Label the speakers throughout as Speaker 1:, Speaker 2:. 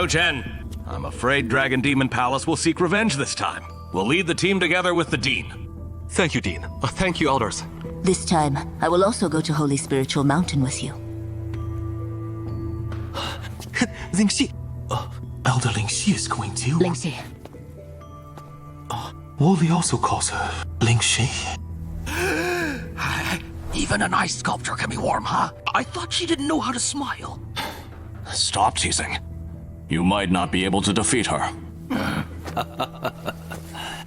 Speaker 1: Chen, I'm afraid Dragon Demon Palace will seek revenge this time. We'll lead the team together with the Dean.
Speaker 2: Thank you, Dean. Thank you, Elders.
Speaker 3: This time, I will also go to Holy Spiritual Mountain with you.
Speaker 4: Lingxi. Elder Lingxi is going too.
Speaker 3: Lingxi.
Speaker 4: Luo Li also calls her Lingxi.
Speaker 5: Even an ice sculpture can be warm, huh? I thought she didn't know how to smile.
Speaker 1: Stop teasing. You might not be able to defeat her.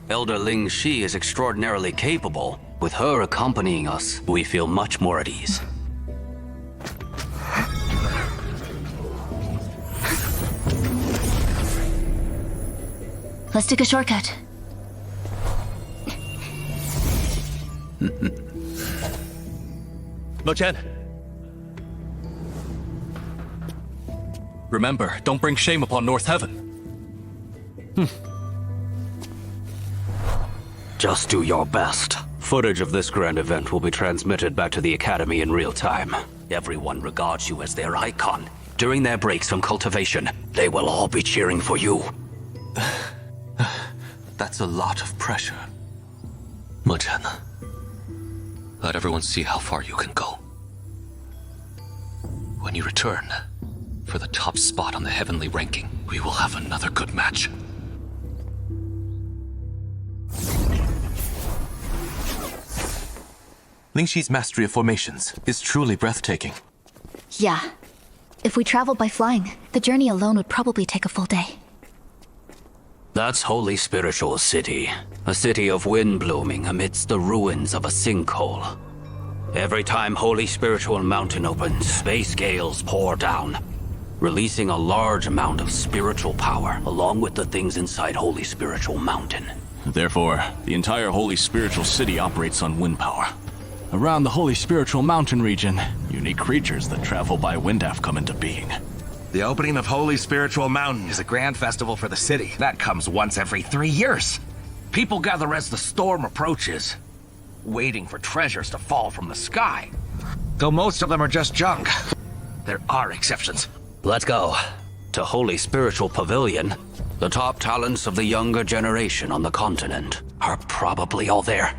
Speaker 5: Elder Lingxi is extraordinarily capable. With her accompanying us, we feel much more at ease.
Speaker 3: Let's take a shortcut.
Speaker 2: Chen. Remember, don't bring shame upon North Heaven.
Speaker 5: Just do your best. Footage of this grand event will be transmitted back to the Academy in real time. Everyone regards you as their icon. During their breaks from cultivation, they will all be cheering for you.
Speaker 4: That's a lot of pressure. Chen, let everyone see how far you can go. When you return, for the top spot on the heavenly ranking, we will have another good match. Lingxi's mastery of formations is truly breathtaking.
Speaker 6: Yeah. If we traveled by flying, the journey alone would probably take a full day.
Speaker 5: That's Holy Spiritual City. A city of wind blooming amidst the ruins of a sinkhole. Every time Holy Spiritual Mountain opens, space gales pour down, releasing a large amount of spiritual power, along with the things inside Holy Spiritual Mountain.
Speaker 1: Therefore, the entire Holy Spiritual City operates on wind power. Around the Holy Spiritual Mountain region, unique creatures that travel by wind have come into being.
Speaker 7: The opening of Holy Spiritual Mountain is a grand festival for the city. That comes once every 3 years. People gather as the storm approaches, waiting for treasures to fall from the sky. Though most of them are just junk, there are exceptions.
Speaker 5: Let's go. To Holy Spiritual Pavilion. The top talents of the younger generation on the continent are probably all there.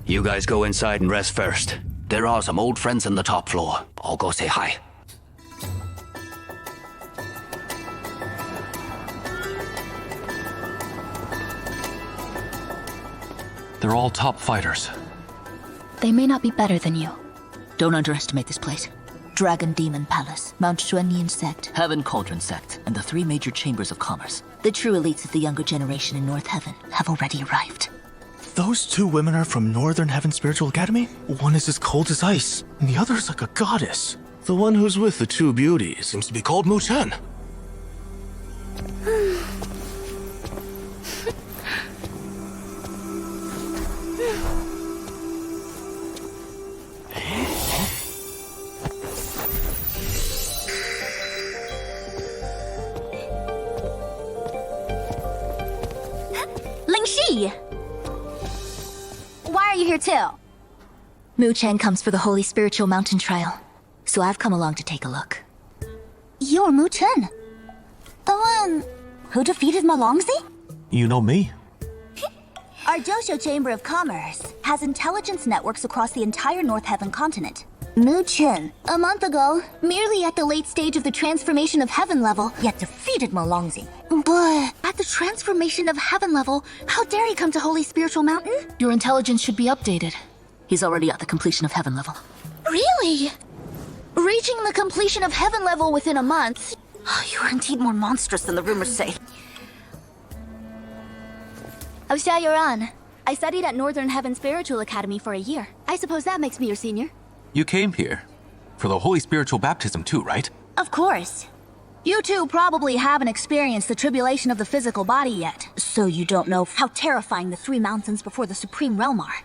Speaker 5: You guys go inside and rest first. There are some old friends on the top floor. I'll go say hi.
Speaker 4: They're all top fighters.
Speaker 6: They may not be better than you.
Speaker 3: Don't underestimate this place. Dragon Demon Palace, Mount Xuanyin Sect, Heaven Cauldron Sect, and the 3 major chambers of commerce. The true elites of the younger generation in North Heaven have already arrived.
Speaker 8: Those 2 women are from Northern Heaven Spiritual Academy? One is as cold as ice, and the other is like a goddess. The one who's with the 2 beauties seems to be called Chen.
Speaker 6: Lingxi! Why are you here too? Chen comes for the Holy Spiritual Mountain Trial,
Speaker 3: So I've come along to take a look.
Speaker 6: You're Chen. The one who defeated Malongzi?
Speaker 8: You know me.
Speaker 6: Our Dojo Chamber of Commerce has intelligence networks across the entire North Heaven continent. Chen, a month ago, merely at the late stage of the Transformation of Heaven level, yet defeated Malongzi. But at the Transformation of Heaven level, how dare he come to Holy Spiritual Mountain?
Speaker 3: Your intelligence should be updated. He's already at the completion of Heaven level.
Speaker 6: Really? Reaching the completion of Heaven level within a month? You are indeed more monstrous than the rumors say. Xia Yuran. I studied at Northern Heaven Spiritual Academy for a year. I suppose that makes me your senior.
Speaker 4: You came here for the Holy Spiritual Baptism too, right?
Speaker 6: Of course. You two probably haven't experienced the tribulation of the physical body yet, so you don't know how terrifying the 3 mountains before the Supreme Realm are.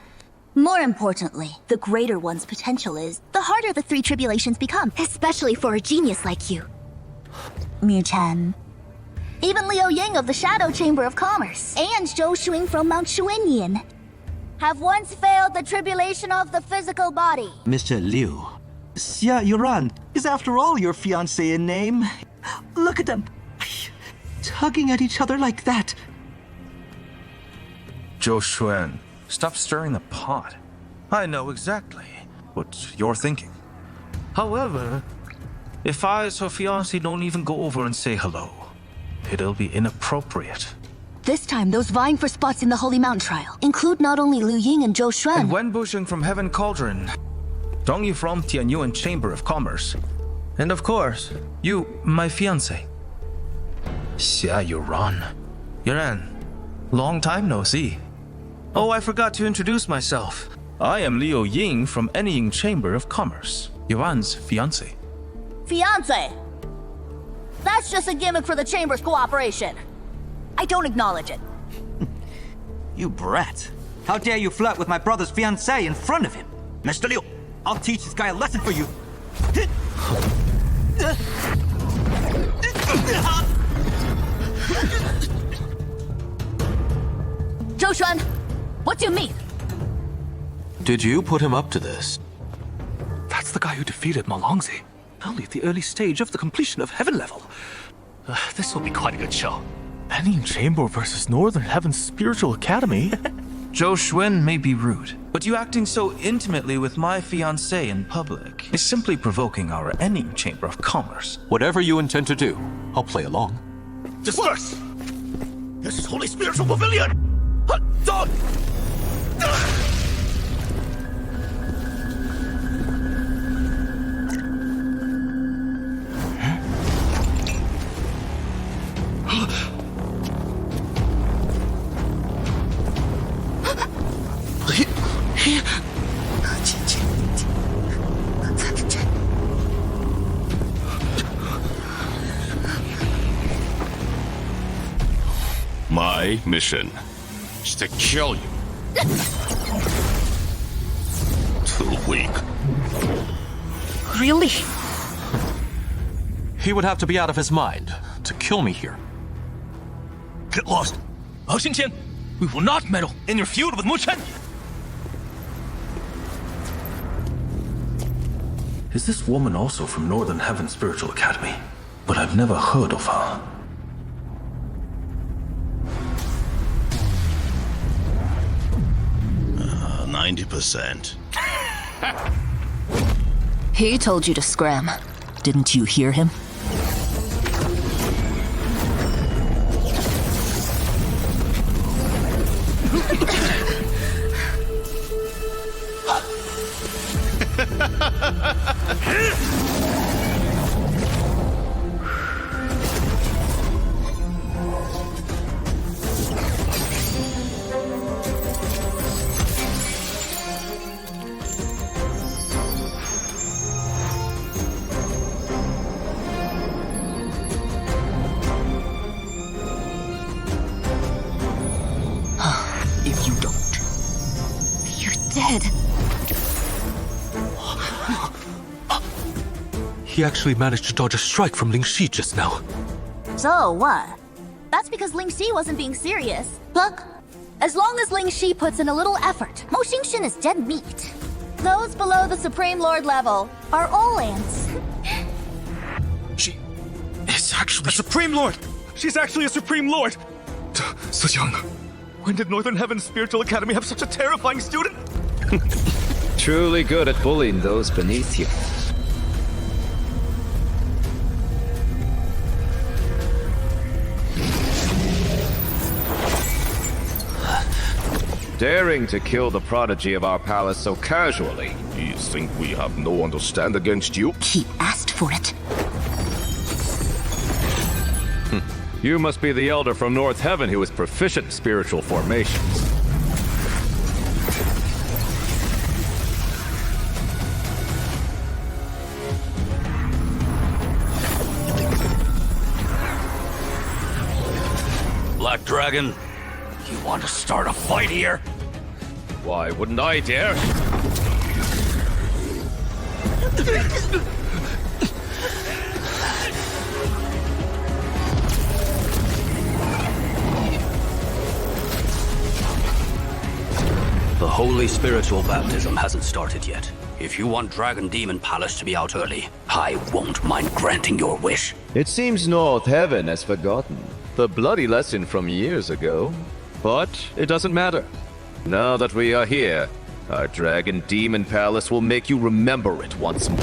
Speaker 6: More importantly, the greater one's potential is, the harder the 3 tribulations become, especially for a genius like you. Mu Chen. Even Liu Ying of the Shadow Chamber of Commerce and Zhou Xuing from Mount Xuanyan have once failed the tribulation of the physical body.
Speaker 9: Mr. Liu, Xia Yuran is after all your fiancé in name. Look at them, tugging at each other like that.
Speaker 10: Zhou Xuan, stop stirring the pot. I know exactly what you're thinking. However, if I as her fiancé don't even go over and say hello, it'll be inappropriate.
Speaker 3: This time, those vying for spots in the Holy Mountain trial include not only Liu Ying and Zhou Xuan.
Speaker 10: And Wen Busheng from Heaven Cauldron, Dong Yu from Tianyuan Chamber of Commerce, and of course, you, my fiancé. Xia Yuran. Yuran, long time no see. Oh, I forgot to introduce myself. I am Liu Ying from Enying Chamber of Commerce, Yuan's fiancé.
Speaker 6: Fiancé! That's just a gimmick for the Chamber's cooperation. I don't acknowledge it.
Speaker 9: You brat. How dare you flirt with my brother's fiancé in front of him? Mr. Liu, I'll teach this guy a lesson for you.
Speaker 3: Zhou Xuan, what do you mean?
Speaker 4: Did you put him up to this?
Speaker 8: That's the guy who defeated Malongzi, only at the early stage of the completion of Heaven level.
Speaker 2: This will be quite a good show.
Speaker 8: Enying Chamber versus Northern Heaven's Spiritual Academy?
Speaker 10: Zhou Xuan may be rude, but you acting so intimately with my fiancé in public is simply provoking our Enying Chamber of Commerce.
Speaker 4: Whatever you intend to do, I'll play along.
Speaker 8: Disperse! This is Holy Spiritual Pavilion! Dog!
Speaker 11: My mission is to kill you. Too weak.
Speaker 3: Really?
Speaker 4: He would have to be out of his mind to kill me here.
Speaker 8: Get lost. Liu Jingtian, we will not meddle in your feud with Mu Chen. Is this woman also from Northern Heaven Spiritual Academy? But I've never heard of her.
Speaker 11: 90%.
Speaker 3: He told you to scram. Didn't you hear him? If you don't, you're dead.
Speaker 4: He actually managed to dodge a strike from Ling Shi just now.
Speaker 6: So what? That's because Ling Xi wasn't being serious. Look, as long as Ling Xi puts in a little effort, Mo Xingxin is dead meat. Those below the Supreme Lord level are all ants.
Speaker 8: She is actually a Supreme Lord! She's actually a Supreme Lord! Suyoung, when did Northern Heaven Spiritual Academy have such a terrifying student?
Speaker 12: Truly good at bullying those beneath you. Daring to kill the prodigy of our palace so casually.
Speaker 11: You think we have no one to stand against you?
Speaker 3: He asked for it.
Speaker 12: You must be the elder from North Heaven who is proficient in spiritual formations.
Speaker 5: Black Dragon, you want to start a fight here?
Speaker 12: Why wouldn't I dare?
Speaker 5: Holy Spiritual Baptism hasn't started yet. If you want Dragon Demon Palace to be out early, I won't mind granting your wish.
Speaker 12: It seems North Heaven has forgotten the bloody lesson from years ago. But it doesn't matter. Now that we are here, our Dragon Demon Palace will make you remember it once more.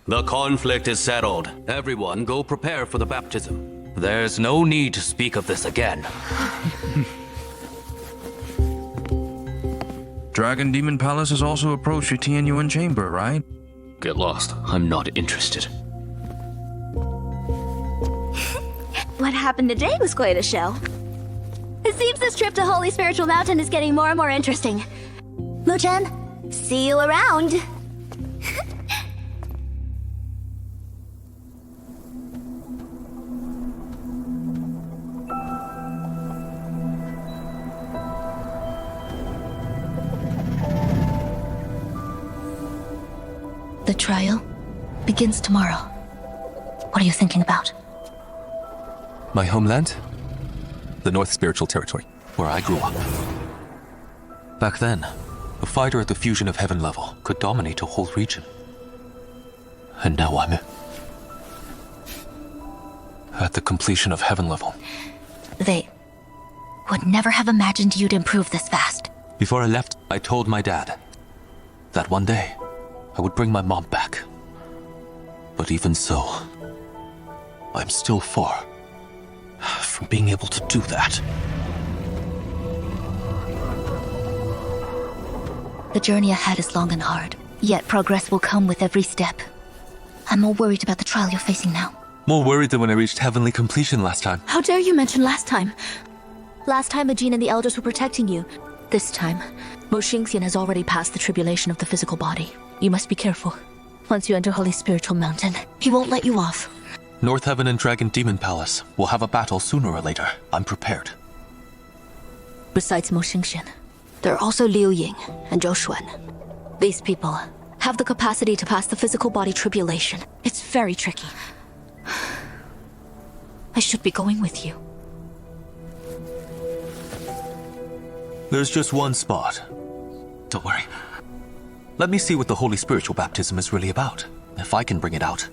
Speaker 5: The conflict is settled. Everyone go prepare for the baptism. There's no need to speak of this again.
Speaker 10: Dragon Demon Palace has also approached your Tianyuan chamber, right?
Speaker 4: Get lost. I'm not interested.
Speaker 6: What happened today was quite a show. It seems this trip to Holy Spiritual Mountain is getting more and more interesting. Mo-chan, see you around.
Speaker 3: The trial begins tomorrow. What are you thinking about?
Speaker 4: My homeland? The North Spiritual Territory, where I grew up. Back then, a fighter at the Fusion of Heaven level could dominate a whole region. And now I'm at the completion of Heaven level.
Speaker 3: They would never have imagined you'd improve this fast.
Speaker 4: Before I left, I told my dad that one day I would bring my mom back. But even so, I'm still far from being able to do that.
Speaker 3: The journey ahead is long and hard, yet progress will come with every step. I'm more worried about the trial you're facing now.
Speaker 4: More worried than when I reached heavenly completion last time.
Speaker 3: How dare you mention last time? Last time Majin and the elders were protecting you. This time, Mo Xingtian has already passed the tribulation of the physical body. You must be careful. Once you enter Holy Spiritual Mountain, he won't let you off.
Speaker 4: North Heaven and Dragon Demon Palace will have a battle sooner or later. I'm prepared.
Speaker 3: Besides Mo Xingtian, there are also Liu Ying and Zhou Xuan. These people have the capacity to pass the physical body tribulation. It's very tricky. I should be going with you.
Speaker 4: There's just one spot. Don't worry. Let me see what the Holy Spiritual Baptism is really about. If I can bring it out,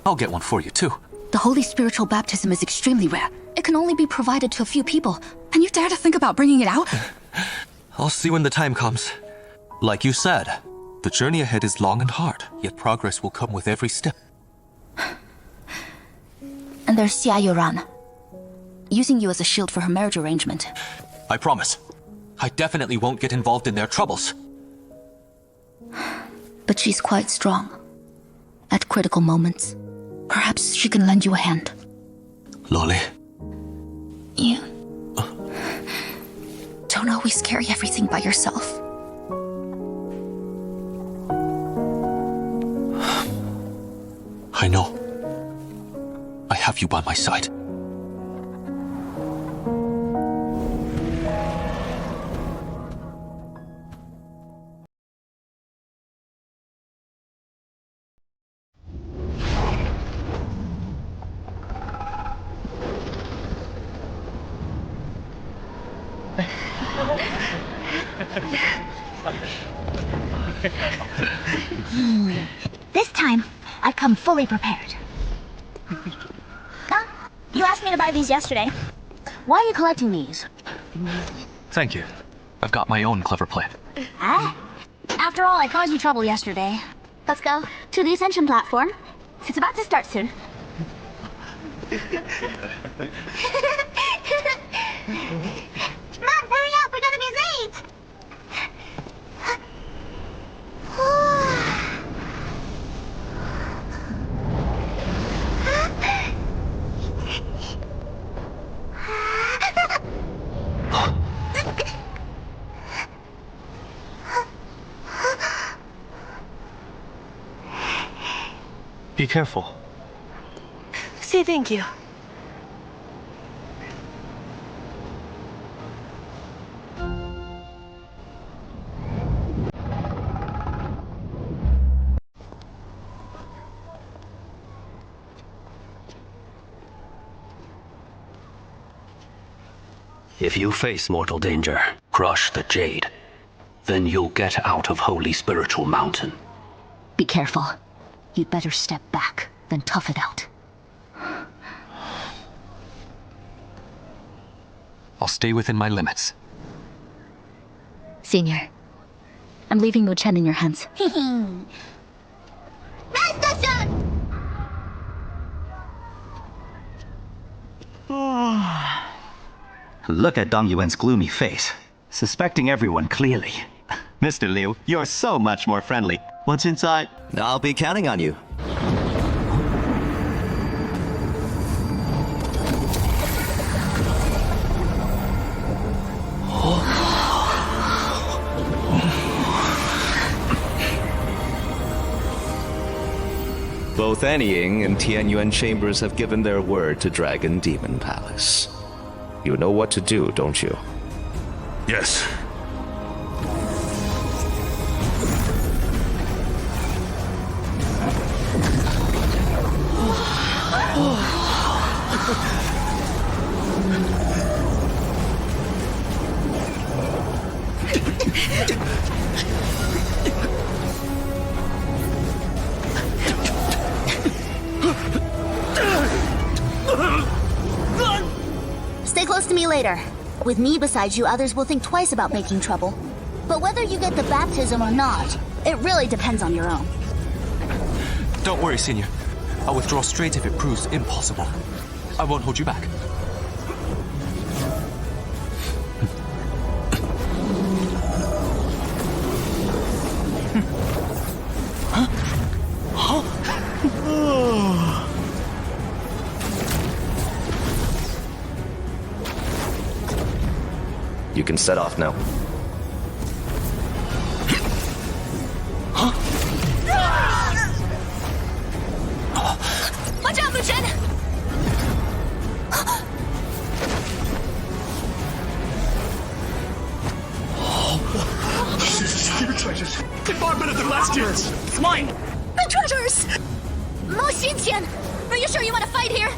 Speaker 4: I'll get one for you too.
Speaker 3: The Holy Spiritual Baptism is extremely rare. It can only be provided to a few people. And you dare to think about bringing it out?
Speaker 4: I'll see when the time comes. Like you said, the journey ahead is long and hard, yet progress will come with every step.
Speaker 3: And there's Xia Yuran, using you as a shield for her marriage arrangement.
Speaker 4: I promise. I definitely won't get involved in their troubles.
Speaker 3: But she's quite strong. At critical moments, perhaps she can lend you a hand.
Speaker 4: Luo Li.
Speaker 3: You don't always carry everything by yourself.
Speaker 4: I know. I have you by my side.
Speaker 6: This time, I've come fully prepared. You asked me to buy these yesterday. Why are you collecting these?
Speaker 2: Thank you. I've got my own clever plan.
Speaker 6: Ah? After all, I caused you trouble yesterday. Let's go to the Ascension platform. It's about to start soon. Mom, hurry up! We're gonna be late!
Speaker 2: Be careful.
Speaker 13: Say thank you.
Speaker 5: If you face mortal danger, crush the Jade. Then you'll get out of Holy Spiritual Mountain.
Speaker 6: Be careful. You'd better step back, then tough it out.
Speaker 2: I'll stay within my limits.
Speaker 3: Senior, I'm leaving Liu Chen in your hands.
Speaker 6: Master Chen!
Speaker 9: Look at Dong Yuan's gloomy face, suspecting everyone clearly. Mr. Liu, you're so much more friendly. What's inside?
Speaker 14: I'll be counting on you. Both Anying and Tianyuan chambers have given their word to Dragon Demon Palace. You know what to do, don't you?
Speaker 8: Yes.
Speaker 6: Stay close to me later. With me beside you, others will think twice about making trouble. But whether you get the baptism or not, it really depends on your own.
Speaker 4: Don't worry, Senior. I'll withdraw straight if it proves impossible. I won't hold you back.
Speaker 14: You can set off now.
Speaker 3: Watch out, Liu Chen!
Speaker 8: Your treasures. They far better than last year's. It's mine.
Speaker 3: The treasures! Mo Xintian! Are you sure you want to fight here?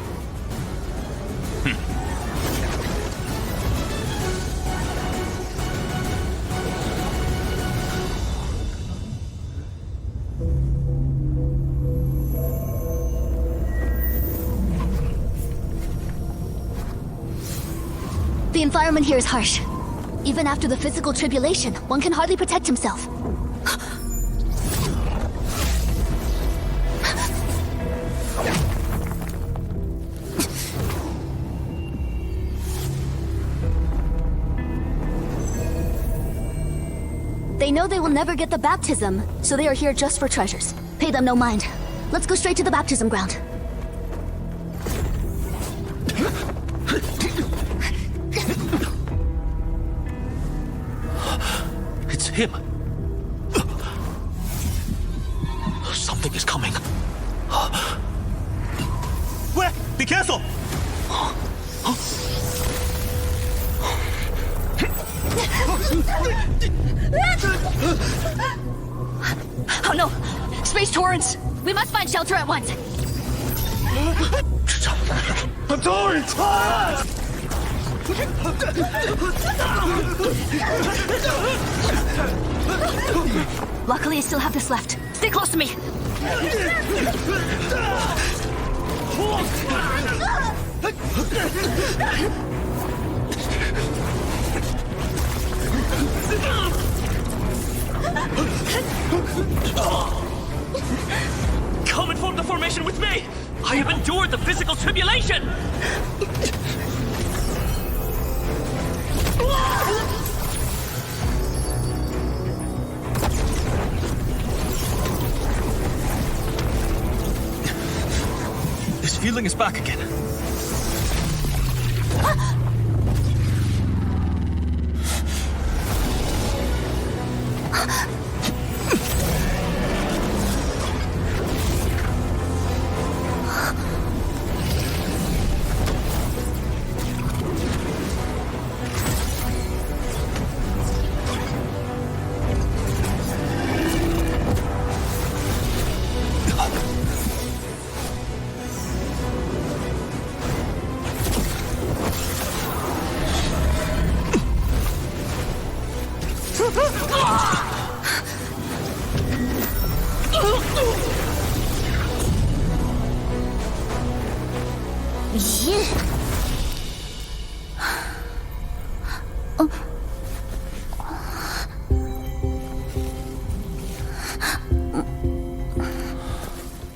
Speaker 3: The environment here is harsh. Even after the physical tribulation, one can hardly protect himself. They know they will never get the baptism, so they are here just for treasures. Pay them no mind. Let's go straight to the baptism ground.
Speaker 4: It's him. Something is coming.
Speaker 8: Wait! Be careful!
Speaker 3: Oh no! Space torrents! We must find shelter at once!
Speaker 8: A torrent!
Speaker 3: Luckily, I still have this left. Stay close to me!
Speaker 15: Come and form the formation with me! I have endured the physical tribulation!
Speaker 8: This feeling is back again.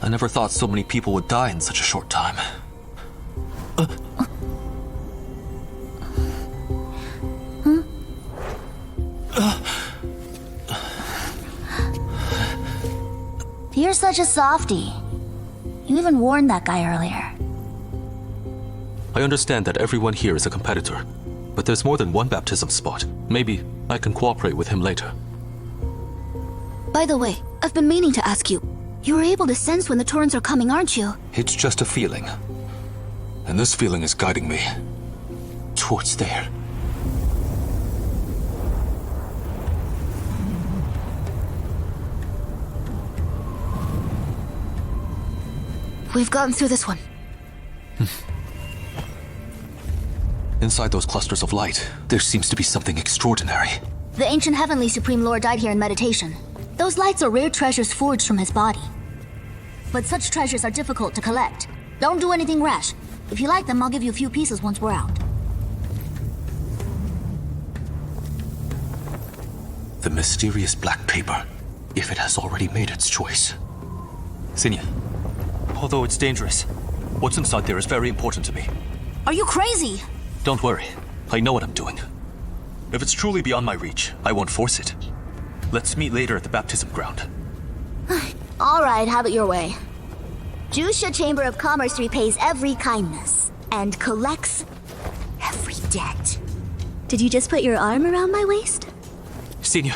Speaker 4: I never thought so many people would die in such a short time.
Speaker 6: You're such a softie. You even warned that guy earlier.
Speaker 4: I understand that everyone here is a competitor, but there's more than one baptism spot. Maybe I can cooperate with him later.
Speaker 3: By the way, I've been meaning to ask you. You were able to sense when the torrents are coming, aren't you?
Speaker 4: It's just a feeling. And this feeling is guiding me towards there.
Speaker 3: We've gotten through this one.
Speaker 4: Inside those clusters of light, there seems to be something extraordinary.
Speaker 6: The ancient Heavenly Supreme Lord died here in meditation. Those lights are rare treasures forged from his body. But such treasures are difficult to collect. Don't do anything rash. If you like them, I'll give you a few pieces once we're out.
Speaker 4: The mysterious black paper, if it has already made its choice. Xenia, although it's dangerous, what's inside there is very important to me.
Speaker 6: Are you crazy?
Speaker 4: Don't worry, I know what I'm doing. If it's truly beyond my reach, I won't force it. Let's meet later at the baptism ground.
Speaker 6: All right, have it your way. Jusha Chamber of Commerce repays every kindness and collects every debt.
Speaker 3: Did you just put your arm around my waist?
Speaker 4: Senior,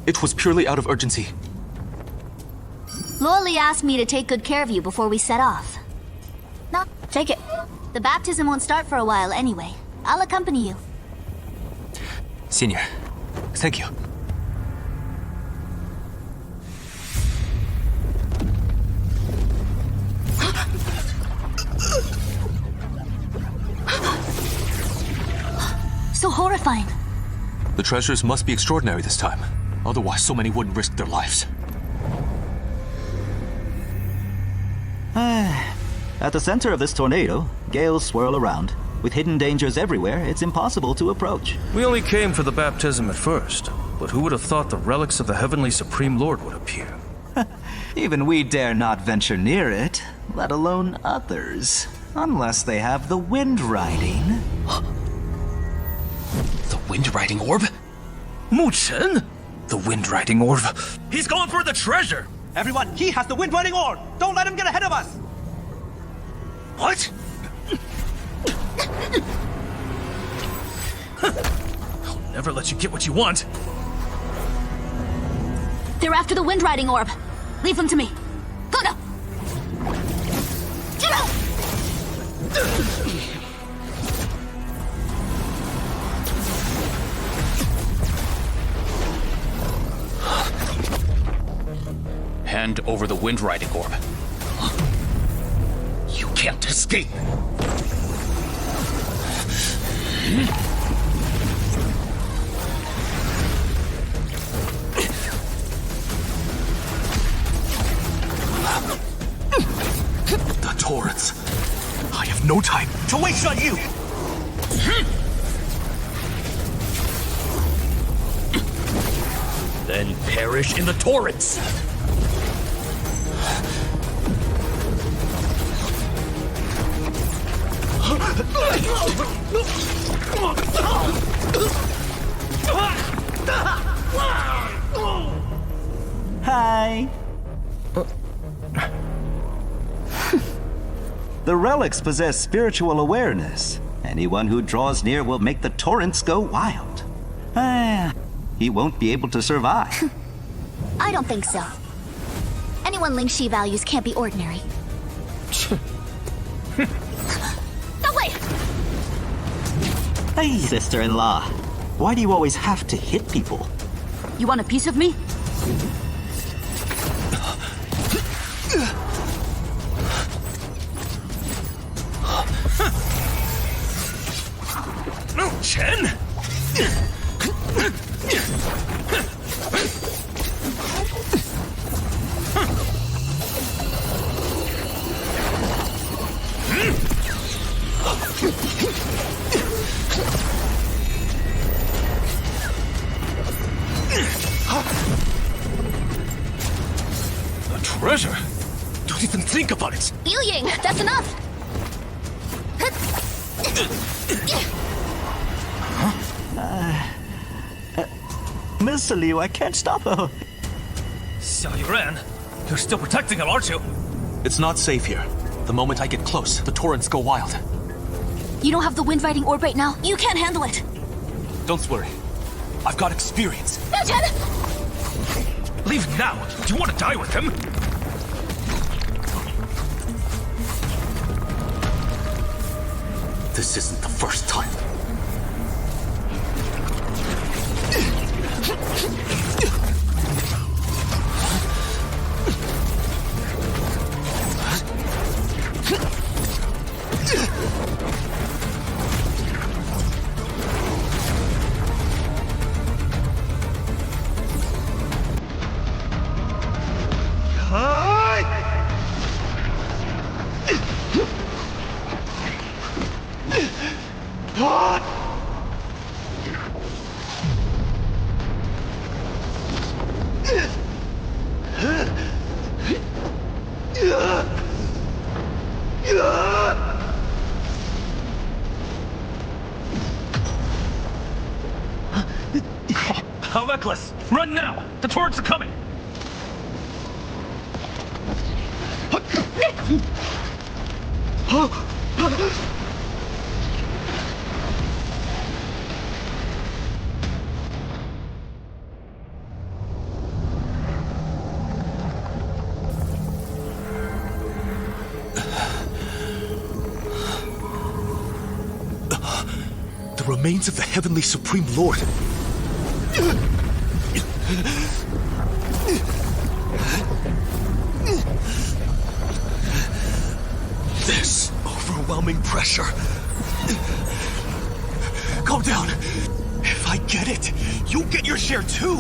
Speaker 4: it was purely out of urgency.
Speaker 6: Luo Li asked me to take good care of you before we set off. No, take it. The baptism won't start for a while anyway. I'll accompany you.
Speaker 4: Senior, thank you.
Speaker 6: So horrifying.
Speaker 4: The treasures must be extraordinary this time. Otherwise, so many wouldn't risk their lives.
Speaker 9: At the center of this tornado, gales swirl around. With hidden dangers everywhere, it's impossible to approach.
Speaker 10: We only came for the baptism at first, but who would have thought the relics of the Heavenly Supreme Lord would appear?
Speaker 9: Even we dare not venture near it, let alone others. Unless they have the wind riding.
Speaker 4: The wind riding orb?
Speaker 10: Mu Chen? The wind riding orb?
Speaker 15: He's going for the treasure!
Speaker 8: Everyone, he has the wind riding orb! Don't let him get ahead of us!
Speaker 15: What? I'll never let you get what you want.
Speaker 6: They're after the wind riding orb. Leave them to me. Go now!
Speaker 5: Hand over the wind riding orb.
Speaker 15: You can't escape.
Speaker 8: The torrents. I have no time to waste on you!
Speaker 15: Then perish in the torrents!
Speaker 9: Hi. The relics possess spiritual awareness. Anyone who draws near will make the torrents go wild. He won't be able to survive.
Speaker 6: I don't think so. Anyone Ling Shi values can't be ordinary. No way!
Speaker 9: Hey, sister-in-law. Why do you always have to hit people?
Speaker 6: You want a piece of me?
Speaker 15: No, Chen!
Speaker 8: treasure? Don't even think about it.
Speaker 6: Liu Ying, that's enough!
Speaker 9: Mr. Liu, I can't stop her.
Speaker 15: Xiao Yuran, you're still protecting him, aren't you?
Speaker 4: It's not safe here. The moment I get close, the torrents go wild.
Speaker 6: You don't have the wind riding orb right now. You can't handle it.
Speaker 4: Don't worry. I've got experience.
Speaker 6: No, Chen!
Speaker 15: Leave now. Do you want to die with him?
Speaker 4: This isn't the first time.
Speaker 15: Reckless! Run now! The torrents are coming!
Speaker 8: The remains of the Heavenly Supreme Lord. This overwhelming pressure. Calm down. If I get it, you'll get your share too.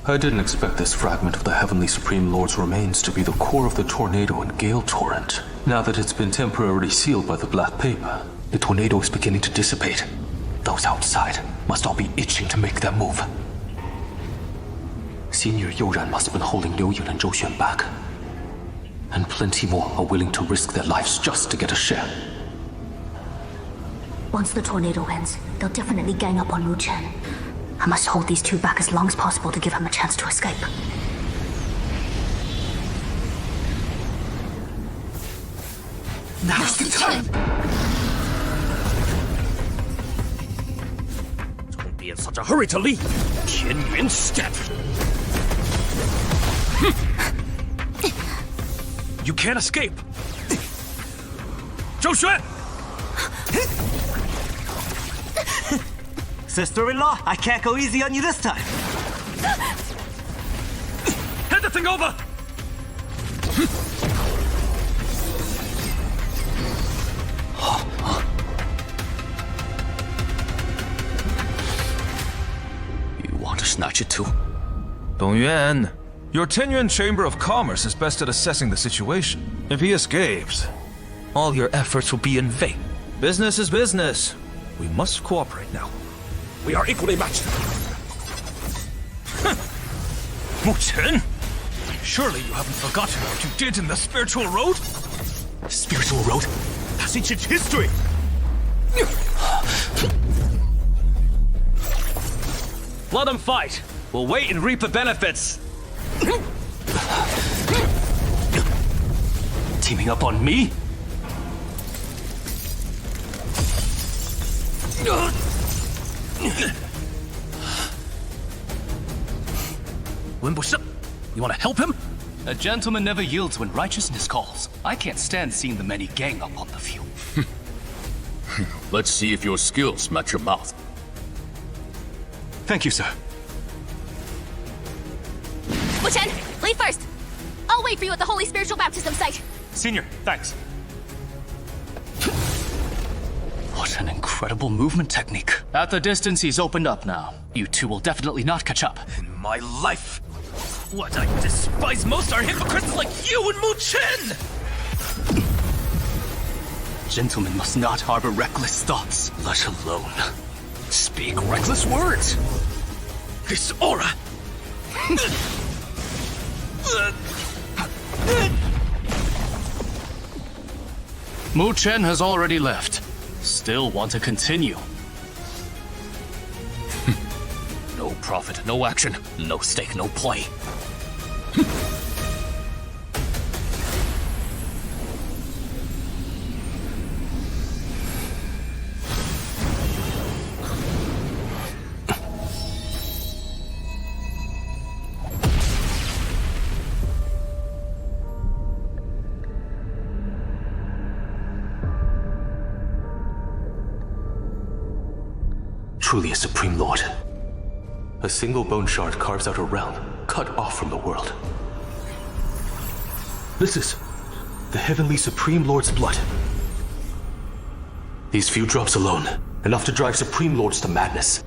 Speaker 4: I didn't expect this fragment of the Heavenly Supreme Lord's remains to be the core of the tornado and gale torrent. Now that it's been temporarily sealed by the black paper, the tornado is beginning to dissipate. Those outside must all be itching to make their move. Senior Youran must have been holding Liu Yun and Zhou Xuan back. And plenty more are willing to risk their lives just to get a share.
Speaker 6: Once the tornado ends, they'll definitely gang up on Wu Chen. I must hold these two back as long as possible to give him a chance to escape.
Speaker 8: Now's the time!
Speaker 15: Don't be in such a hurry to leave! Tianyuan step! You can't escape! Zhou Xuan!
Speaker 9: Sister-in-law, I can't go easy on you this time.
Speaker 15: Hand the thing over!
Speaker 4: You want to snatch it too?
Speaker 10: Dongyuan, your Tianyuan Chamber of Commerce is best at assessing the situation. If he escapes, all your efforts will be in vain. Business is business. We must cooperate now.
Speaker 15: We are equally matched. Wu Chen? Surely you haven't forgotten what you did in the spiritual road?
Speaker 8: Spiritual road? That's ancient history!
Speaker 15: Let them fight. We'll wait and reap the benefits.
Speaker 4: Teaming up on me?
Speaker 15: You want to help him?
Speaker 1: A gentleman never yields when righteousness calls. I can't stand seeing the many gang up on the few.
Speaker 11: Let's see if your skills match your mouth.
Speaker 4: Thank you, sir.
Speaker 6: Wu Chen, lead first. I'll wait for you at the Holy Spiritual Baptism site.
Speaker 8: Senior, thanks.
Speaker 15: What an incredible movement technique. At the distance, he's opened up now. You two will definitely not catch up.
Speaker 8: In my life, what I despise most are hypocrites like you and Mu Chen!
Speaker 15: Gentlemen must not harbor reckless thoughts, let alone speak reckless words.
Speaker 8: This aura!
Speaker 15: Mu Chen has already left. Still want to continue.
Speaker 11: No profit, no action, no stake, no play.
Speaker 4: Truly a Supreme Lord. A single bone shard carves out a realm, cut off from the world. This is the Heavenly Supreme Lord's blood. These few drops alone, enough to drive Supreme Lords to madness.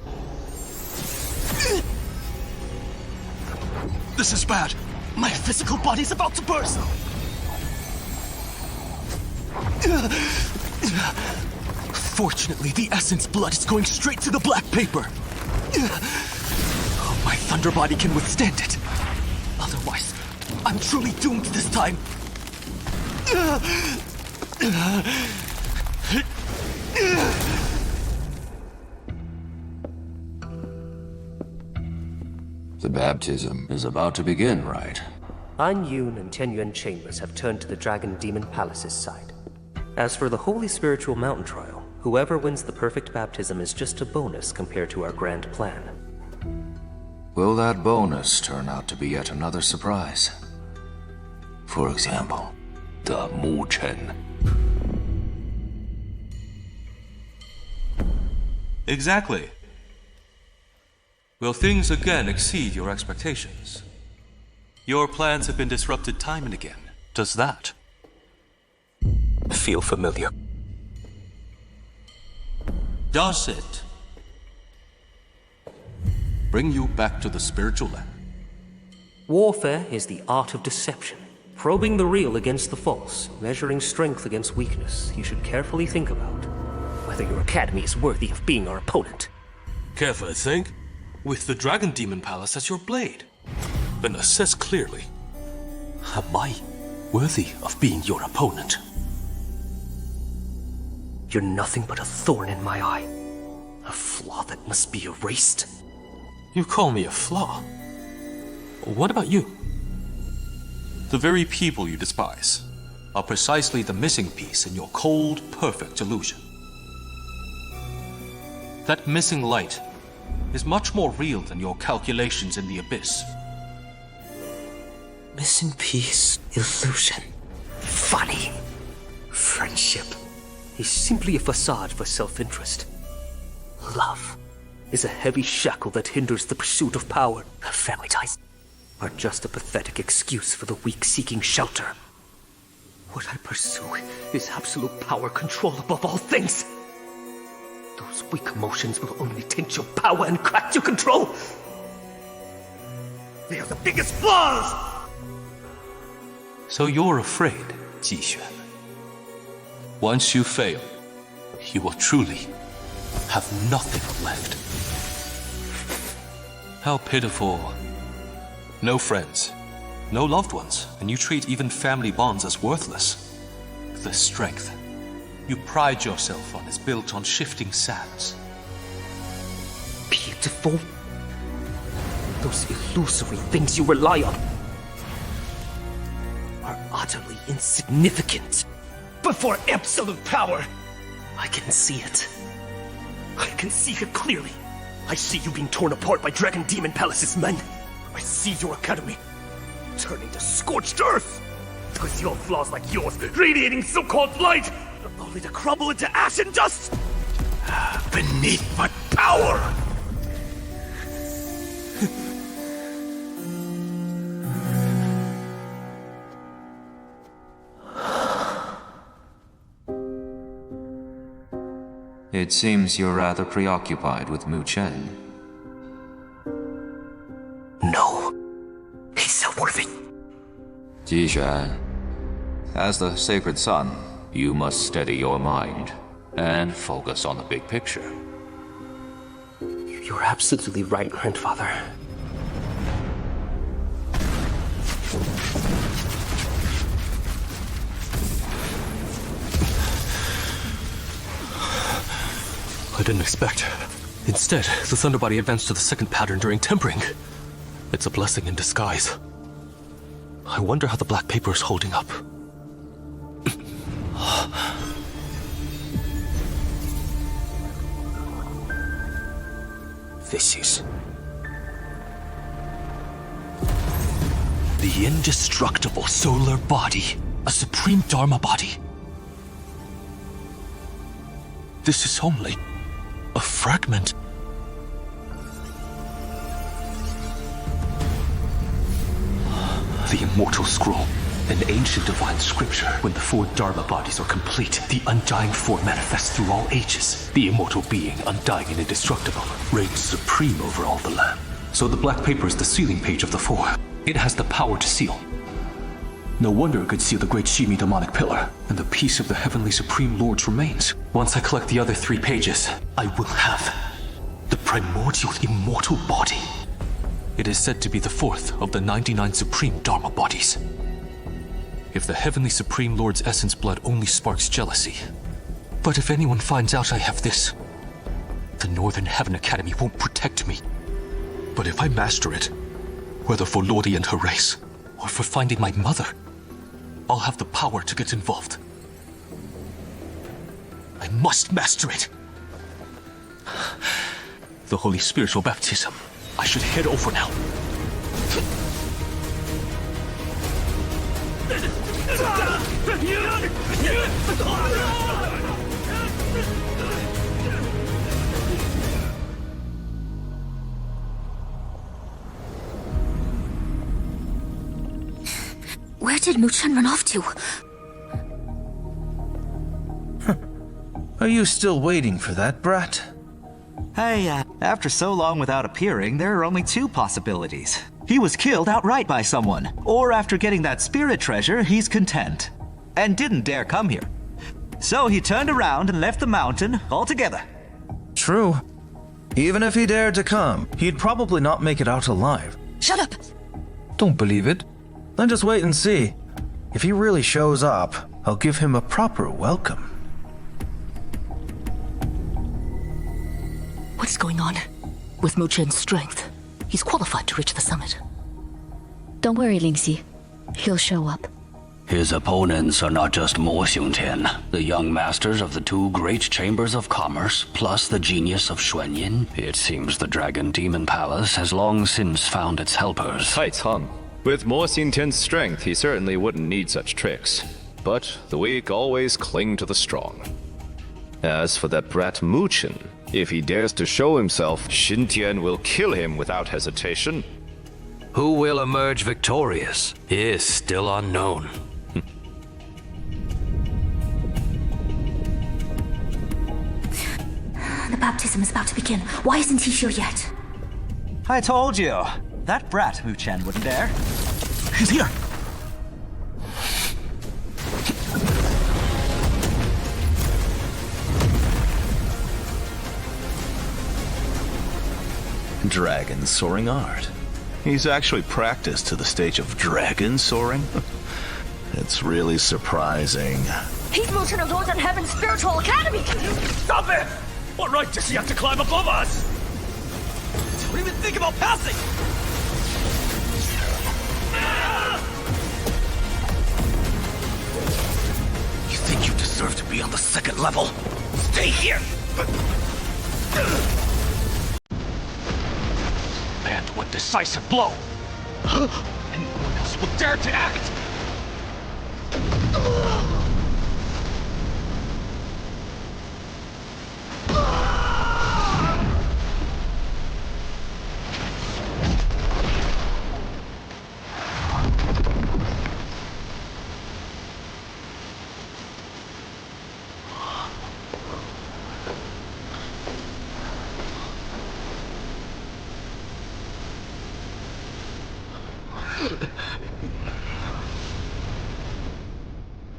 Speaker 8: This is bad. My physical body's about to burst. Fortunately, the essence blood is going straight to the black paper. Oh, my thunder body can withstand it. Otherwise, I'm truly doomed this time.
Speaker 16: The baptism is about to begin, right?
Speaker 17: An Yun and Tianyuan Chambers have turned to the Dragon Demon Palace's side. As for the Holy Spiritual Mountain Trial, whoever wins the perfect baptism is just a bonus compared to our grand plan.
Speaker 16: Will that bonus turn out to be yet another surprise? For example, the Mu Chen.
Speaker 4: Exactly. Will things again exceed your expectations? Your plans have been disrupted time and again. Does that feel familiar? Does it bring you back to the spiritual land?
Speaker 17: Warfare is the art of deception. Probing the real against the false, measuring strength against weakness. You should carefully think about whether your academy is worthy of being our opponent.
Speaker 4: Carefully think. With the Dragon Demon Palace as your blade, then assess clearly. Am I worthy of being your opponent?
Speaker 17: You're nothing but a thorn in my eye. A flaw that must be erased.
Speaker 4: You call me a flaw? What about you? The very people you despise are precisely the missing piece in your cold, perfect illusion. That missing light is much more real than your calculations in the abyss.
Speaker 17: Missing piece, illusion. Funny. Friendship is simply a facade for self-interest. Love is a heavy shackle that hinders the pursuit of power. Family ties are just a pathetic excuse for the weak seeking shelter. What I pursue is absolute power control above all things. Those weak emotions will only taint your power and crack your control. They are the biggest flaws!
Speaker 4: So you're afraid, Jixuan. Once you fail, you will truly have nothing left. How pitiful. No friends, no loved ones, and you treat even family bonds as worthless. The strength you pride yourself on is built on shifting sands.
Speaker 17: Beautiful? Those illusory things you rely on are utterly insignificant before absolute power. I can see it. I can see it clearly. I see you being torn apart by Dragon Demon Palace's men. I see your academy turning to scorched earth. With your flaws like yours radiating so-called light, only to crumble into ash and dust beneath my power.
Speaker 16: It seems you're rather preoccupied with Mu Chen.
Speaker 17: No. He's not worth it.
Speaker 16: Jixuan, as the sacred son, you must steady your mind and focus on the big picture.
Speaker 17: You're absolutely right, grandfather.
Speaker 2: I didn't expect. Instead, the Thunder Body advanced to the second pattern during tempering. It's a blessing in disguise. I wonder how the black paper is holding up. This is... the indestructible solar body. A supreme Dharma body. This is only... a fragment. The Immortal Scroll, an ancient divine scripture. When the 4 Dharma bodies are complete, the undying form manifests through all ages. The immortal being, undying and indestructible, reigns supreme over all the land. So the black paper is the sealing page of the 4. It has the power to seal. No wonder it could seal the great Shimi demonic pillar, and the peace of the Heavenly Supreme Lords remains. Once I collect the other 3 pages, I will have the primordial immortal body. It is said to be the 4th of the 99 supreme Dharma bodies. If the Heavenly Supreme Lord's essence blood only sparks jealousy. But if anyone finds out I have this, the Northern Heaven Academy won't protect me. But if I master it, whether for Luo Li and her race, or for finding my mother, I'll have the power to get involved. I must master it. The Holy Spiritual Baptism. I should head over now.
Speaker 3: Where did Mu Chen run off to?
Speaker 10: Are you still waiting for that, brat?
Speaker 9: Hey, after so long without appearing, there are only 2 possibilities. He was killed outright by someone, or after getting that spirit treasure, he's content, and didn't dare come here. So he turned around and left the mountain altogether.
Speaker 10: True. Even if he dared to come, he'd probably not make it out alive.
Speaker 3: Shut up!
Speaker 10: Don't believe it. Then just wait and see. If he really shows up, I'll give him a proper welcome.
Speaker 3: What's going on? With Mu Chen's strength, he's qualified to reach the summit. Don't worry, Lingxi. He'll show up.
Speaker 5: His opponents are not just Mo Xiongtian, the young masters of the 2 great chambers of commerce, plus the genius of Xuanyin. It seems the Dragon Demon Palace has long since found its helpers.
Speaker 12: Tai Cang. With Mo Xiongtian's strength, he certainly wouldn't need such tricks. But the weak always cling to the strong. As for that brat Mu Chen, if he dares to show himself, Xintian will kill him without hesitation.
Speaker 5: Who will emerge victorious is still unknown.
Speaker 3: The baptism is about to begin. Why isn't he here yet?
Speaker 9: I told you, that brat Mu Chen wouldn't dare. He's here!
Speaker 18: Dragon soaring art. He's actually practiced to the stage of dragon soaring? It's really surprising.
Speaker 13: He's Mu Chen of Northern Heaven's Spiritual Academy!
Speaker 8: Stop it! What right does he have to climb above us? Don't even think about passing! You think you deserve to be on the 2nd level? Stay here! Land one decisive blow! And no one else will dare to act!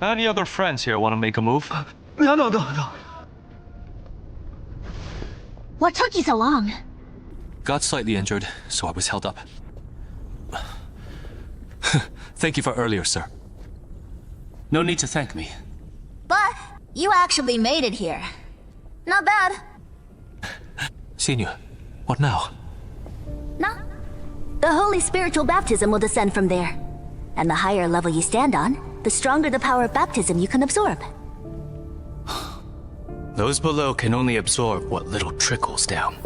Speaker 4: Any other friends here want to make a move?
Speaker 8: No.
Speaker 6: What took you so long?
Speaker 4: Got slightly injured, so I was held up. Thank you for earlier, sir.
Speaker 15: No need to thank me.
Speaker 6: But you actually made it here. Not bad.
Speaker 4: Senior, what now?
Speaker 6: No. The holy spiritual baptism will descend from there. And the higher level you stand on, the stronger the power of baptism you can absorb.
Speaker 15: Those below can only absorb what little trickles down.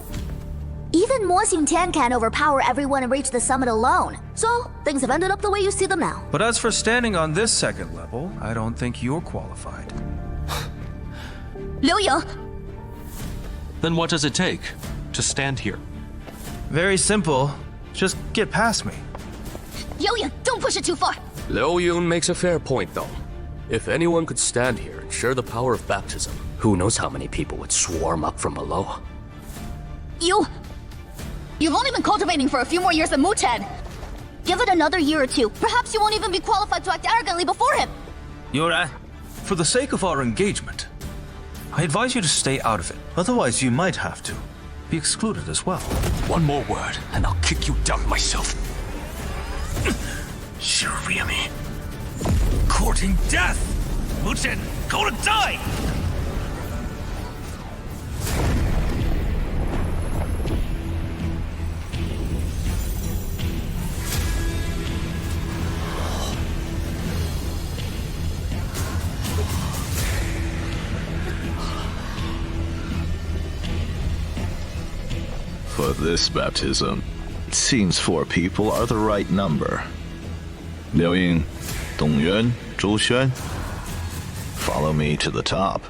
Speaker 6: Even Mo Xingtian can't overpower everyone and reach the summit alone. So, things have ended up the way you see them now.
Speaker 10: But as for standing on this second level, I don't think you're qualified.
Speaker 6: Liu Yu!
Speaker 4: Then what does it take to stand here?
Speaker 10: Very simple. Just get past me.
Speaker 6: Liu Yu, don't push it too far!
Speaker 11: Liu Yun makes a fair point, though. If anyone could stand here and share the power of baptism,
Speaker 5: Who knows how many people would swarm up from below?
Speaker 6: You've only been cultivating for a few more years than Mu Chen. Give it another year or two. Perhaps you won't even be qualified to act arrogantly before him.
Speaker 10: Yuran, for the sake of our engagement, I advise you to stay out of it. Otherwise, you might have to be excluded as well.
Speaker 11: one more word, and I'll kick you down myself.
Speaker 7: You really? Courting death! Mu Chen, go to die!
Speaker 18: For this baptism, it seems 4 people are the right number. Liu Ying, Dongyuan, Zhou Xuan. Follow me to the top.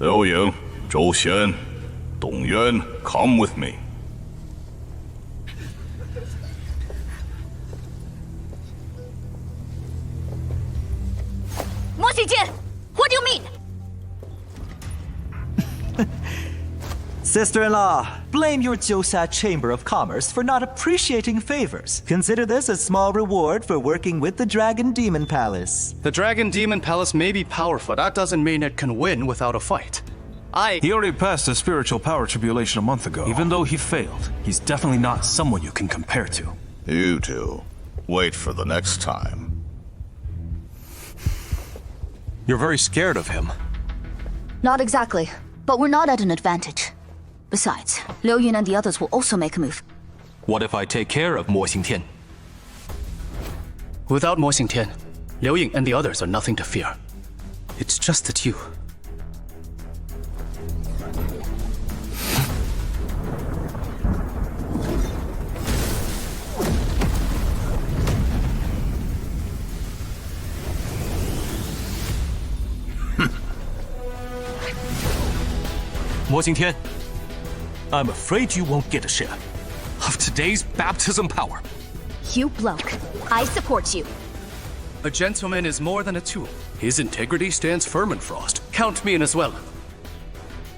Speaker 18: Liu Ying, Zhou Xuan, Dongyuan, come with me.
Speaker 6: Mo Xingtian, what do you mean?
Speaker 9: Sister-in-law, blame your Jiusha Chamber of Commerce for not appreciating favors. Consider this a small reward for working with the Dragon Demon Palace.
Speaker 15: The Dragon Demon Palace may be powerful. That doesn't mean it can win without a fight.
Speaker 10: He already passed the spiritual power tribulation a month ago. Even though he failed, he's definitely not someone you can compare to.
Speaker 18: You two, wait for the next time.
Speaker 4: You're very scared of him.
Speaker 3: Not exactly, but we're not at an advantage. Besides, Liu Yun and the others will also make a move.
Speaker 4: What if I take care of Mo Xingtian?
Speaker 15: Without Mo Xingtian, Liu Ying and the others are nothing to fear. It's just that you.
Speaker 4: Mo Xingtian, I'm afraid you won't get a share of today's baptism power.
Speaker 6: You bloke. I support you.
Speaker 15: A gentleman is more than a tool. His integrity stands firm in Frost. Count me in as well.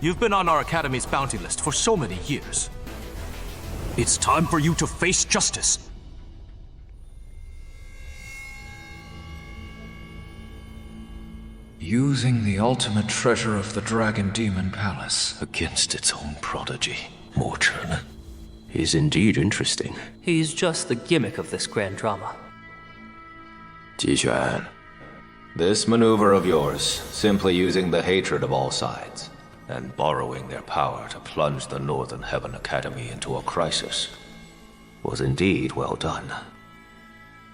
Speaker 4: You've been on our Academy's bounty list for so many years. It's time for you to face justice.
Speaker 16: Using the ultimate treasure of the Dragon Demon Palace against its own prodigy, Mo Chen.
Speaker 5: He's indeed interesting.
Speaker 17: He's just the gimmick of this grand drama.
Speaker 16: Jixuan, this maneuver of yours, simply using the hatred of all sides and borrowing their power to plunge the Northern Heaven Academy into a crisis, was indeed well done.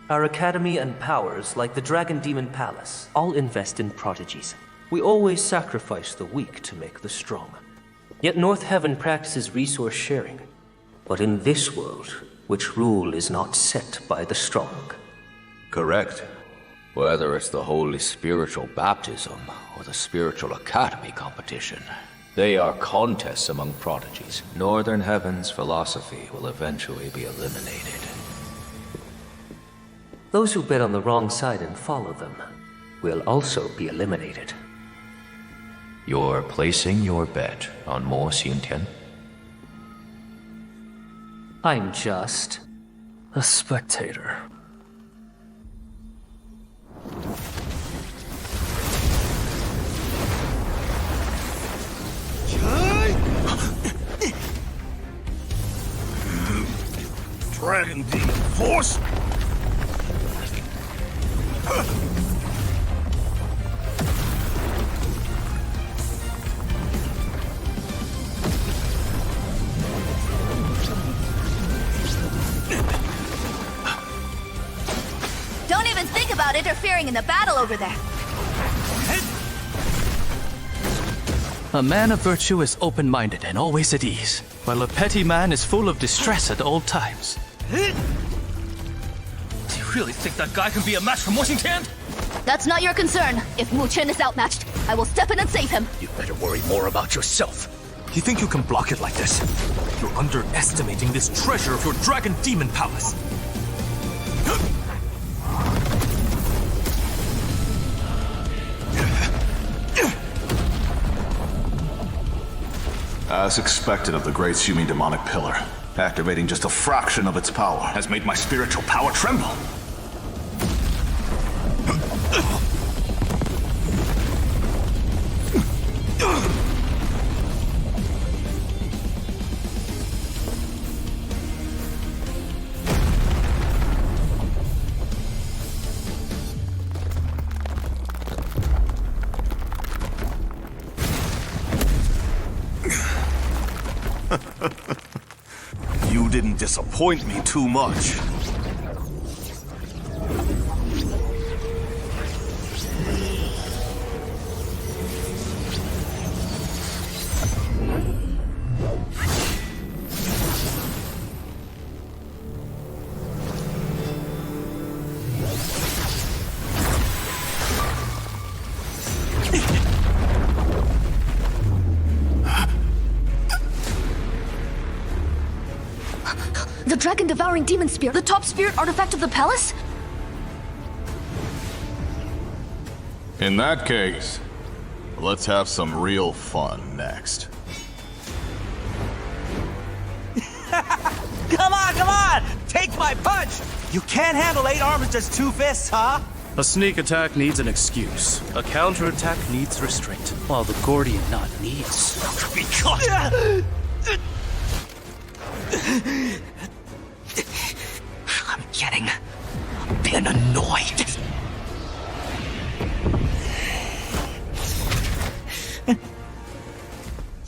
Speaker 17: Our academy and powers, like the Dragon Demon Palace, all invest in prodigies. We always sacrifice the weak to make the strong. Yet North Heaven practices resource sharing. But in this world, which rule is not set by the strong.
Speaker 16: Correct. Whether it's the Holy Spiritual Baptism or the Spiritual Academy competition, they are contests among prodigies. Northern Heaven's philosophy will eventually be eliminated.
Speaker 17: Those who bet on the wrong side and follow them will also be eliminated.
Speaker 16: You're placing your bet on Mo Xingtian?
Speaker 15: I'm just a spectator.
Speaker 7: Dragon Demon Force?
Speaker 6: Don't even think about interfering in the battle over there.
Speaker 15: A man of virtue is open-minded and always at ease, while a petty man is full of distress at all times.
Speaker 8: Do you really think that guy can be a match for Mo Xingtian?
Speaker 3: That's not your concern. If Mu Chen is outmatched, I will step in and save him.
Speaker 8: You better worry more about yourself. You think you can block it like this? You're underestimating this treasure of your Dragon Demon Palace.
Speaker 18: As expected of the Great Shumi Demonic Pillar, activating just a fraction of its power
Speaker 7: Has made my spiritual power tremble.
Speaker 8: You didn't disappoint me too much.
Speaker 3: The dragon-devouring demon spear, the top spirit artifact of the palace?
Speaker 18: In that case, let's have some real fun next.
Speaker 9: Come on! Take my punch! You can't handle 8 arms with just 2 fists, huh?
Speaker 15: A sneak attack needs an excuse. A counterattack needs restraint, while the Gordian knot needs
Speaker 8: To be caught!
Speaker 9: I'm getting a bit annoyed.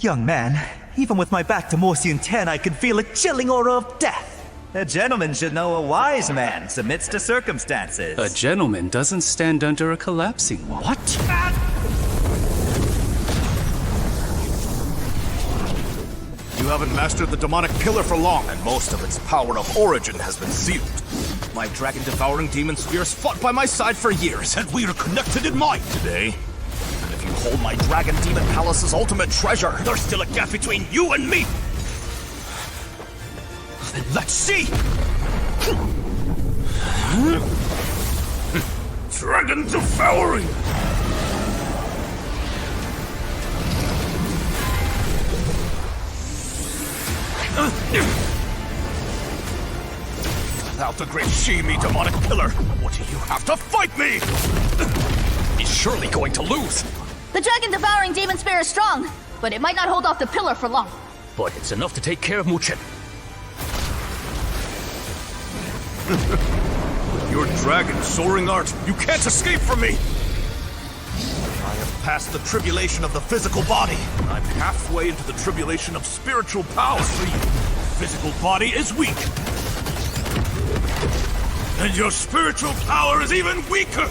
Speaker 9: Young man, even with my back to Mo Xingtian, I can feel a chilling aura of death. A gentleman should know a wise man submits to circumstances.
Speaker 15: A gentleman doesn't stand under a collapsing wall.
Speaker 9: What?
Speaker 8: You haven't mastered the demonic pillar for long, and most of its power of origin has been sealed. My dragon-devouring demon spears fought by my side for years, and we are connected in might today. And if you hold my Dragon Demon Palace's ultimate treasure, there's still a gap between you and me. Then let's see! Dragon devouring! Without the great Shimi demonic pillar, what do you have to fight me? He's surely going to lose.
Speaker 3: The dragon-devouring demon spear is strong, but it might not hold off the pillar for long.
Speaker 8: But it's enough to take care of Mu Chen. Your dragon soaring art, you can't escape from me! I have passed the tribulation of the physical body. I'm halfway into the tribulation of spiritual power. Physical body is weak. And your spiritual power is even weaker!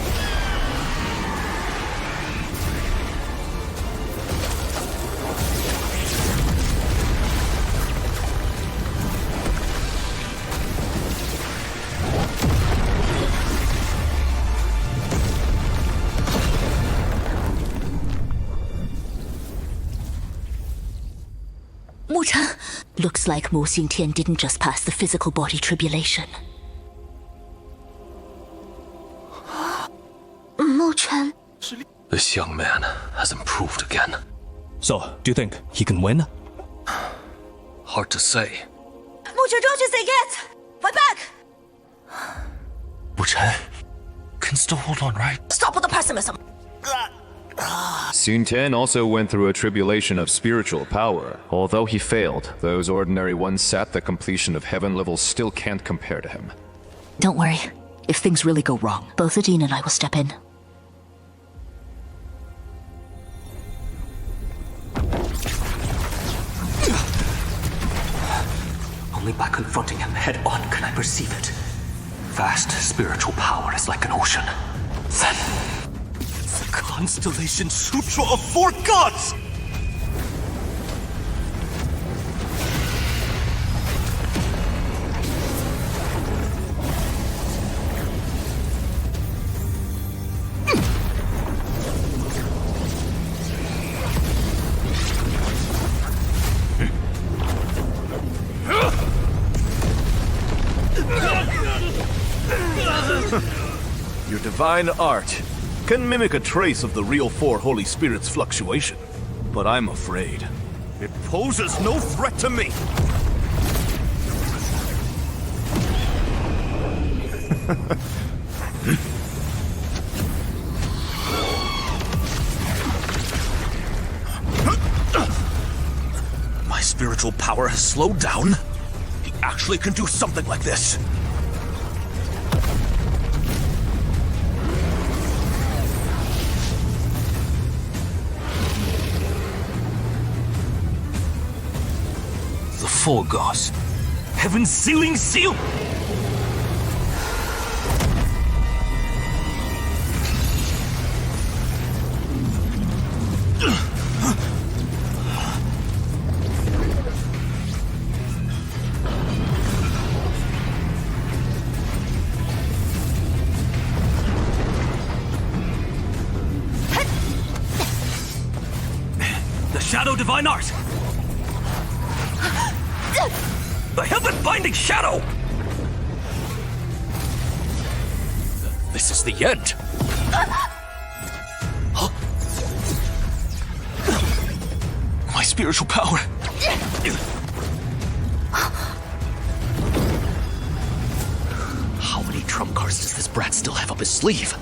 Speaker 3: Mu Chen. Looks like Mo Xingtian didn't just pass the physical body tribulation.
Speaker 6: Mu Chen.
Speaker 4: This young man has improved again.
Speaker 15: So, do you think he can win?
Speaker 10: Hard to say.
Speaker 13: Mucho, don't you say yes! Fight back!
Speaker 10: Wu Chen can still hold on, right?
Speaker 13: Stop with the pessimism!
Speaker 12: Sun Tian also went through a tribulation of spiritual power. Although he failed, those ordinary ones sat the completion of heaven levels still can't compare to him.
Speaker 3: Don't worry. If things really go wrong, both Adine and I will step in.
Speaker 2: Only by confronting him head-on can I perceive it. Vast spiritual power is like an ocean. Then...
Speaker 8: the Constellation Sutra of Four Gods! Your divine art can mimic a trace of the real Four Holy Spirits' fluctuation, but I'm afraid it poses no threat to me. My spiritual power has slowed down. He actually can do something like this. Four gods. Heaven's sealing seal! The Shadow Divine Art! The heaven-binding shadow! This is the end! Huh? My spiritual power! How many trump cards does this brat still have up his sleeve?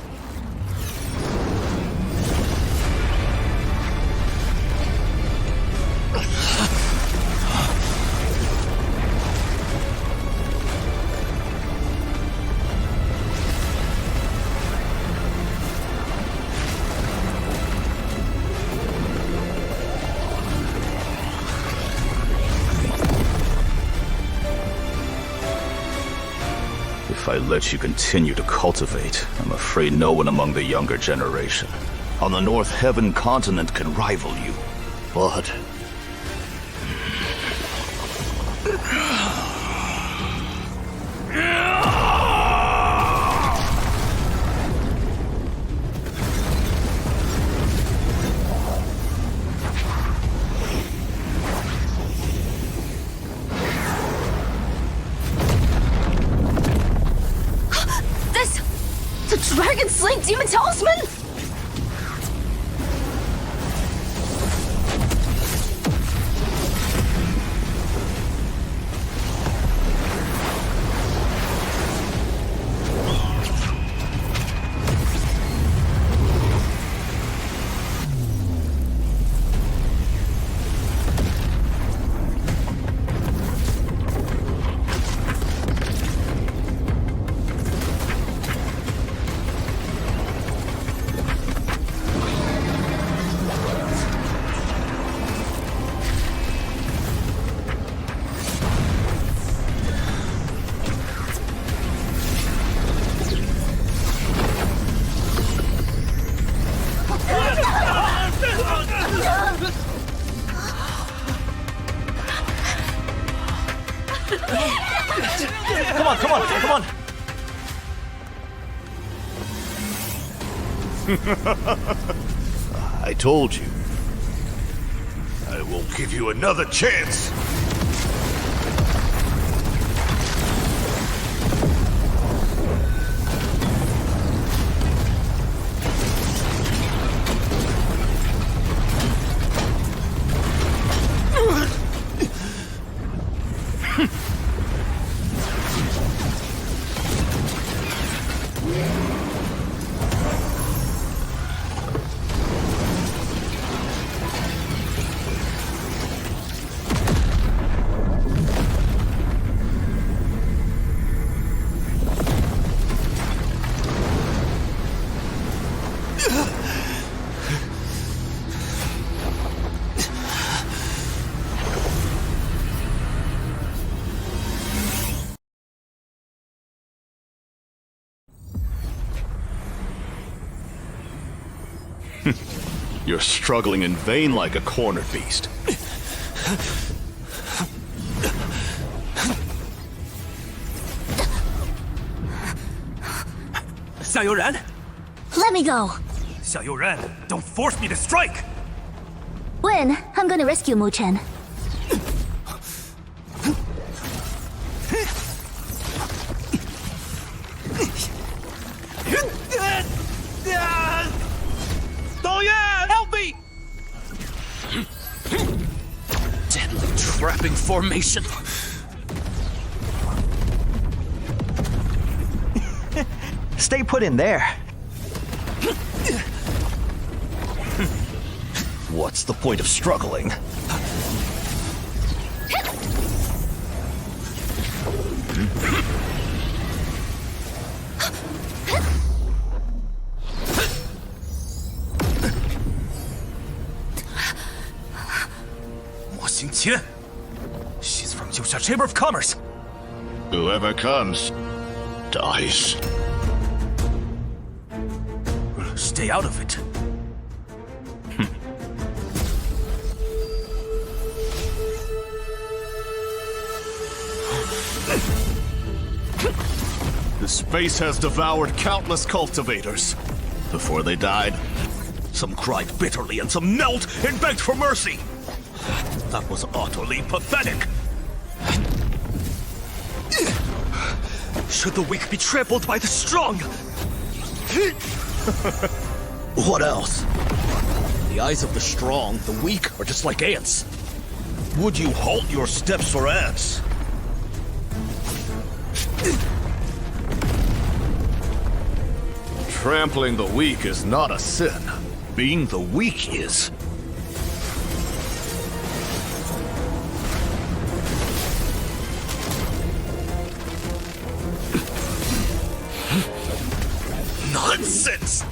Speaker 8: If I let you continue to cultivate, I'm afraid no one among the younger generation on the North Heaven continent can rival you. But...
Speaker 13: The dragon-slaying demon talisman?
Speaker 8: Come on! I told you. I won't give you another chance. You're struggling in vain like a cornered beast.
Speaker 17: Xiaoran?
Speaker 6: Let me go.
Speaker 17: Xiaoran, don't force me to strike!
Speaker 6: When? I'm gonna rescue Mu Chen.
Speaker 17: Dongyan, help me! Deadly trapping formation.
Speaker 9: Stay put in there.
Speaker 8: What's the point of struggling?
Speaker 17: Luo Jingtian. She's from Jiuxia Chamber of Commerce.
Speaker 18: Whoever comes, dies.
Speaker 17: Stay out of it.
Speaker 8: The space has devoured countless cultivators. Before they died, some cried bitterly and some knelt and begged for mercy. That was utterly pathetic.
Speaker 17: Should the weak be trampled by the strong?
Speaker 8: What else? In the eyes of the strong, the weak are just like ants. Would you halt your steps for ants? Trampling the weak is not a sin. Being the weak is. Nonsense!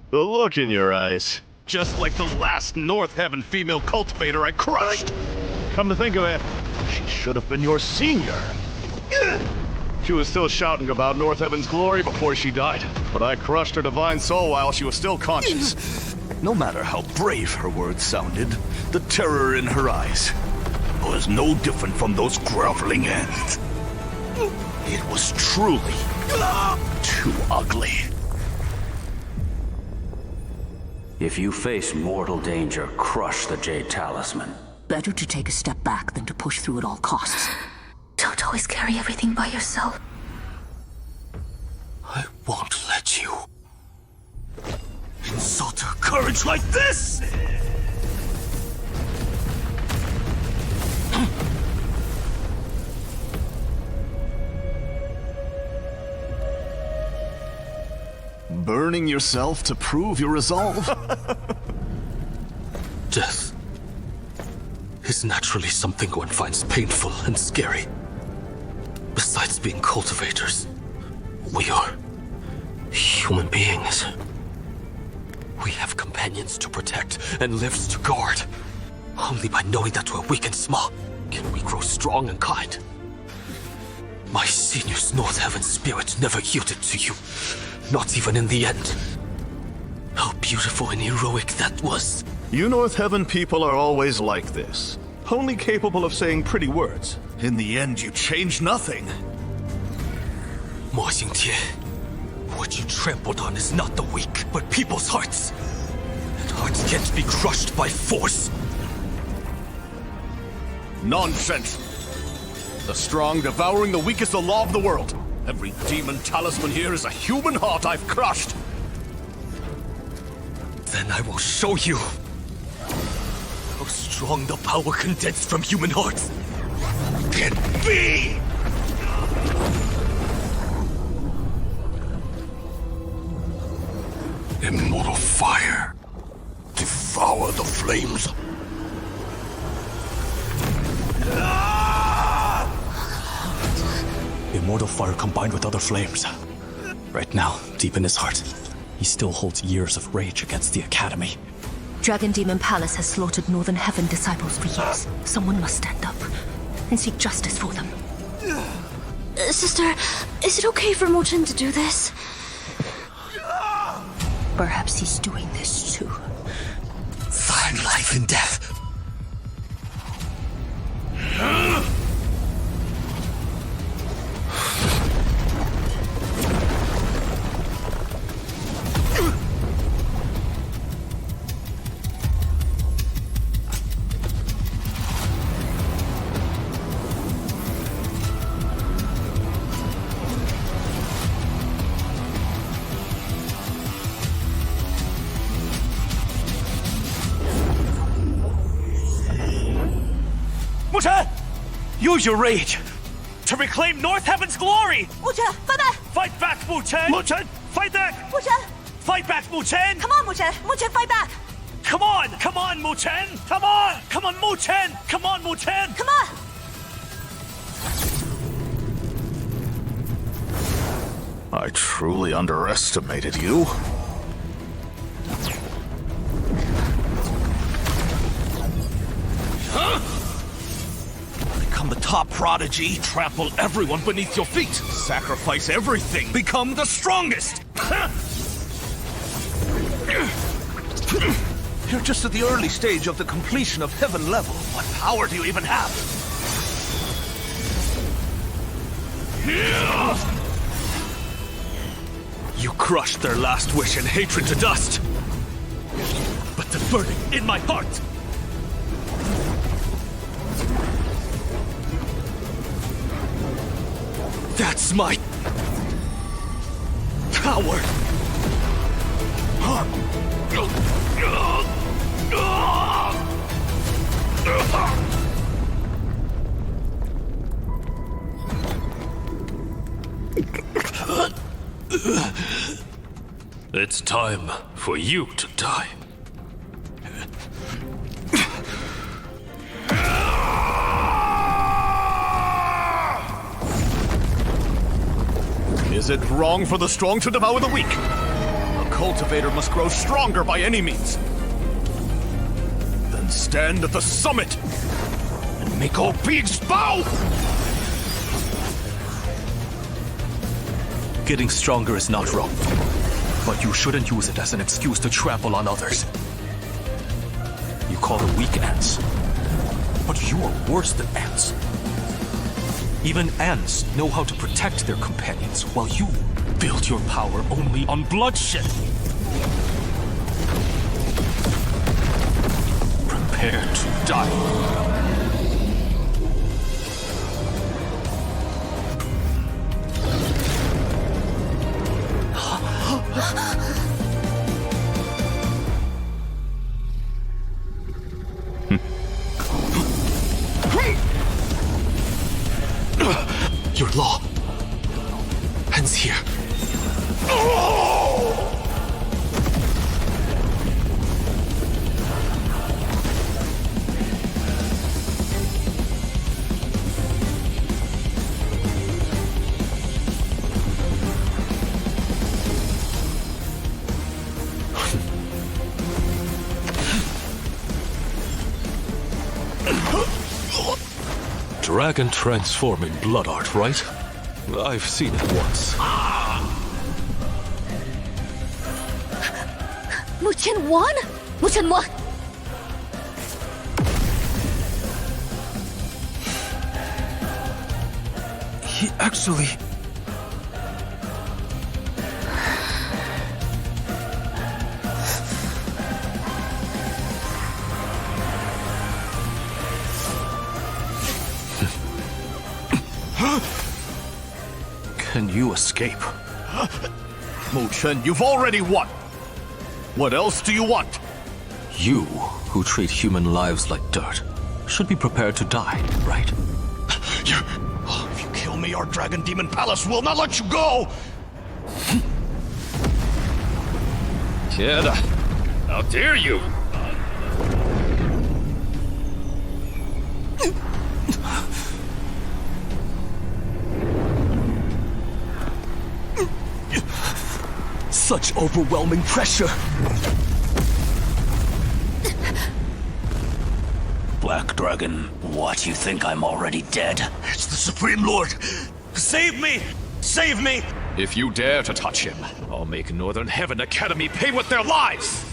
Speaker 18: The look in your eyes.
Speaker 8: Just like the last North Heaven female cultivator I crushed.
Speaker 18: Come to think of it, she should have been your senior.
Speaker 8: She was still shouting about North Heaven's glory before she died, but I crushed her divine soul while she was still conscious. No matter how brave her words sounded, the terror in her eyes was no different from those groveling ends. It was truly too ugly.
Speaker 5: If you face mortal danger, crush the Jade Talisman.
Speaker 19: Better to take a step back than to push through at all costs.
Speaker 3: Don't always carry everything by yourself.
Speaker 17: I won't let you insult her courage like this!
Speaker 8: Burning yourself to prove your resolve?
Speaker 11: Death is naturally something one finds painful and scary. Besides being cultivators, we are human beings. We have companions to protect and lives to guard. Only by knowing that we're weak and small can we grow strong and kind. My senior's North Heaven spirit never yielded to you, not even in the end. How beautiful and heroic that was.
Speaker 8: You North Heaven people are always like this. Only capable of saying pretty words. In the end, you change nothing.
Speaker 11: Luo Jingtian, what you trampled on is not the weak, but people's hearts. And hearts can't be crushed by force.
Speaker 8: Nonsense! The strong devouring the weak is the law of the world. Every demon talisman here is a human heart I've crushed.
Speaker 11: Then I will show you how strong the power condensed from human hearts can be!
Speaker 8: Immortal fire. Devour the flames.
Speaker 15: Immortal fire combined with other flames. Right now, deep in his heart, he still holds years of rage against the Academy.
Speaker 19: Dragon Demon Palace has slaughtered Northern Heaven disciples for years. Someone must stand up and seek justice for them.
Speaker 3: Sister, is it okay for Mo-Chen to do this?
Speaker 19: Perhaps he's doing this too.
Speaker 11: Find life and death.
Speaker 20: Mu-Chen! Use your rage to reclaim North Heaven's glory!
Speaker 13: Mu-Chen, fight back!
Speaker 20: Fight back, Mu-Chen! Mu-Chen, fight back!
Speaker 13: Mu-Chen!
Speaker 20: Fight back, Mu-Chen!
Speaker 13: Come on, Mu-Chen! Mu-Chen, fight back!
Speaker 20: Come on! Come on, Mu-Chen! Come on! Come on, Mu-Chen! Come on, Mu-Chen!
Speaker 13: Come on!
Speaker 8: I truly underestimated you. Become the top prodigy, trample everyone beneath your feet, sacrifice everything, become the strongest! You're just at the early stage of the completion of heaven level. What power do you even have? You crushed their last wish and hatred to dust. But the burning in my heart, that's my power.
Speaker 11: It's time for you to die.
Speaker 8: Is it wrong for the strong to devour the weak? A cultivator must grow stronger by any means. Then stand at the summit and make all beings bow!
Speaker 15: Getting stronger is not wrong, but you shouldn't use it as an excuse to trample on others. You call them weak ants, but you are worse than ants. Even ants know how to protect their companions, while you build your power only on bloodshed. Prepare to die.
Speaker 11: Your law ends here. Dragon transforming blood art, right? I've seen it once.
Speaker 3: Mu-Chen won? Mu-Chen won!
Speaker 20: He actually...
Speaker 15: Can you escape?
Speaker 8: Mu Chen, you've already won. What else do you want?
Speaker 15: You, who treat human lives like dirt, should be prepared to die, right?
Speaker 8: If you kill me, our Dragon Demon Palace will not let you go!
Speaker 12: Kid, how dare you?
Speaker 15: Such overwhelming pressure!
Speaker 20: Black Dragon, what, you think I'm already dead?
Speaker 8: It's the Supreme Lord! Save me! Save me!
Speaker 12: If you dare to touch him, I'll make Northern Heaven Academy pay with their lives!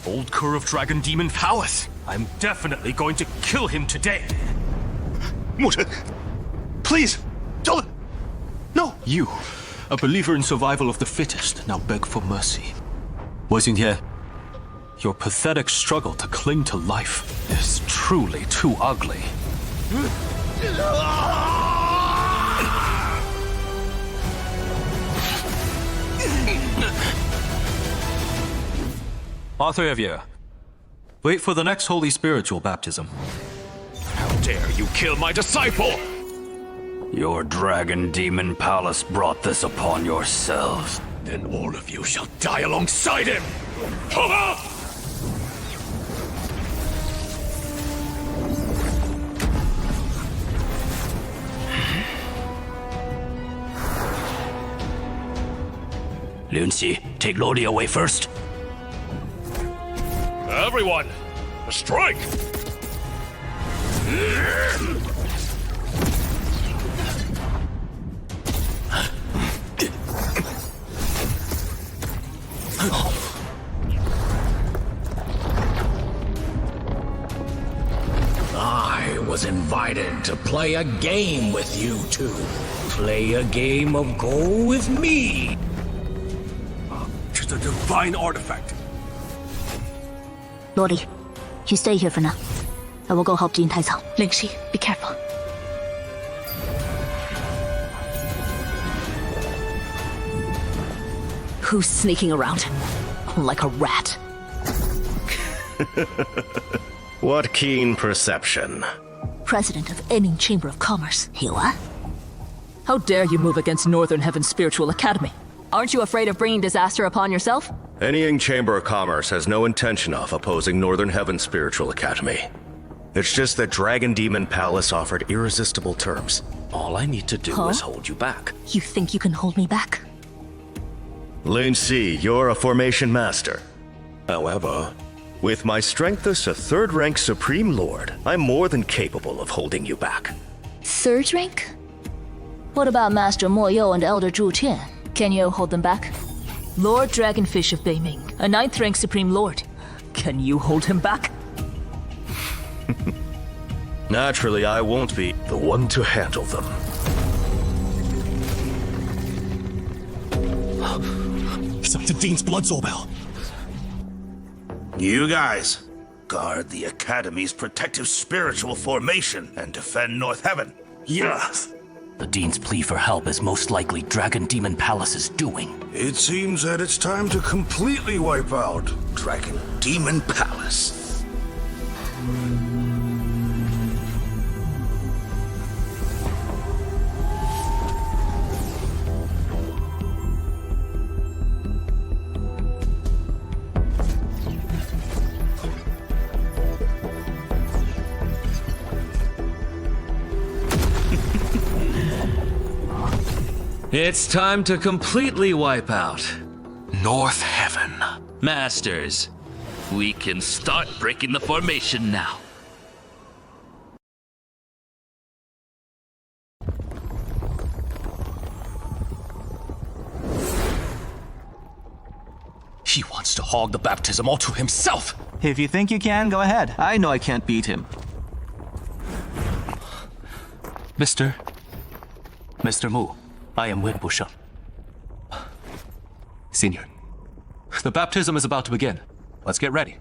Speaker 15: Old cur of Dragon Demon Palace! I'm definitely going to kill him today!
Speaker 8: Mu Chen, please, don't... No!
Speaker 15: You, a believer in survival of the fittest, now beg for mercy. Luo Jingtian, your pathetic struggle to cling to life is truly too ugly. All three of you, wait for the next holy spiritual baptism.
Speaker 12: How dare you kill my disciple!
Speaker 5: Your Dragon Demon Palace brought this upon yourselves.
Speaker 12: Then all of you shall die alongside him!
Speaker 20: Liu Qi, take Luo Li away first.
Speaker 12: Everyone, a strike!
Speaker 20: I was invited to play a game with you two. Play a game of Go with me.
Speaker 8: It's a divine artifact.
Speaker 3: Luo Li, you stay here for now. I will go help Jin Taicao. Ling Shi, be careful. Who's sneaking around? Like a rat.
Speaker 21: What keen perception.
Speaker 3: President of ENG Chamber of Commerce. Hiwa?
Speaker 22: How dare you move against Northern Heaven Spiritual Academy? Aren't you afraid of bringing disaster upon yourself?
Speaker 21: ENG Chamber of Commerce has no intention of opposing Northern Heaven Spiritual Academy. It's just that Dragon Demon Palace offered irresistible terms. All I need to do is hold you back.
Speaker 3: You think you can hold me back?
Speaker 21: Lin Si, you're a formation master. However, with my strength as a third-rank Supreme Lord, I'm more than capable of holding you back.
Speaker 3: Third rank? What about Master Mo You and Elder Zhu Tian? Can you hold them back?
Speaker 22: Lord Dragonfish of Beiming, a 9th rank Supreme Lord. Can you hold him back?
Speaker 21: Naturally, I won't be the one to handle them.
Speaker 8: It's up to Dean's blood soul bell. You guys, guard the Academy's protective spiritual formation and defend North Heaven. Yes.
Speaker 20: The Dean's plea for help is most likely Dragon Demon Palace's doing.
Speaker 8: It seems that it's time to completely wipe out Dragon Demon Palace.
Speaker 23: It's time to completely wipe out
Speaker 15: North Heaven.
Speaker 23: Masters, we can start breaking the formation now.
Speaker 15: He wants to hog the baptism all to himself.
Speaker 9: If you think you can, go ahead. I know I can't beat him.
Speaker 15: Mr. Mu, I am Wen Wusheng. Senior, the baptism is about to begin. Let's get ready.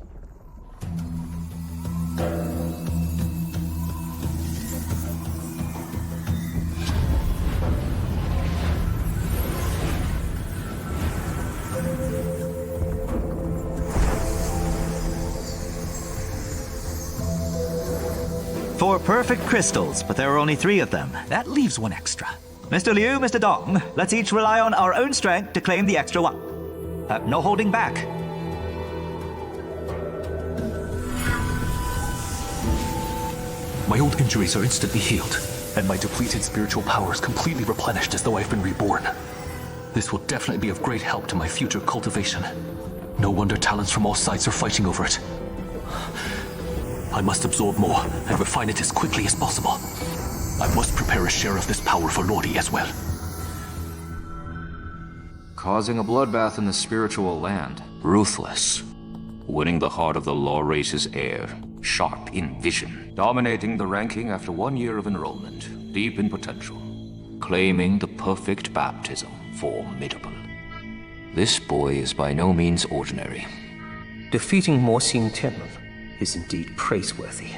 Speaker 9: Perfect crystals, but there are only 3 of them. That leaves 1 extra. Mr. Liu, Mr. Dong, let's each rely on our own strength to claim the extra 1. No holding back.
Speaker 2: My old injuries are instantly healed, and my depleted spiritual powers completely replenished as though I've been reborn. This will definitely be of great help to my future cultivation. No wonder talents from all sides are fighting over it. I must absorb more and refine it as quickly as possible. I must prepare a share of this power for Luo Li as well.
Speaker 1: Causing a bloodbath in the spiritual land. Ruthless. Winning the heart of the law race's heir. Sharp in vision. Dominating the ranking after 1 year of enrollment. Deep in potential. Claiming the perfect baptism. Formidable. This boy is by no means ordinary.
Speaker 17: Defeating Mo Xingtian is indeed praiseworthy.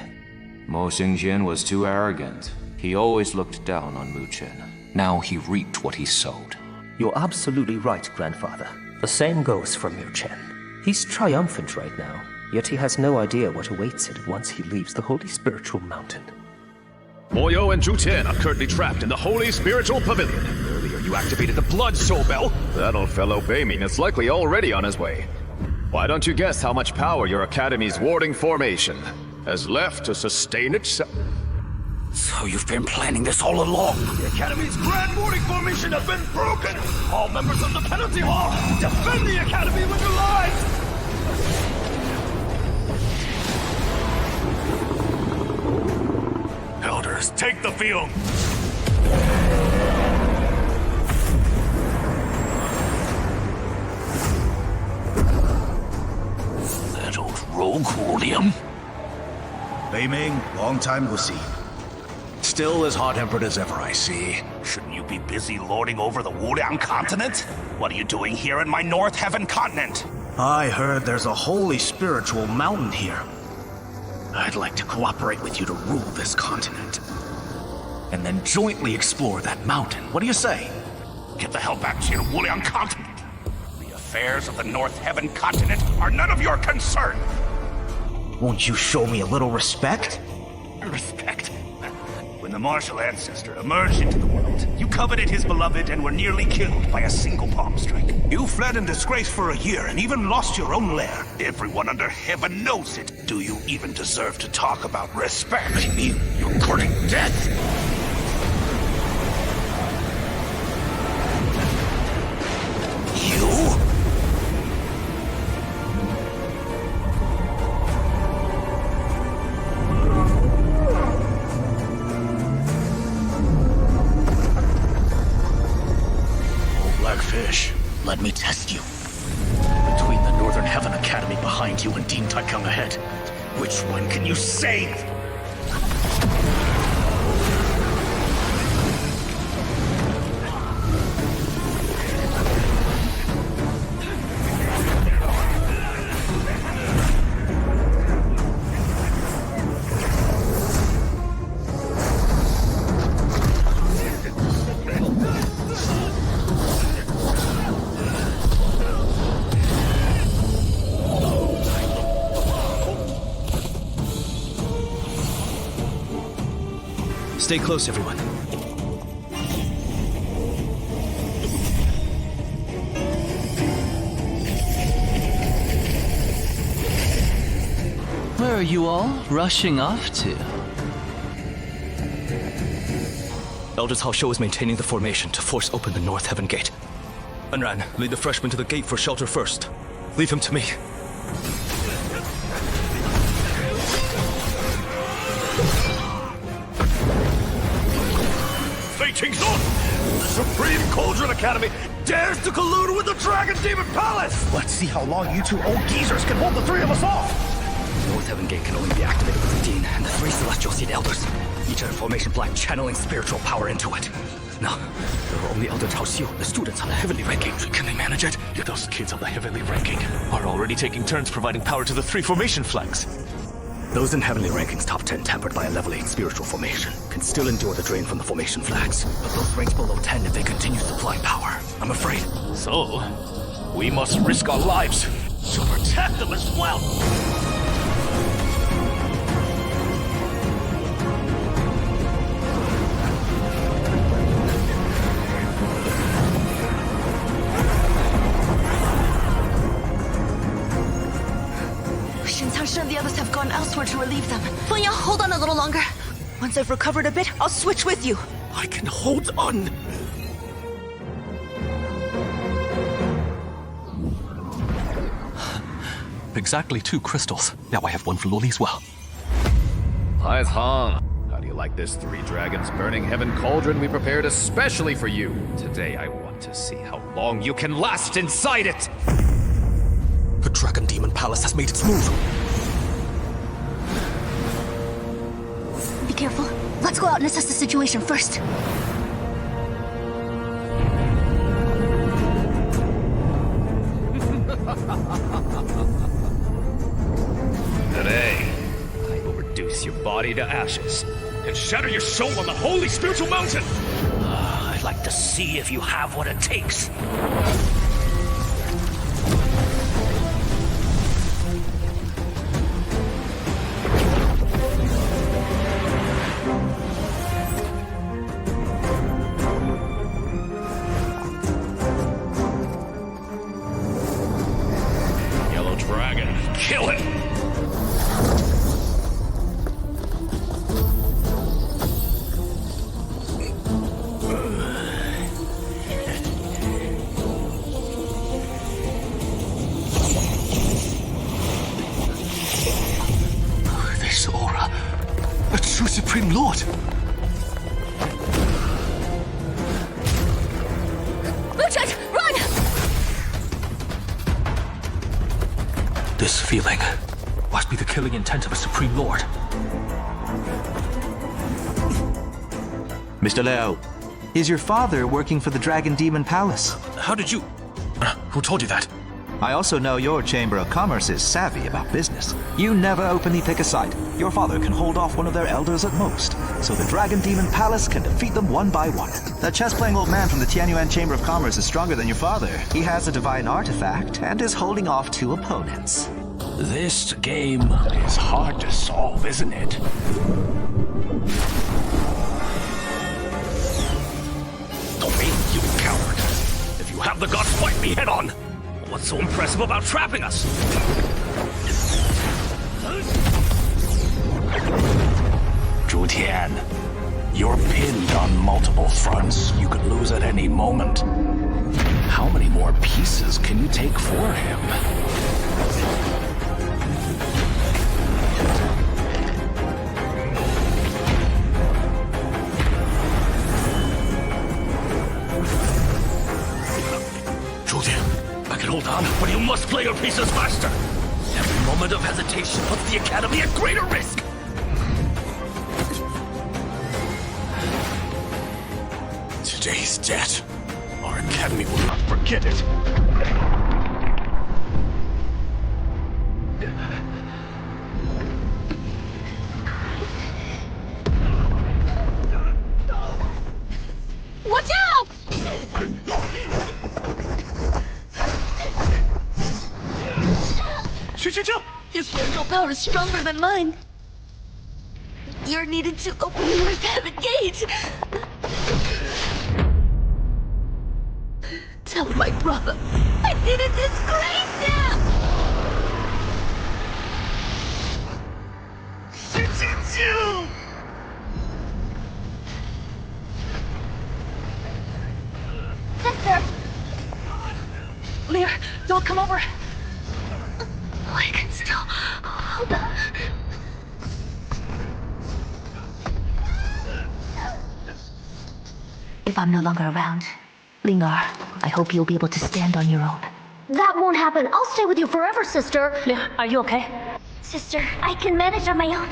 Speaker 1: Mo Xingtian was too arrogant. He always looked down on Mu Chen. Now he reaped what he sowed.
Speaker 17: You're absolutely right, Grandfather. The same goes for Liu Chen. He's triumphant right now, yet he has no idea what awaits it once he leaves the Holy Spiritual Mountain.
Speaker 8: Mo Yo and Zhu Tian are currently trapped in the Holy Spiritual Pavilion. Earlier you activated the Blood Soul Bell. That old fellow Beimin is likely already on his way. Why don't you guess how much power your Academy's warding formation has left to sustain itself?
Speaker 5: So you've been planning this all along?
Speaker 8: The Academy's grand warding formation has been broken! All members of the Penalty Hall, defend the Academy with your lives! Elders, take the field!
Speaker 20: That old rogue William.
Speaker 8: Beiming, long time no see. Still as hot-tempered as ever, I see.
Speaker 20: Shouldn't you be busy lording over the Wuliang continent? What are you doing here in my North Heaven continent?
Speaker 8: I heard there's a holy spiritual mountain here. I'd like to cooperate with you to rule this continent. And then jointly explore that mountain. What do you say?
Speaker 20: Get the hell back to your Wuliang continent. The affairs of the North Heaven continent are none of your concern.
Speaker 8: Won't you show me a little respect?
Speaker 20: Respect? When the martial ancestor emerged into the world, you coveted his beloved and were nearly killed by a single palm strike. You fled in disgrace for a year and even lost your own lair. Everyone under heaven knows it. Do you even deserve to talk about respect? I mean, you're courting death! You?
Speaker 11: Fish, let me test you. Between the Northern Heaven Academy behind you and Dean Taikang ahead, which one can you save?
Speaker 15: Stay close, everyone.
Speaker 14: Where are you all rushing off to?
Speaker 15: Elder Cao Shou is maintaining the formation to force open the North Heaven Gate. Enran, lead the freshmen to the gate for shelter first. Leave him to me.
Speaker 8: King's on! The Supreme Cauldron Academy dares to collude with the Dragon Demon Palace! Let's see how long you two old geezers can hold the 3 of us off!
Speaker 2: The North Heaven Gate can only be activated with the Dean and the 3 Celestial Seed Elders. Each had a formation flag channeling spiritual power into it. Now, there are only Elder Cao Xiu, the students on the heavenly ranking. Can they manage it?
Speaker 11: Yeah, those kids on the heavenly ranking are already taking turns providing power to the 3 formation flags.
Speaker 2: Those in heavenly rankings top 10 tempered by a level 8 spiritual formation can still endure the drain from the formation flags. But those ranked below 10 if they continue supplying power, I'm afraid.
Speaker 11: So, we must risk our lives to protect them as well.
Speaker 19: elsewhere to relieve them. Funya, hold on a little longer. Once I've recovered a bit, I'll switch with you.
Speaker 11: I can hold on.
Speaker 2: Exactly 2 crystals. Now I have 1 for Luo Li as well.
Speaker 12: Hi, Hong. How do you like this 3 dragons burning heaven cauldron we prepared especially for you? Today I want to see how long you can last inside it!
Speaker 11: The Dragon Demon Palace has made its move.
Speaker 6: Be careful. Let's go out and assess the situation first.
Speaker 1: Today, I will reduce your body to ashes and shatter your soul on the holy spiritual mountain!
Speaker 20: I'd like to see if you have what it takes.
Speaker 1: Yellow Dragon, kill it!
Speaker 11: This aura. A true Supreme Lord.
Speaker 19: Lucian, run!
Speaker 2: This feeling must be the killing intent of a Supreme Lord.
Speaker 9: Mr. Liu, is your father working for the Dragon Demon Palace?
Speaker 15: How did you... Who told you that?
Speaker 9: I also know your Chamber of Commerce is savvy about business. You never openly pick a side. Your father can hold off one of their elders at most, so the Dragon Demon Palace can defeat them one by one. That chess-playing old man from the Tianyuan Chamber of Commerce is stronger than your father. He has a divine artifact and is holding off 2 opponents.
Speaker 20: This game is hard to solve, isn't it?
Speaker 8: Me, you coward. If you have the guts, fight me head on. What's so impressive about trapping us?
Speaker 20: Zhu Tian, you're pinned on multiple fronts. You could lose at any moment. How many more pieces can you take for him?
Speaker 8: I can hold on, but you must play your pieces faster. Every moment of hesitation puts the Academy at greater risk. Today's debt. Our Academy will not forget it.
Speaker 19: Watch out!
Speaker 13: His spiritual power is stronger than mine. You're needed to open the North Heaven Gate. Tell my brother I didn't disgrace him.
Speaker 19: Sister! Lear, don't come over.
Speaker 13: I can still hold on.
Speaker 3: If I'm no longer around, Lingar, I hope you'll be able to stand on your own.
Speaker 6: That won't happen. I'll stay with you forever, sister.
Speaker 3: Lear, are you okay?
Speaker 6: Sister, I can manage on my own.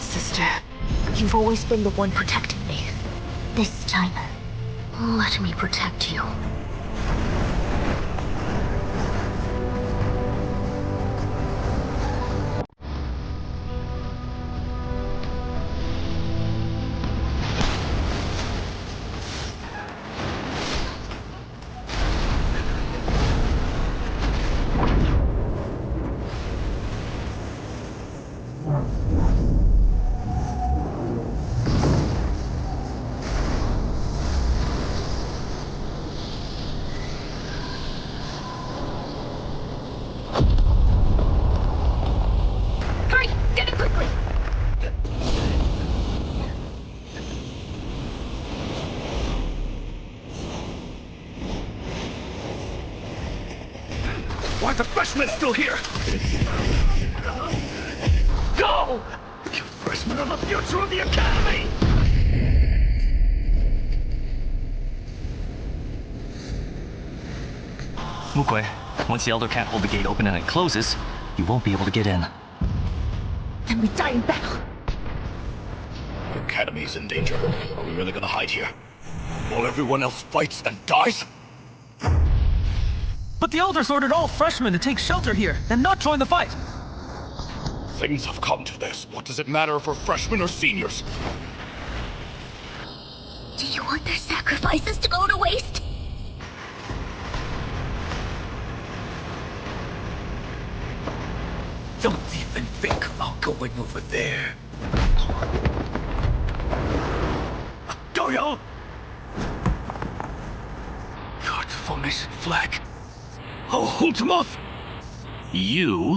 Speaker 3: Sister, you've always been the one protecting me.
Speaker 6: This time, let me protect you.
Speaker 20: freshmen still here? Go! You freshmen are the future of the Academy!
Speaker 4: Mukui, once the Elder can't hold the gate open and it closes, you won't be able to get in.
Speaker 13: Then we die in battle.
Speaker 20: The Academy's in danger. Are we really gonna hide here? While everyone else fights and dies?
Speaker 10: But the Elders ordered all freshmen to take shelter here and not join the fight.
Speaker 20: Things have come to this. What does it matter if we're freshmen or seniors?
Speaker 13: Do you want their sacrifices to go to waste?
Speaker 20: Don't even think about going over there. Go-yo! Guard the formation flag. I'll hold him off.
Speaker 23: You?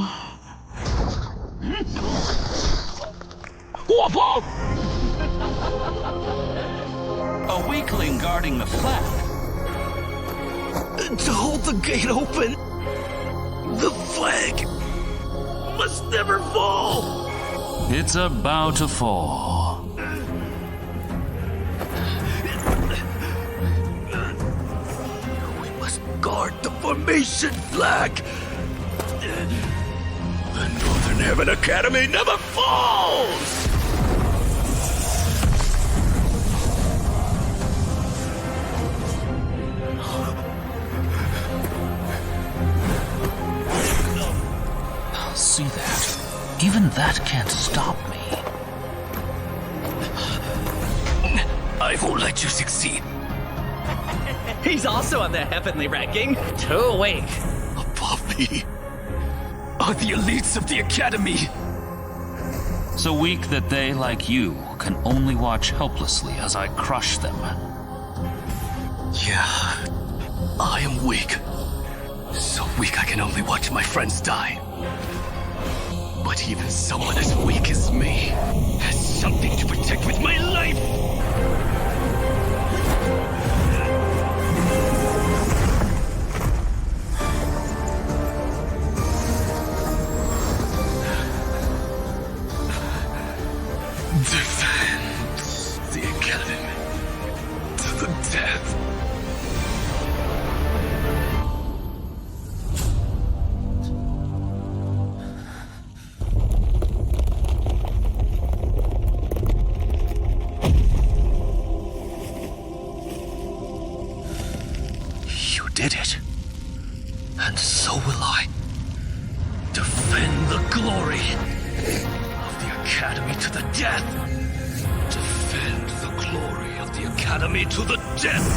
Speaker 20: Whoa!
Speaker 23: A weakling guarding the flag.
Speaker 20: To hold the gate open, the flag must never fall.
Speaker 23: It's about to fall.
Speaker 20: We must guard the formation flag. The Northern Heaven Academy never falls!
Speaker 23: See that? Even that can't stop me.
Speaker 20: I won't let you succeed.
Speaker 4: He's also on the heavenly ranking. Too weak.
Speaker 20: Above me are the elites of the Academy.
Speaker 23: So weak that they, like you, can only watch helplessly as I crush them.
Speaker 20: Yeah, I am weak. So weak I can only watch my friends die. But even someone as weak as me has something to protect with my life! Defend the Academy to the death. You did it. And so will I. Defend the glory of the Academy to the death. Defend the glory of the Academy to the death.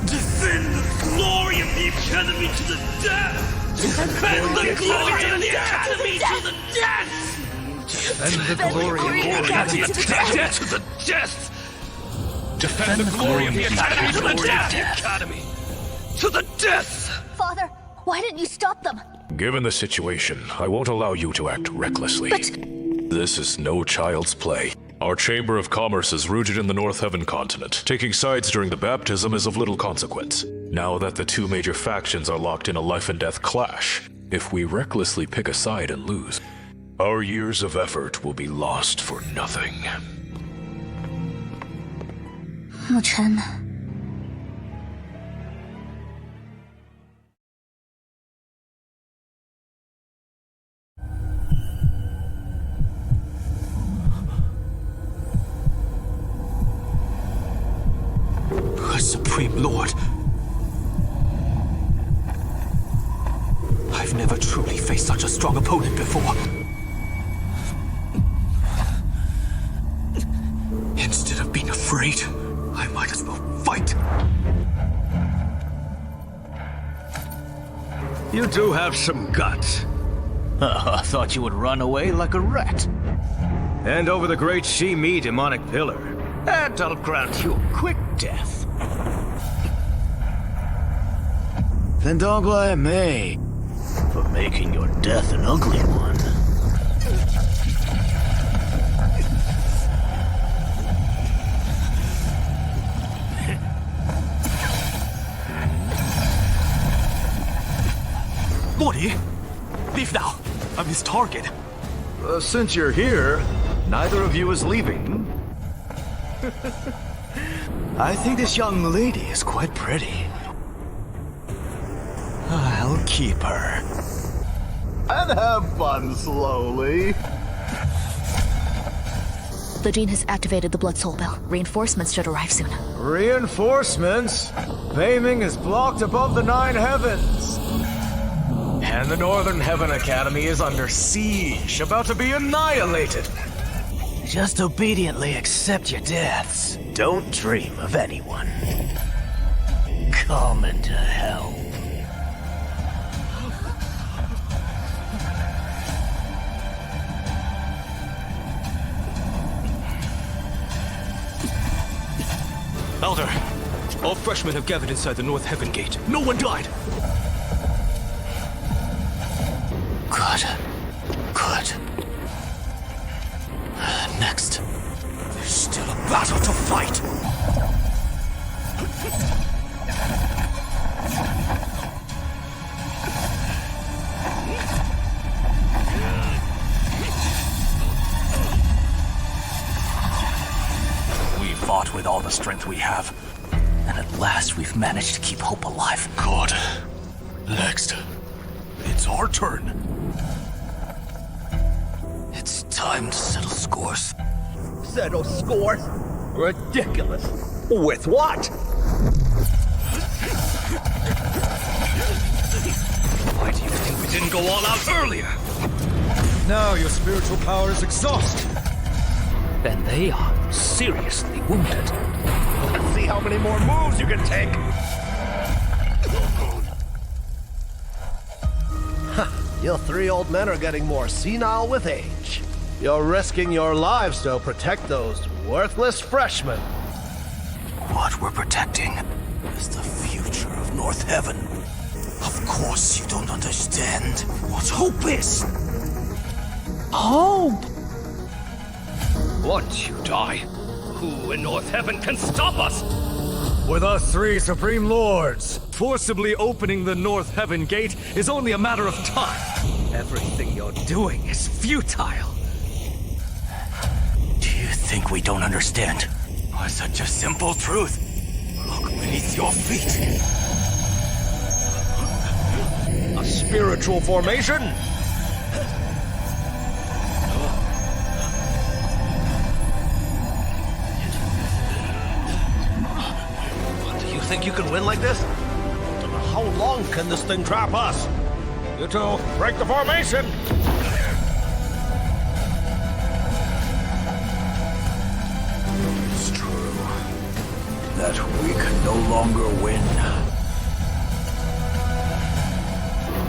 Speaker 20: Defend the glory of the Academy to the death. Defend the glory of the Academy to the death. Defend the glory of the Academy to the death. Defend the glory of the Academy to the death. Academy to the death.
Speaker 6: Father, why didn't you stop them?
Speaker 8: Given the situation, I won't allow you to act recklessly.
Speaker 6: But...
Speaker 8: This is no child's play. Our Chamber of Commerce is rooted in the North Heaven continent. Taking sides during the baptism is of little consequence. Now that the two major factions are locked in a life and death clash, if we recklessly pick a side and lose, our years of effort will be lost for nothing.
Speaker 6: Chen.
Speaker 2: Supreme Lord. I've never truly faced such a strong opponent before. Instead of being afraid, I might as well fight.
Speaker 8: You do have some guts.
Speaker 7: I thought you would run away like a rat.
Speaker 8: Hand over the great Shi-Mi demonic pillar, and I'll grant you a quick death.
Speaker 7: Then don't blame me for making your death an ugly one.
Speaker 2: Lordy,
Speaker 15: I'm his target.
Speaker 8: Since you're here, neither of you is leaving.
Speaker 7: I think this young lady is quite pretty. I'll keep her.
Speaker 8: And have fun slowly.
Speaker 3: The gene has activated the blood soul bell. Reinforcements should arrive soon.
Speaker 8: Reinforcements? Beaming is blocked above the 9 heavens. And the Northern Heaven Academy is under siege, about to be annihilated.
Speaker 7: Just obediently accept your deaths. Don't dream of anyone. Come into hell.
Speaker 15: Elder, all freshmen have gathered inside the North Heaven Gate. No one died.
Speaker 7: Good. Good. Next.
Speaker 15: There's still a battle to fight.
Speaker 20: We fought with all the strength we have, and at last we've managed to keep hope alive.
Speaker 15: Good. Next. It's our turn.
Speaker 7: It's time to settle scores.
Speaker 20: Settle scores? Ridiculous. With what?
Speaker 15: Why do you think we didn't go all out earlier?
Speaker 8: Now your spiritual power is exhausted.
Speaker 20: And they are seriously wounded. Let's see how many more moves you can take.
Speaker 16: You 3 old men are getting more senile with age. You're risking your lives to protect those worthless freshmen.
Speaker 20: What we're protecting is the future of North Heaven. Of course you don't understand what hope is.
Speaker 2: Hope! Once you die, who in North Heaven can stop us?
Speaker 8: With us 3 Supreme Lords, forcibly opening the North Heaven Gate is only a matter of time.
Speaker 20: Everything you're doing is futile. Do you think we don't understand? Such a simple truth. Look beneath your feet.
Speaker 8: A spiritual formation?
Speaker 16: Do you think you can win like this? How long can this thing trap us?
Speaker 8: You two, break the formation!
Speaker 20: It's true that we can no longer win.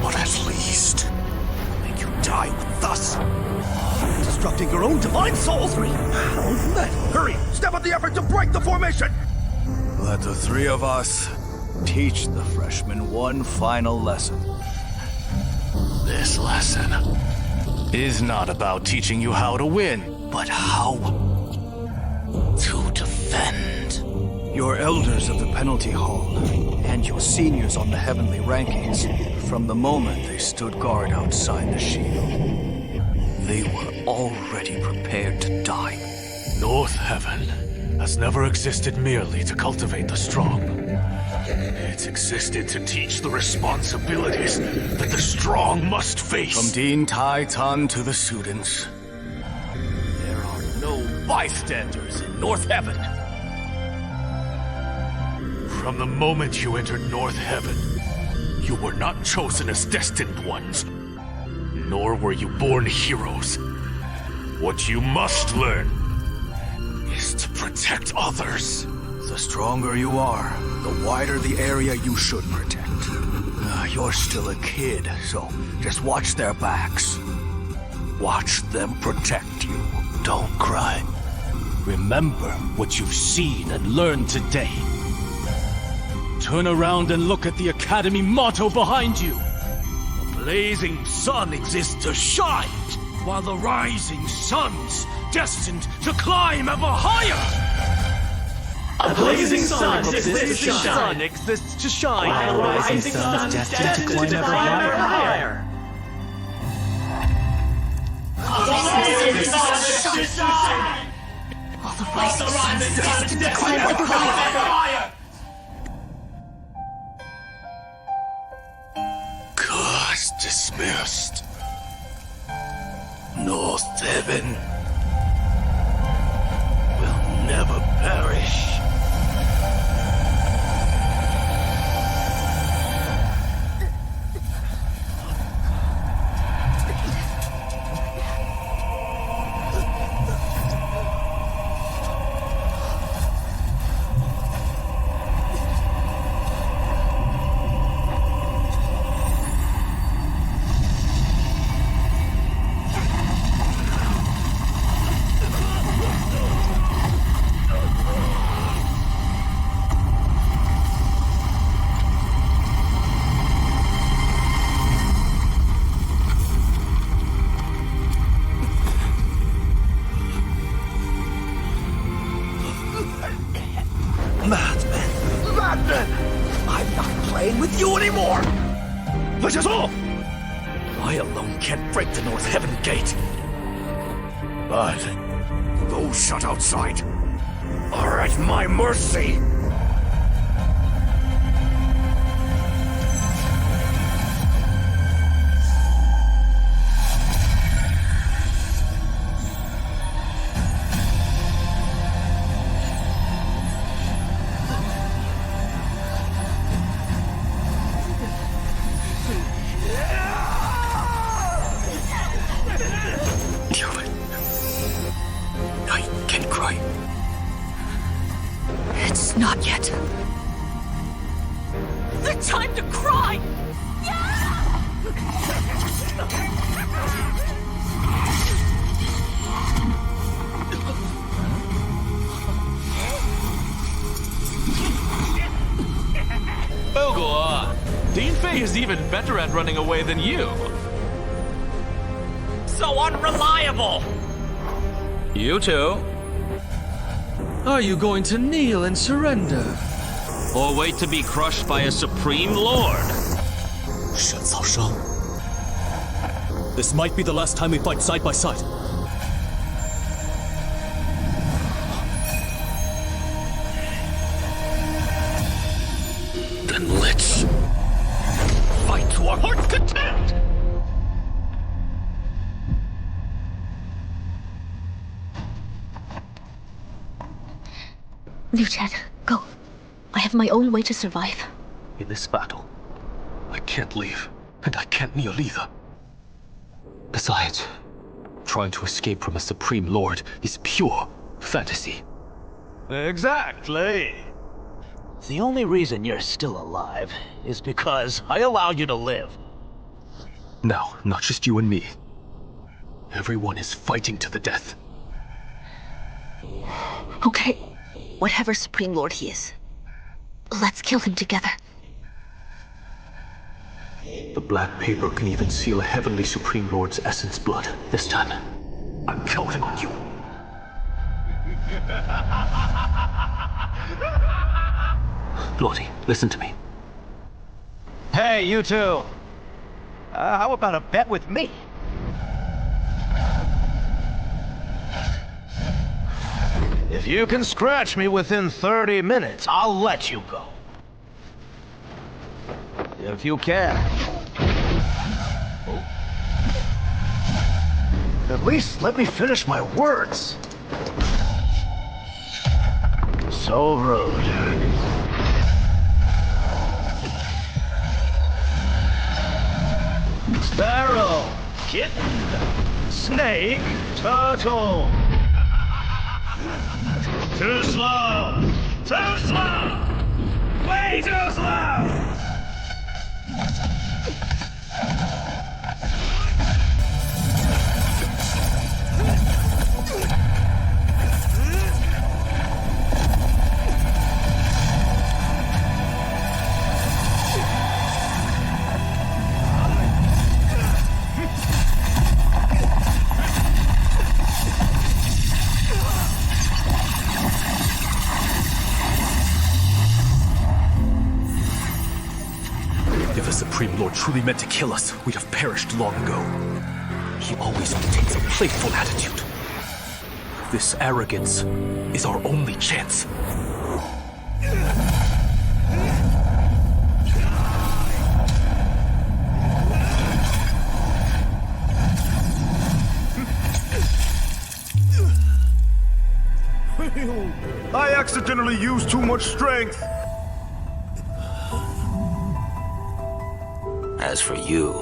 Speaker 20: But at least make you die with us. Destructing your own divine souls! Hurry! Step up the effort to break the formation!
Speaker 8: Let the 3 of us teach the freshmen one final lesson.
Speaker 20: This lesson is not about teaching you how to win, but how to defend.
Speaker 8: Your elders of the penalty hall, and your seniors on the heavenly rankings, from the moment they stood guard outside the shield, they were already prepared to die.
Speaker 15: North Heaven has never existed merely to cultivate the strong. It's existed to teach the responsibilities that the strong must face.
Speaker 8: From Dean Tai Tan to the students,
Speaker 20: there are no bystanders in North Heaven.
Speaker 15: From the moment you entered North Heaven, you were not chosen as destined ones, nor were you born heroes. What you must learn is to protect others.
Speaker 8: the stronger you are, the wider the area you should protect. You're still a kid, so just watch their backs. Watch them protect you. Don't cry.
Speaker 2: Remember what you've seen and learned today. Turn around and look at the Academy motto behind you. The blazing sun exists to shine, while the rising sun's destined to climb ever higher.
Speaker 18: A blazing sun exists to shine, while the rising sun is destined to climb ever higher.
Speaker 19: All the rising suns destined to climb ever higher.
Speaker 20: Curse dismissed. North Heaven will never perish.
Speaker 8: I'm not playing with you anymore! This is all! I alone can't break the North Heaven Gate. But those shut outside are at my mercy.
Speaker 19: It's not yet. The time to cry!
Speaker 18: Pagoda! Dean Fei is even better at running away than you.
Speaker 17: So unreliable!
Speaker 18: You too. Are you going to kneel and surrender?
Speaker 23: Or wait to be crushed by a supreme lord?
Speaker 15: Shen Cao Shang. This might be the last time we fight side by side.
Speaker 20: Then let's fight to our heart's content!
Speaker 3: Liu Chen, go. I have my own way to survive.
Speaker 11: In this battle, I can't leave, and I can't kneel either. Besides, trying to escape from a Supreme Lord is pure fantasy.
Speaker 7: Exactly. The only reason you're still alive is because I allowed you to live.
Speaker 11: Now, not just you and me. Everyone is fighting to the death.
Speaker 3: Okay. Whatever Supreme Lord he is, let's kill him together.
Speaker 11: The black paper can even seal a heavenly Supreme Lord's essence blood. This time, I'm counting on you. Luo Li, listen to me.
Speaker 7: Hey, you two. How about a bet with me? If you can scratch me within 30 minutes, I'll let you go. If you can. At least let me finish my words. So rude. Sparrow, kitten, snake, turtle. Too slow! Too slow! Way too slow!
Speaker 15: If a Supreme Lord truly meant to kill us, we'd have perished long ago.
Speaker 2: he always maintains a playful attitude. This arrogance is our only chance.
Speaker 8: I accidentally used too much strength.
Speaker 20: As for you,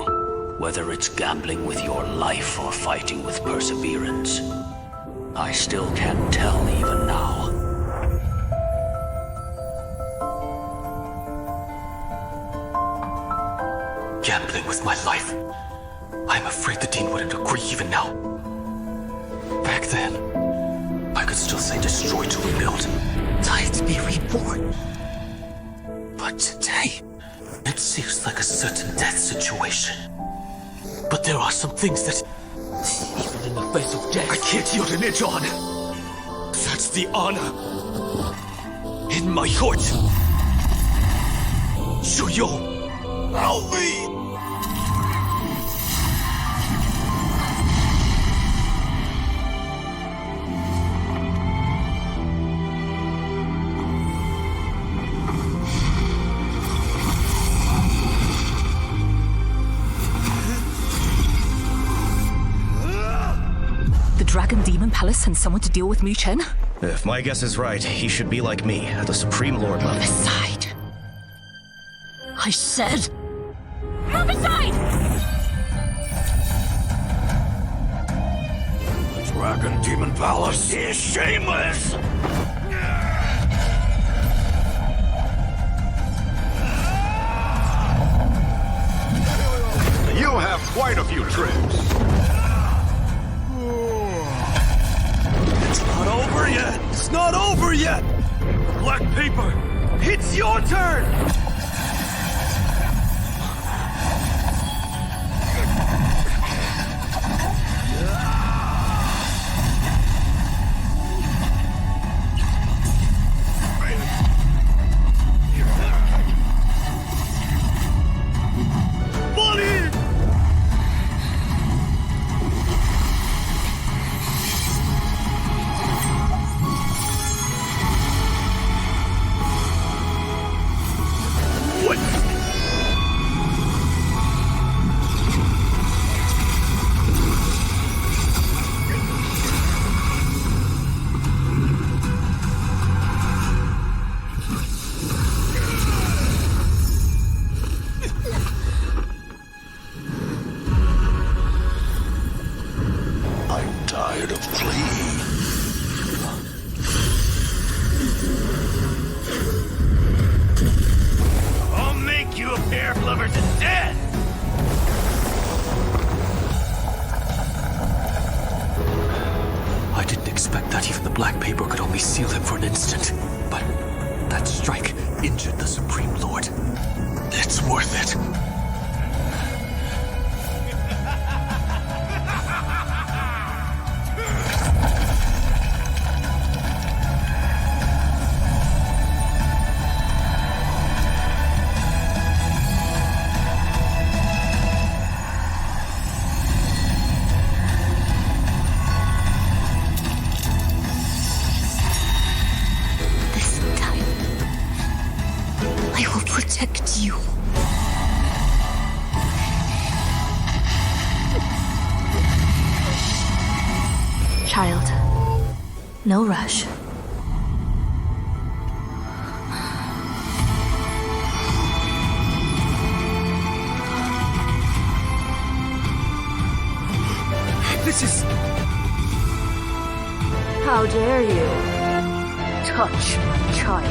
Speaker 20: whether it's gambling with your life or fighting with perseverance, I still can't tell even now.
Speaker 2: Gambling with my life. I'm afraid the Dean wouldn't agree even now. Back then, I could still say destroy to rebuild. Die to be reborn. But today, it seems like a certain death situation. But there are some things that, even in the face of death, I can't yield an inch on. That's the honor in my heart. Shuyo, help me!
Speaker 19: Dragon Demon Palace sends someone to deal with Mu Chen?
Speaker 8: If my guess is right, he should be like me, at the Supreme Lord level.
Speaker 19: Aside. I said... move aside!
Speaker 20: The Dragon Demon Palace is shameless!
Speaker 8: You have quite a few tricks.
Speaker 20: It's not over yet! It's not over yet! Black Paper, it's your turn!
Speaker 3: No rush.
Speaker 20: This is...
Speaker 3: How dare you touch my child?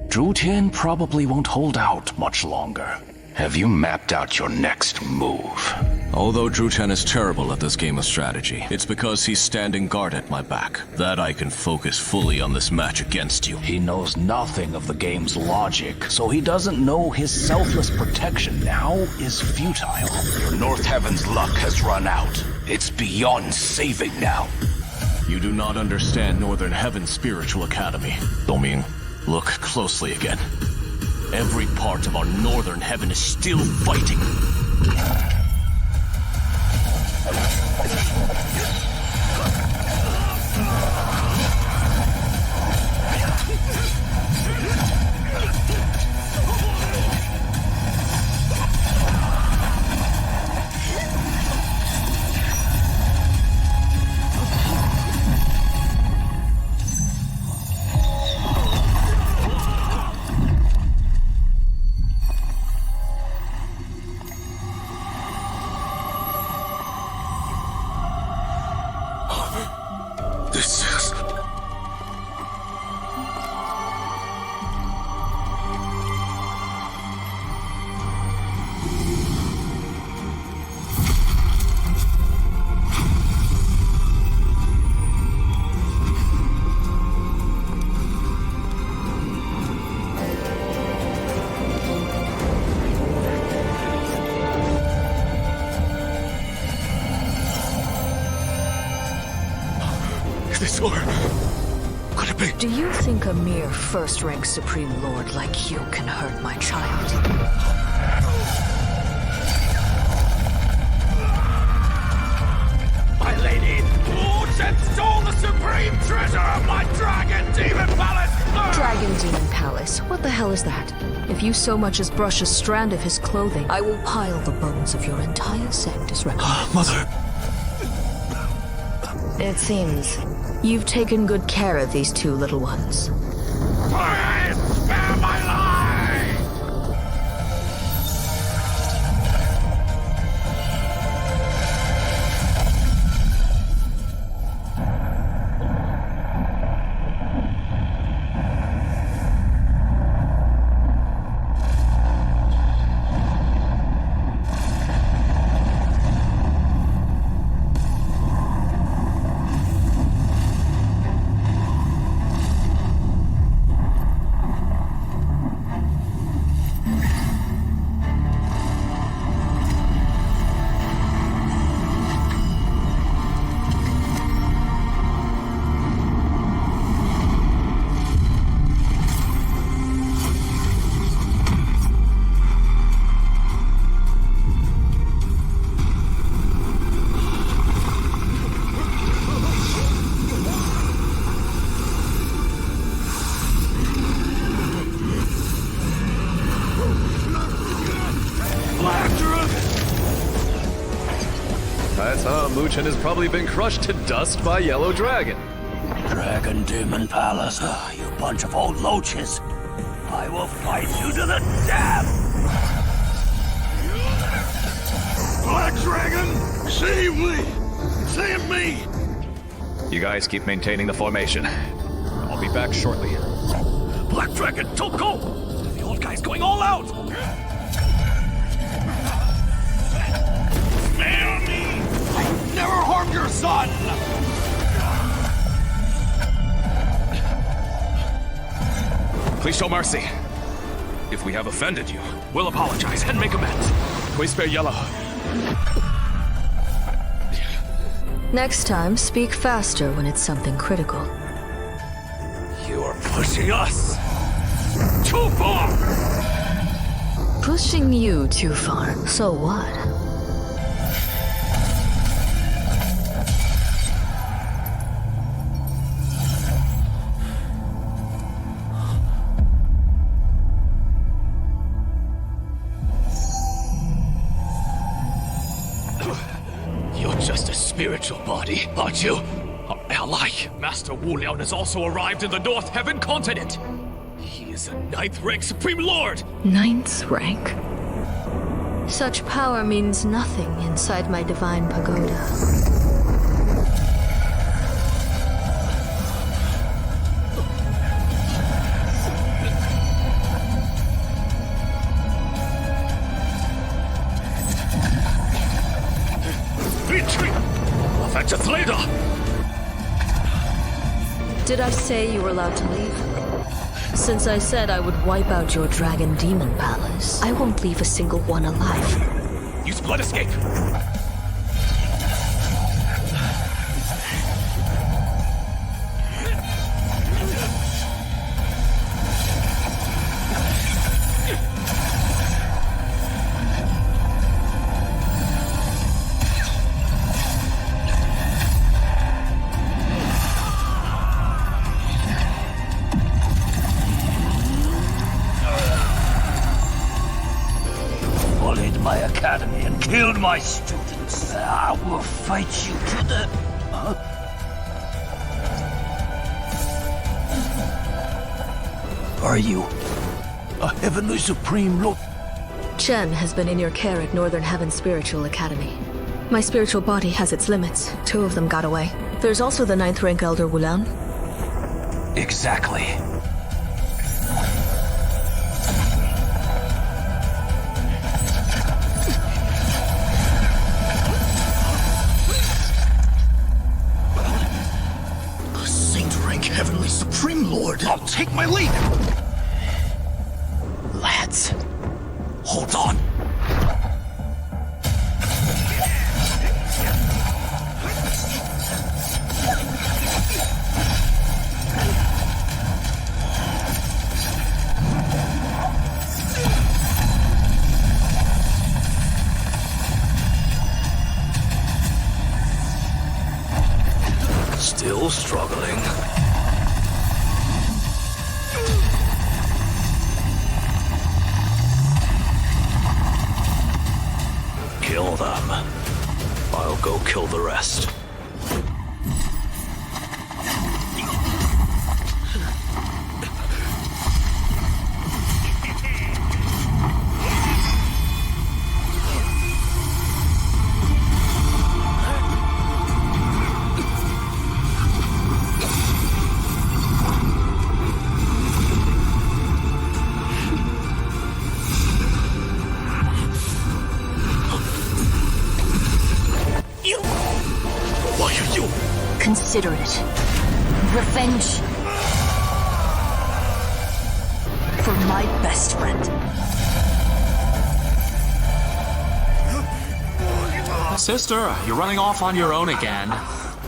Speaker 1: Jingtian probably won't hold out much longer. Have you mapped out your next move?
Speaker 15: Although Jingtian is terrible at this game of strategy, it's because he's standing guard at my back that I can focus fully on this match against you.
Speaker 1: He knows nothing of the game's logic, so he doesn't know his selfless protection now is futile. Your North Heaven's luck has run out. It's beyond saving now.
Speaker 15: You do not understand Northern Heaven's spiritual academy. Dongming, look closely again.
Speaker 17: Every part of our northern heaven is still fighting.
Speaker 5: Do you think a mere first-rank Supreme Lord like you can hurt my child?
Speaker 17: My lady, Luo Chen stole the supreme treasure of my Dragon Demon Palace!
Speaker 5: Dragon Demon Palace? What the hell is that? If you so much as brush a strand of his clothing, I will pile the bones of your entire sect as recompense.
Speaker 11: Mother!
Speaker 5: It seems you've taken good care of these two little ones.
Speaker 17: Please spare my life!
Speaker 12: Chen has probably been crushed to dust by Yellow Dragon.
Speaker 20: Dragon Demon Palace, you bunch of old loaches. I will fight you to the death! Black Dragon, save me! Save me!
Speaker 12: You guys keep maintaining the formation. I'll be back shortly.
Speaker 20: Black Dragon, don't go! The old guy's going all out! Spare me! I never harmed your son!
Speaker 8: Please show mercy. If we have offended you, we'll apologize and make amends. Please spare Yellow.
Speaker 5: Next time, speak faster when it's something critical.
Speaker 20: You are pushing us too far!
Speaker 5: Pushing you too far. So what?
Speaker 20: Spiritual body, aren't you? Our ally, Master Wu Liao, has also arrived in the North Heaven continent. He is a 9th rank Supreme Lord.
Speaker 5: 9th rank? Such power means nothing inside my divine pagoda. Did I say you were allowed to leave? Since I said I would wipe out your Dragon Demon Palace, I won't leave a single one alive.
Speaker 20: Use blood escape! bullied my academy and killed my students. I will fight you to the... Are you a Heavenly Supreme Lord?
Speaker 5: Chen has been in your care at Northern Heaven Spiritual Academy. My spiritual body has its limits. 2 of them got away. There's also the 9th rank Elder Wulan.
Speaker 20: Exactly.
Speaker 17: A Saint rank Heavenly Supreme Lord.
Speaker 20: I'll take my lead.
Speaker 17: Lads, hold on.
Speaker 20: Still struggling. Kill them. I'll go kill the rest.
Speaker 6: Consider it. Revenge. For my best friend.
Speaker 18: Sister, you're running off on your own again.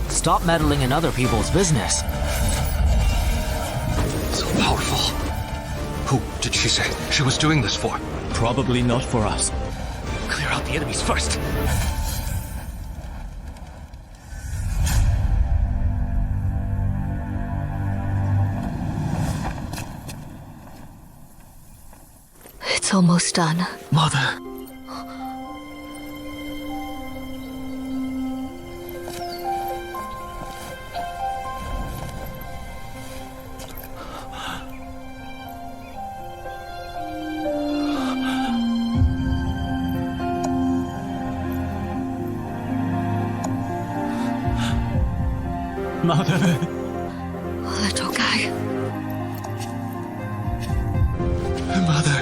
Speaker 14: Stop meddling in other people's business.
Speaker 11: So powerful. Who did she say she was doing this for?
Speaker 14: Probably not for us.
Speaker 2: Clear out the enemies first.
Speaker 5: It's almost done.
Speaker 11: Mother.
Speaker 14: Mother.
Speaker 5: Little guy.
Speaker 11: Mother.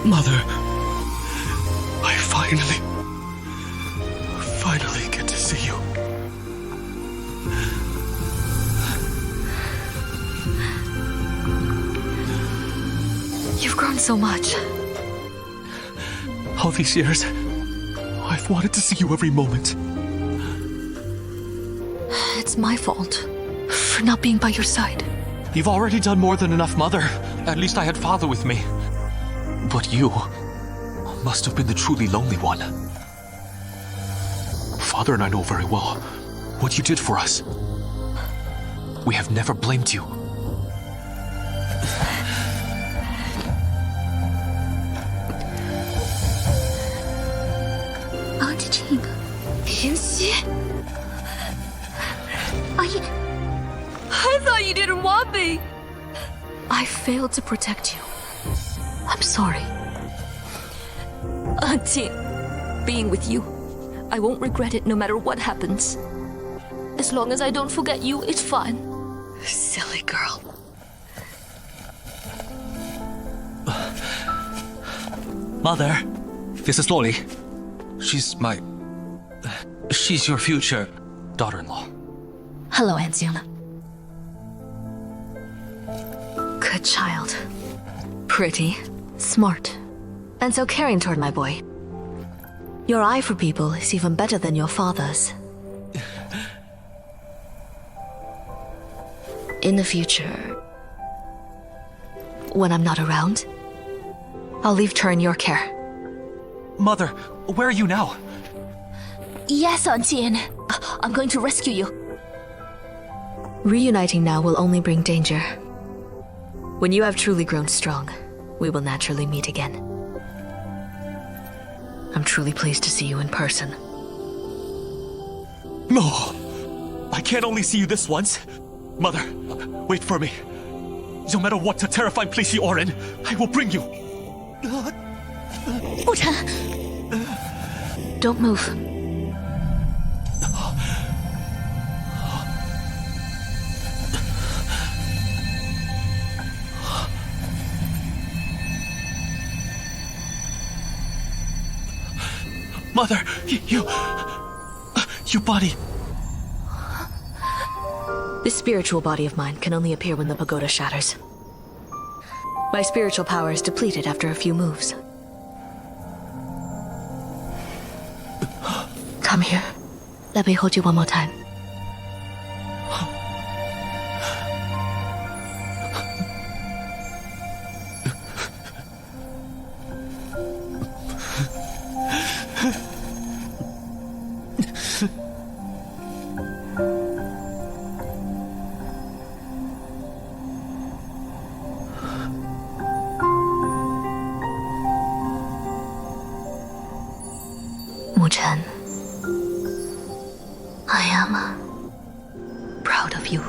Speaker 11: Mother, I finally get to see you.
Speaker 5: You've grown so much.
Speaker 11: All these years, I've wanted to see you every moment.
Speaker 5: It's my fault for not being by your side.
Speaker 11: You've already done more than enough, Mother. At least I had Father with me. But you must have been the truly lonely one. Father and I know very well what you did for us. We have never blamed you.
Speaker 5: Auntie Jean. Yanxi? I thought you didn't want me. I failed to protect you. I'm sorry. Auntie, being with you, I won't regret it no matter what happens. As long as I don't forget you, it's fine. Silly girl.
Speaker 2: Mother, this is Luo Li. She's your future daughter-in-law.
Speaker 5: Hello, Aunt Xing. Good child. Pretty, smart, and so caring toward my boy. Your eye for people is even better than your father's.
Speaker 3: In the future, when I'm not around, I'll leave her in your care.
Speaker 18: Mother, where are you now?
Speaker 6: Yes, Aunt Jian. I'm going to rescue you.
Speaker 3: Reuniting now will only bring danger. When you have truly grown strong, we will naturally meet again. I'm truly pleased to see you in person.
Speaker 18: No! I can't only see you this once. Mother, wait for me. No matter what a terrifying place you are in, I will bring you.
Speaker 3: Don't move.
Speaker 18: Mother, your body.
Speaker 3: This spiritual body of mine can only appear when the pagoda shatters. My spiritual power is depleted after a few moves. Come here. Let me hold you one more time. Chen, I am proud of you.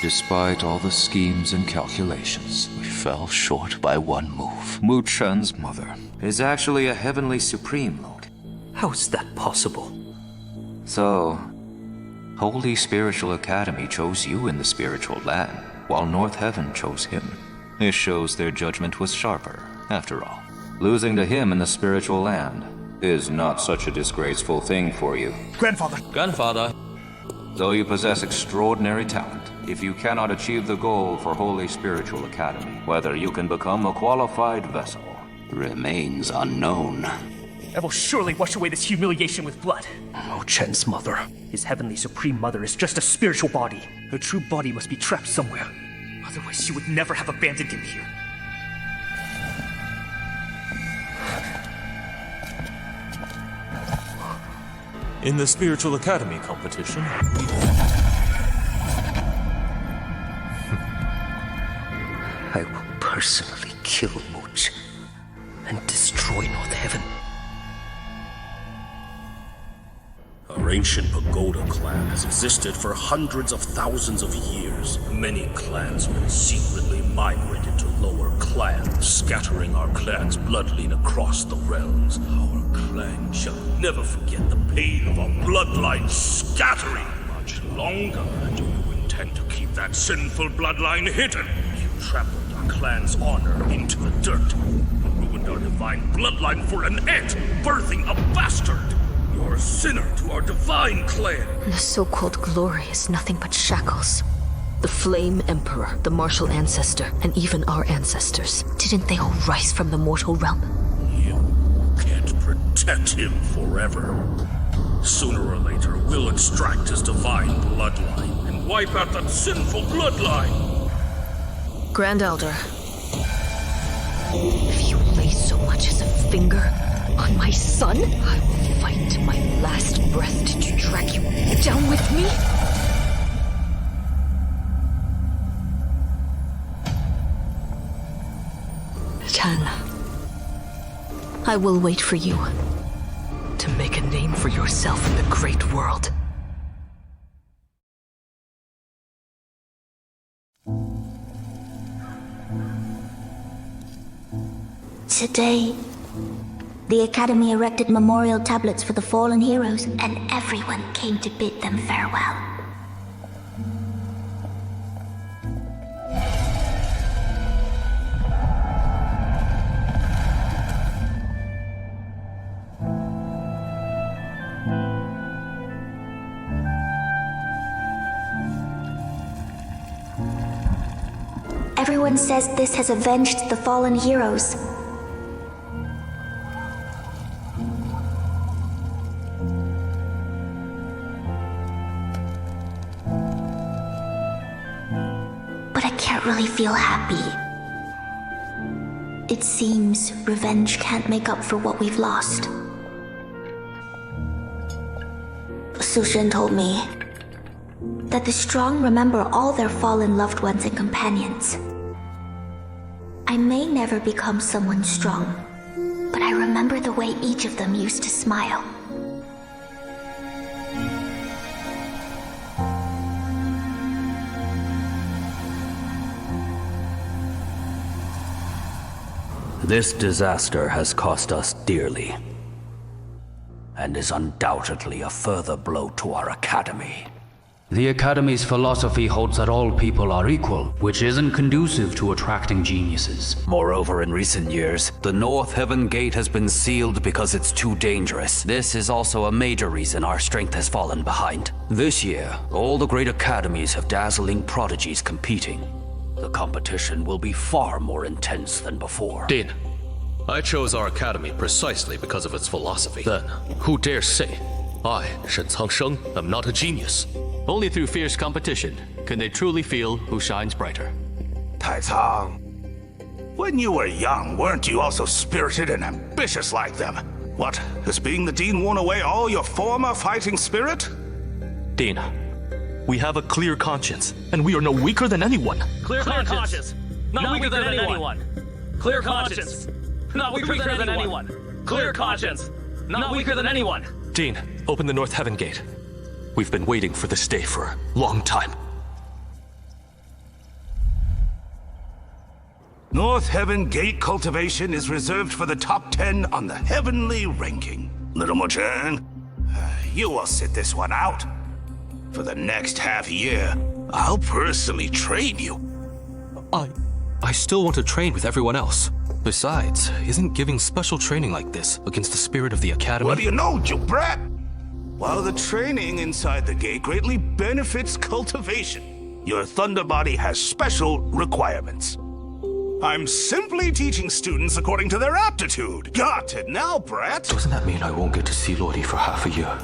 Speaker 1: Despite all the schemes and calculations, we fell short by one move. Mu Chen's mother is actually a heavenly supreme lord.
Speaker 2: How is that possible?
Speaker 1: So, Holy Spiritual Academy chose you in the spiritual land, while North Heaven chose him. This shows their judgment was sharper, after all. Losing to him in the spiritual land is not such a disgraceful thing for you.
Speaker 18: Grandfather.
Speaker 1: Though you possess extraordinary talent, if you cannot achieve the goal for Holy Spiritual Academy, whether you can become a qualified vessel remains unknown.
Speaker 9: I will surely wash away this humiliation with blood.
Speaker 2: Oh, Chen's mother.
Speaker 9: His heavenly supreme mother is just a spiritual body. Her true body must be trapped somewhere. Otherwise, she would never have abandoned him here.
Speaker 15: In the Spiritual Academy competition,
Speaker 2: I will personally kill Mu Chen and destroy North Heaven.
Speaker 20: Our ancient Pagoda clan has existed for hundreds of thousands of years. Many clansmen secretly migrated to lower clans, scattering our clan's bloodline across the realms. Our clan shall never forget the pain of our bloodline scattering. Much longer do you intend to keep that sinful bloodline hidden? You trampled our clan's honor into the dirt, ruined our divine bloodline for an ant, birthing a bastard. You're a sinner to our divine clan.
Speaker 3: The so-called glory is nothing but shackles. The Flame Emperor, the martial ancestor, and even our ancestors. Didn't they all rise from the mortal realm?
Speaker 20: You can't protect him forever. Sooner or later, we'll extract his divine bloodline and wipe out that sinful bloodline.
Speaker 3: Grand Elder, if you lay so much as a finger on
Speaker 5: my son? I will fight to my last breath to drag you down with me. Chen, I will wait for you to make a name for yourself in the great world.
Speaker 6: Today, the Academy erected memorial tablets for the fallen heroes, and everyone came to bid them farewell. Everyone says this has avenged the fallen heroes. But I can't really feel happy. It seems revenge can't make up for what we've lost. Su Shen told me that the strong remember all their fallen loved ones and companions. I may never become someone strong, but I remember the way each of them used to smile.
Speaker 10: This disaster has cost us dearly, and is undoubtedly a further blow to our academy.
Speaker 21: The Academy's philosophy holds that all people are equal, which isn't conducive to attracting geniuses.
Speaker 10: Moreover, in recent years, the North Heaven Gate has been sealed because it's too dangerous. This is also a major reason our strength has fallen behind. This year, all the great academies have dazzling prodigies competing. The competition will be far more intense than before.
Speaker 11: Dean, I chose our academy precisely because of its philosophy. Then, who dares say I, Shen Cangsheng, am not a genius?
Speaker 18: Only through fierce competition can they truly feel who shines brighter.
Speaker 20: Taicang, when you were young, weren't you also spirited and ambitious like them? What, has being the Dean worn away all your former fighting spirit?
Speaker 18: Dean, we have a clear conscience, and we are no weaker than anyone.
Speaker 22: Clear conscience. Not weaker than anyone. Clear conscience. Not weaker than anyone. Clear conscience. Not weaker than anyone.
Speaker 18: Dean, open the North Heaven Gate. We've been waiting for this day for a long time.
Speaker 20: North Heaven Gate cultivation is reserved for the top 10 on the heavenly ranking. Little Mo Chen, you will sit this one out. For the next half year, I'll personally train you.
Speaker 15: I still want to train with everyone else. Besides, isn't giving special training like this against the spirit of the academy?
Speaker 20: What do you know, you brat? While the training inside the gate greatly benefits cultivation, your Thunder Body has special requirements. I'm simply teaching students according to their aptitude. Got it now, brat?
Speaker 15: Doesn't that mean I won't get to see Luo Li for half a year?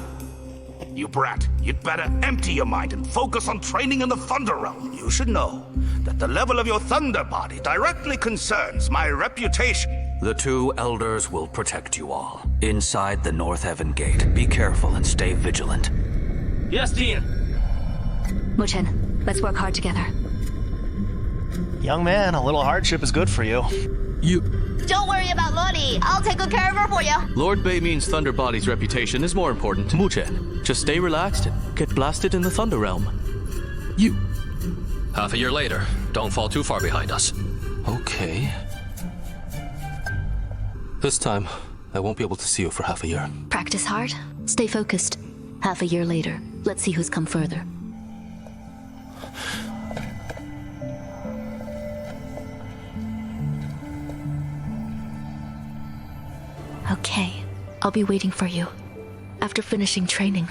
Speaker 20: You brat, you'd better empty your mind and focus on training in the Thunder Realm. You should know that the level of your Thunder Body directly concerns my reputation.
Speaker 10: The two elders will protect you all. Inside the North Heaven Gate, be careful and stay vigilant.
Speaker 22: Yes, Dean.
Speaker 3: Mo Chen, let's work hard together.
Speaker 24: Young man, a little hardship is good for you.
Speaker 13: Don't worry about Luo Li. I'll take good care of her for you.
Speaker 18: Lord Bei Min's Thunder Body's reputation is more important. Mu Chen, just stay relaxed and get blasted in the Thunder Realm.
Speaker 11: Half a year later, don't fall too far behind us.
Speaker 15: Okay. This time, I won't be able to see you for half a year.
Speaker 3: Practice hard, stay focused. Half a year later, let's see who's come further. Okay, I'll be waiting for you after finishing training.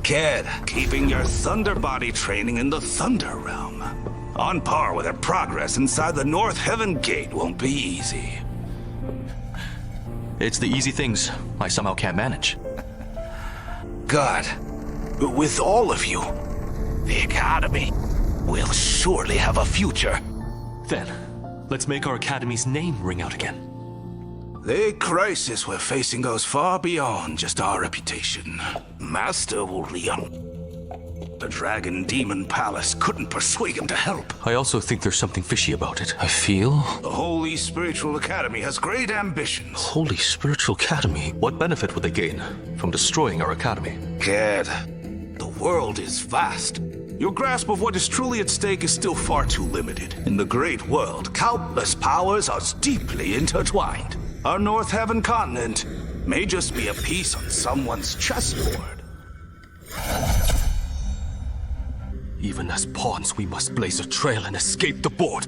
Speaker 20: Kid, keeping your Thunder Body training in the Thunder Realm on par with her progress inside the North Heaven Gate won't be easy.
Speaker 18: It's the easy things I somehow can't manage.
Speaker 20: God, with all of you, the Academy will surely have a future.
Speaker 18: Then,
Speaker 2: Let's make our academy's name ring out again.
Speaker 20: The crisis we're facing goes far beyond just our reputation. Master Luo Li, the Dragon Demon Palace couldn't persuade him to help.
Speaker 2: I also think there's something fishy about it. I feel...
Speaker 20: The Holy Spiritual Academy has great ambitions.
Speaker 11: Holy Spiritual Academy?
Speaker 2: What benefit would they gain from destroying our academy?
Speaker 20: Kid, the world is vast. Your grasp of what is truly at stake is still far too limited. In the great world, countless powers are deeply intertwined. Our North Heaven continent may just be a piece on someone's chessboard.
Speaker 2: Even as pawns, we must blaze a trail and escape the board.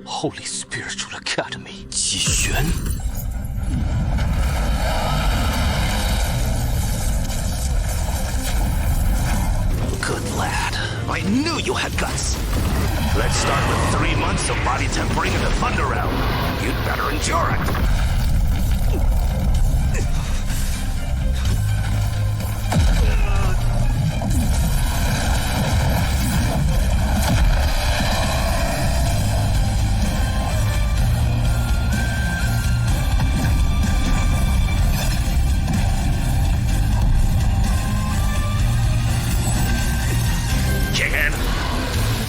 Speaker 2: Holy Spiritual Academy.
Speaker 11: Qixuan?
Speaker 20: Good lad. I knew you had guts. Let's start with 3 months of body tempering in the Thunder Realm. You'd better endure it.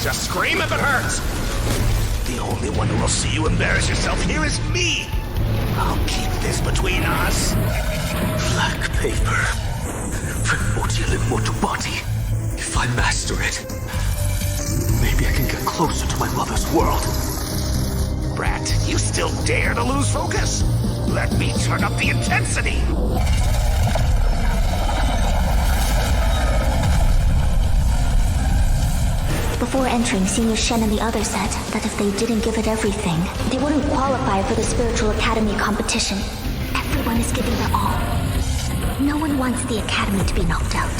Speaker 20: Just scream if it hurts! The only one who will see you embarrass yourself here is me! I'll keep this between us.
Speaker 11: Black paper. Primordial immortal body. If I master it, maybe I can get closer to my mother's world.
Speaker 20: Brat, you still dare to lose focus? Let me turn up the intensity!
Speaker 6: Before entering, Senior Chen and the others said that if they didn't give it everything, they wouldn't qualify for the Spiritual Academy competition. Everyone is giving their all. No one wants the Academy to be knocked out.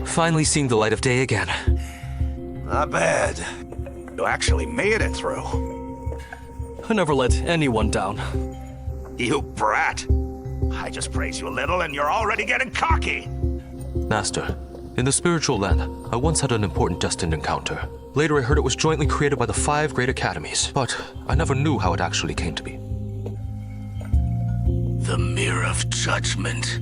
Speaker 2: Finally seeing the light of day again.
Speaker 20: Not bad. You actually made it through.
Speaker 2: I never let anyone down.
Speaker 20: You brat. I just praise you a little and you're already getting cocky.
Speaker 2: Master, in the spiritual land, I once had an important destined encounter. Later I heard it was jointly created by the Five Great Academies, but I never knew how it actually came to be.
Speaker 20: The Mirror of Judgment.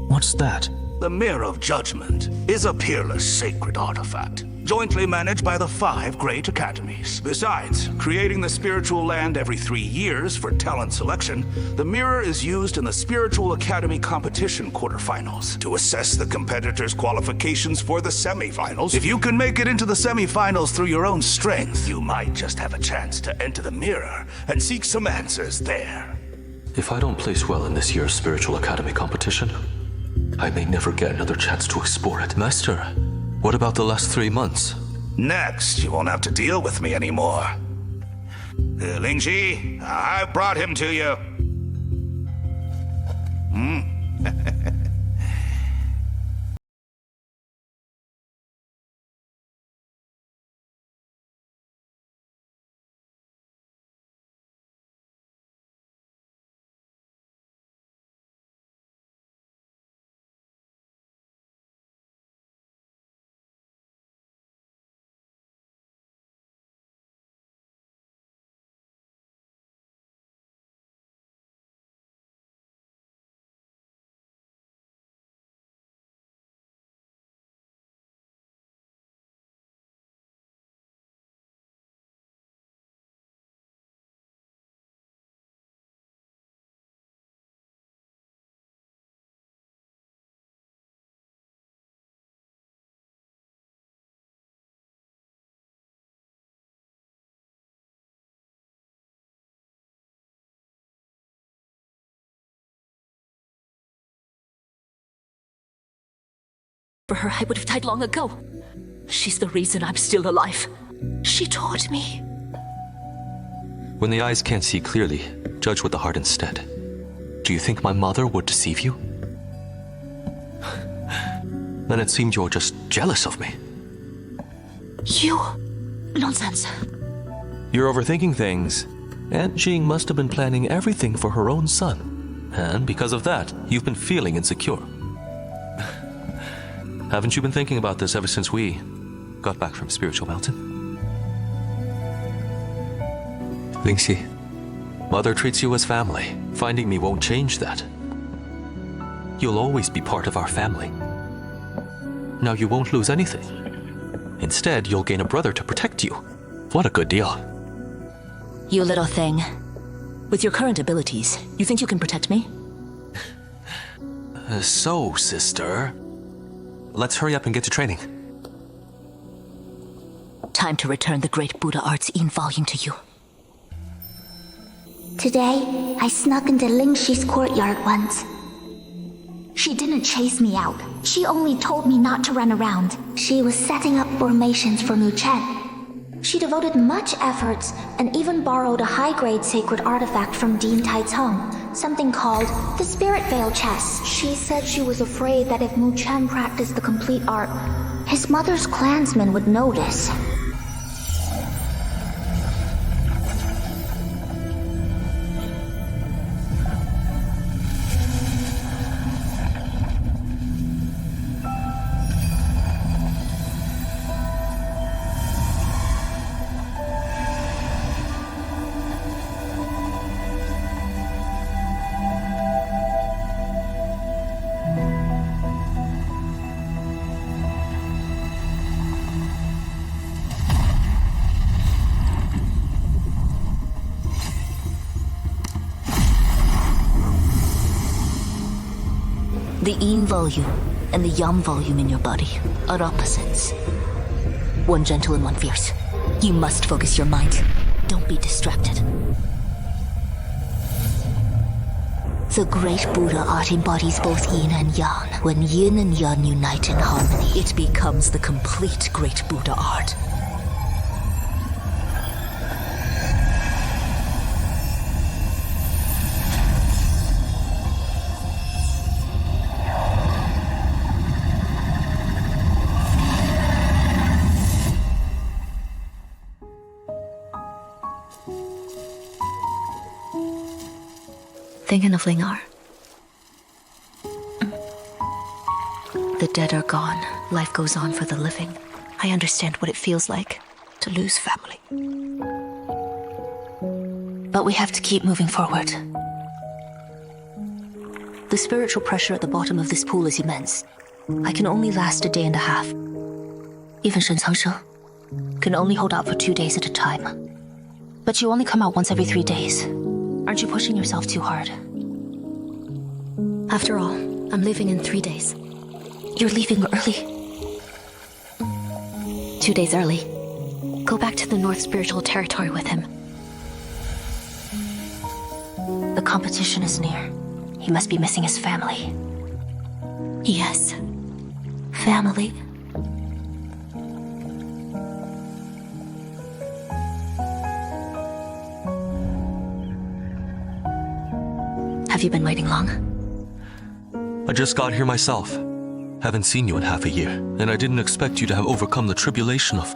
Speaker 2: What's that?
Speaker 20: The Mirror of Judgment is a peerless sacred artifact, jointly managed by the Five Great Academies. Besides, creating the spiritual land every 3 years for talent selection, the mirror is used in the Spiritual Academy competition quarterfinals to assess the competitors' qualifications for the semifinals. If you can make it into the semifinals through your own strength, you might just have a chance to enter the mirror and seek some answers there.
Speaker 2: If I don't place well in this year's Spiritual Academy competition, I may never get another chance to explore it. Master, what about the last 3 months?
Speaker 20: Next, you won't have to deal with me anymore. Lingji, I brought him to you.
Speaker 3: For her, I would have died long ago. She's the reason I'm still alive. She taught me.
Speaker 2: When the eyes can't see clearly, judge with the heart instead. Do you think my mother would deceive you? Then it seemed you're just jealous of me.
Speaker 3: You? Nonsense.
Speaker 2: You're overthinking things. Aunt Jing must have been planning everything for her own son. And because of that, you've been feeling insecure. Haven't you been thinking about this ever since we got back from Spiritual Mountain? Lingxi, Mother treats you as family. Finding me won't change that. You'll always be part of our family. Now you won't lose anything. Instead, you'll gain a brother to protect you. What a good deal.
Speaker 3: You little thing. With your current abilities, you think you can protect me?
Speaker 2: So, sister, let's hurry up and get to training.
Speaker 3: Time to return the Great Buddha Arts ENG volume to you.
Speaker 6: Today, I snuck into Lingxi's courtyard once. She didn't chase me out. She only told me not to run around. She was setting up formations for Mu Chen. She devoted much efforts and even borrowed a high-grade sacred artifact from Dean Taicong, something called the Spirit Veil Chest. She said she was afraid that if Mu Chen practiced the complete art, his mother's clansmen would notice.
Speaker 3: The ENG volume and the Yang volume in your body are opposites. One gentle and one fierce. You must focus your mind. Don't be distracted. The Great Buddha Art embodies both yin and yang. When yin and yang unite in harmony, it becomes the complete Great Buddha Art. Thinking of Lingar. The dead are gone. Life goes on for the living. I understand what it feels like to lose family. But we have to keep moving forward. The spiritual pressure at the bottom of this pool is immense. I can only last a day and a half. Even Shen Cangshe can only hold out for 2 days at a time. But you only come out once every 3 days. Aren't you pushing yourself too hard? After all, I'm leaving in 3 days. You're leaving early. 2 days early. Go back to the North Spiritual Territory with him. The competition is near. He must be missing his family. Yes. Family. Have you been waiting long?
Speaker 2: I just got here myself. Haven't seen you in half a year, and I didn't expect you to have overcome the tribulation of...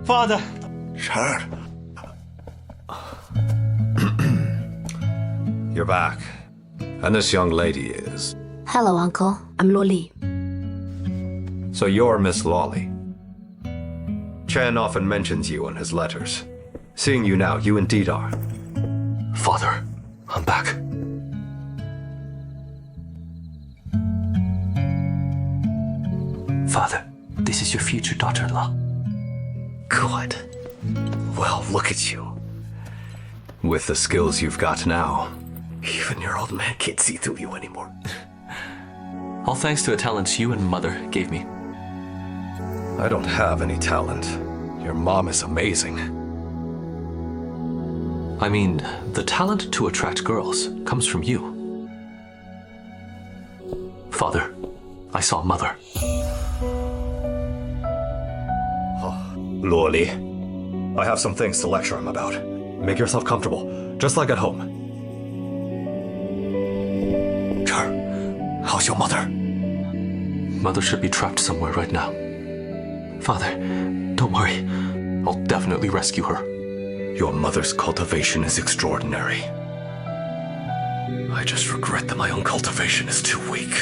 Speaker 24: Father!
Speaker 8: Chen. You're back. And this young lady is...
Speaker 3: Hello, Uncle. I'm Luo Li.
Speaker 8: So you're Miss Luo Li. Chen often mentions you in his letters. Seeing you now, you indeed are.
Speaker 2: Father, I'm back. Father, this is your future daughter-in-law. Good. Well, look at you. With the skills you've got now, even your old man can't see through you anymore.
Speaker 18: All thanks to the talents you and Mother gave me.
Speaker 2: I don't have any talent. Your mom is amazing.
Speaker 18: I mean, the talent to attract girls comes from you. Father, I saw Mother.
Speaker 2: Luo Li, I have some things to lecture him about. Make yourself comfortable, just like at home. How's your mother?
Speaker 18: Mother should be trapped somewhere right now. Father, don't worry. I'll definitely rescue her.
Speaker 2: Your mother's cultivation is extraordinary. I just regret that my own cultivation is too weak.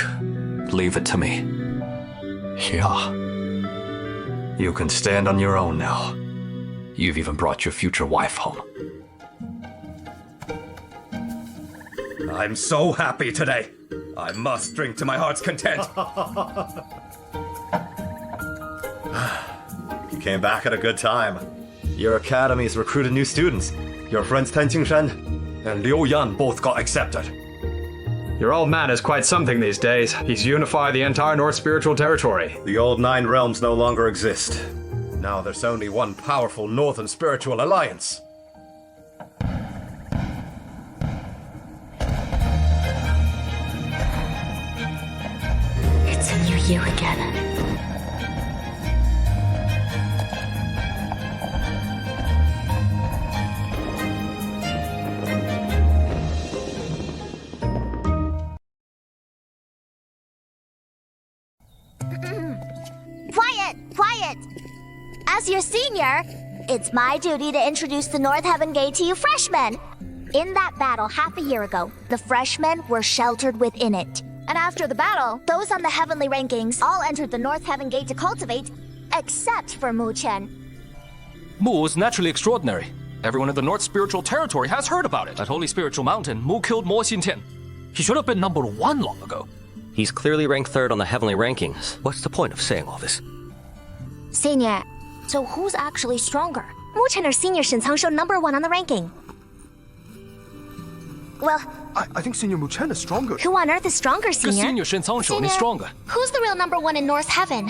Speaker 18: Leave it to me.
Speaker 2: Yeah. You can stand on your own now. You've even brought your future wife home. I'm so happy today. I must drink to my heart's content. You came back at a good time. Your academy's recruited new students. Your friends Tan Jingshan and Liu Yan both got accepted.
Speaker 4: Your old man is quite something these days. He's unified the entire North Spiritual Territory.
Speaker 2: The old 9 realms no longer exist. Now there's only one powerful Northern Spiritual Alliance.
Speaker 3: It's a new you again.
Speaker 6: Quiet! As your senior, it's my duty to introduce the North Heaven Gate to you freshmen. In that battle half a year ago, the freshmen were sheltered within it. And after the battle, those on the heavenly rankings all entered the North Heaven Gate to cultivate, except for Mu Chen.
Speaker 22: Mu is naturally extraordinary. Everyone in the North Spiritual Territory has heard about it. At Holy Spiritual Mountain, Mu killed Mo Xintian. He should have been number 1 long ago.
Speaker 7: He's clearly ranked 3rd on the heavenly rankings. What's the point of saying all this?
Speaker 6: Senior, so who's actually stronger? Mu Chen or Senior Shen Cang showed number 1 on the ranking. Well,
Speaker 8: I think Senior Mu Chen is stronger.
Speaker 6: Who on earth is stronger, Senior?
Speaker 22: Senior Shen Cang Shou is stronger.
Speaker 6: Who's the real number 1 in North Heaven?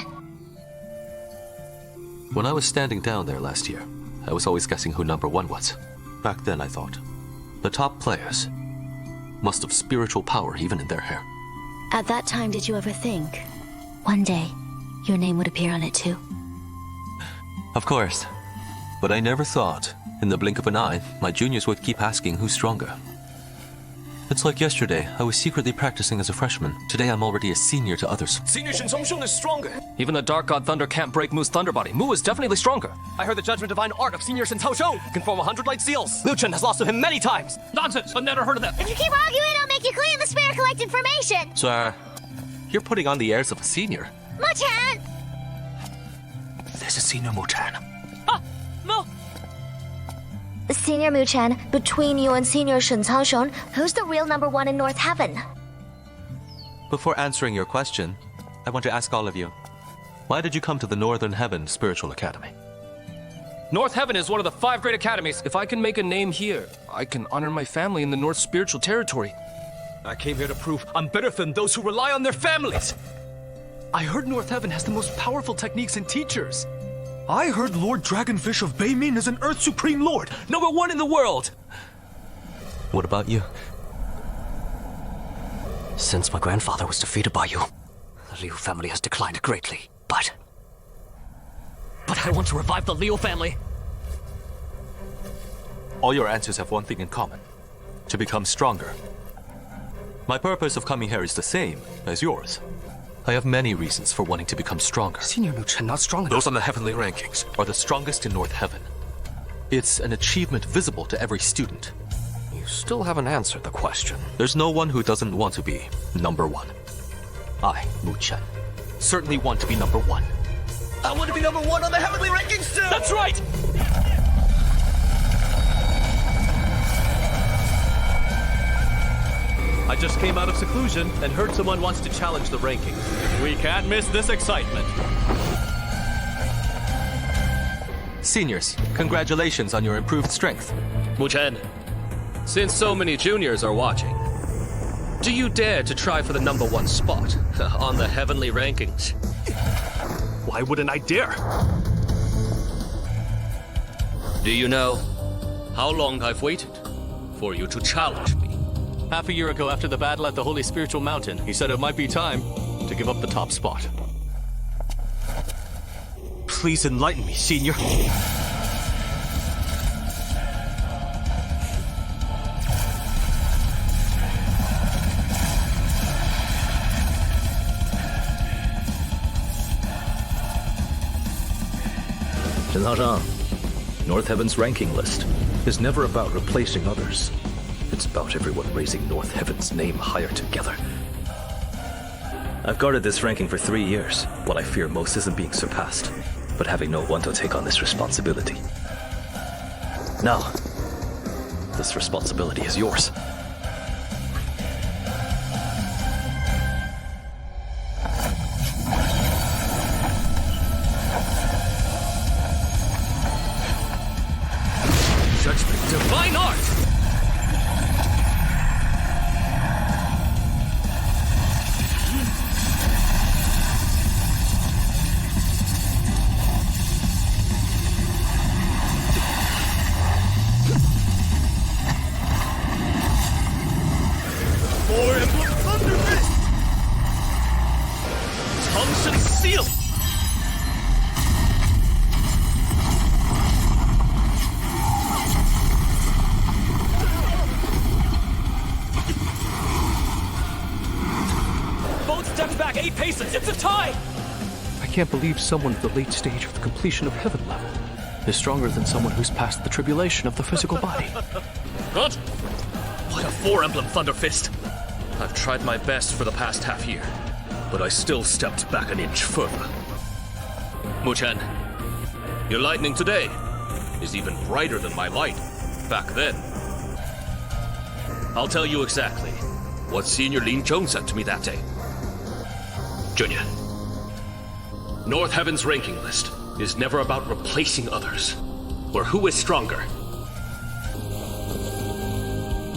Speaker 18: When I was standing down there last year, I was always guessing who number 1 was. Back then I thought, the top players must have spiritual power even in their hair.
Speaker 3: At that time, did you ever think one day your name would appear on it too?
Speaker 18: Of course. But I never thought, in the blink of an eye, my juniors would keep asking who's stronger. It's like yesterday, I was secretly practicing as a freshman. Today I'm already a senior to others.
Speaker 22: Senior Shen Cang Shou is stronger. Even the Dark God Thunder can't break Mu's thunder body. Mu is definitely stronger.
Speaker 16: I heard the judgment divine art of Senior Shen Cang Shou can form 100 light seals. Liu Chen has lost to him many times.
Speaker 22: Nonsense! I've never heard of that.
Speaker 6: If you keep arguing, I'll make you clean the spirit collect information.
Speaker 18: So, you're putting on the airs of a senior.
Speaker 6: Mu Chen!
Speaker 18: This is Senior Mu Chen.
Speaker 22: No!
Speaker 6: Senior Mu Chen, between you and Senior Shen Cang Shou, who's the real number 1 in North Heaven?
Speaker 18: Before answering your question, I want to ask all of you, why did you come to the Northern Heaven Spiritual Academy?
Speaker 22: North Heaven is one of the 5 Great Academies. If I can make a name here, I can honor my family in the North Spiritual Territory.
Speaker 16: I came here to prove I'm better than those who rely on their families.
Speaker 18: I heard North Heaven has the most powerful techniques and teachers.
Speaker 8: I heard Lord Dragonfish of Beimin is an Earth Supreme Lord,
Speaker 18: number 1 in the world. What about you?
Speaker 7: Since my grandfather was defeated by you, the Liu family has declined greatly, but
Speaker 16: I want to revive the Liu family.
Speaker 18: All your answers have one thing in common: to become stronger. My purpose of coming here is the same as yours. I have many reasons for wanting to become stronger.
Speaker 16: Senior Mu Chen not strong enough.
Speaker 18: Those on the heavenly rankings are the strongest in North Heaven. It's an achievement visible to every student.
Speaker 7: You still haven't answered the question.
Speaker 18: There's no one who doesn't want to be number 1. I, Mu Chen, certainly want to be number 1.
Speaker 16: I want to be number 1 on the heavenly rankings too!
Speaker 22: That's right!
Speaker 23: I just came out of seclusion and heard someone wants to challenge the rankings. We can't miss this excitement.
Speaker 18: Seniors, congratulations on your improved strength.
Speaker 23: Mu Chen, since so many juniors are watching, do you dare to try for the #1 spot on the heavenly rankings?
Speaker 9: Why wouldn't I dare?
Speaker 23: Do you know how long I've waited for you to challenge me? Half a year ago, after the battle at the Holy Spiritual Mountain, he said it might be time to give up the top spot.
Speaker 9: Please enlighten me, Senior.
Speaker 2: North Heaven's ranking list is never about replacing others. It's about everyone raising North Heaven's name higher together. I've guarded this ranking for 3 years. What I fear most isn't being surpassed, but having no one to take on this responsibility. Now, this responsibility is yours.
Speaker 23: Judgment, divine art!
Speaker 2: I can't believe someone at the late stage of the completion of heaven level is stronger than someone who's past the tribulation of the physical body.
Speaker 23: What? Like a 4-emblem Thunder Fist. I've tried my best for the past half year, but I still stepped back an inch further. Mu Chen, your lightning today is even brighter than my light back then. I'll tell you exactly what Senior Lin Zhong said to me that day. Junior, North Heaven's ranking list is never about replacing others, or who is stronger.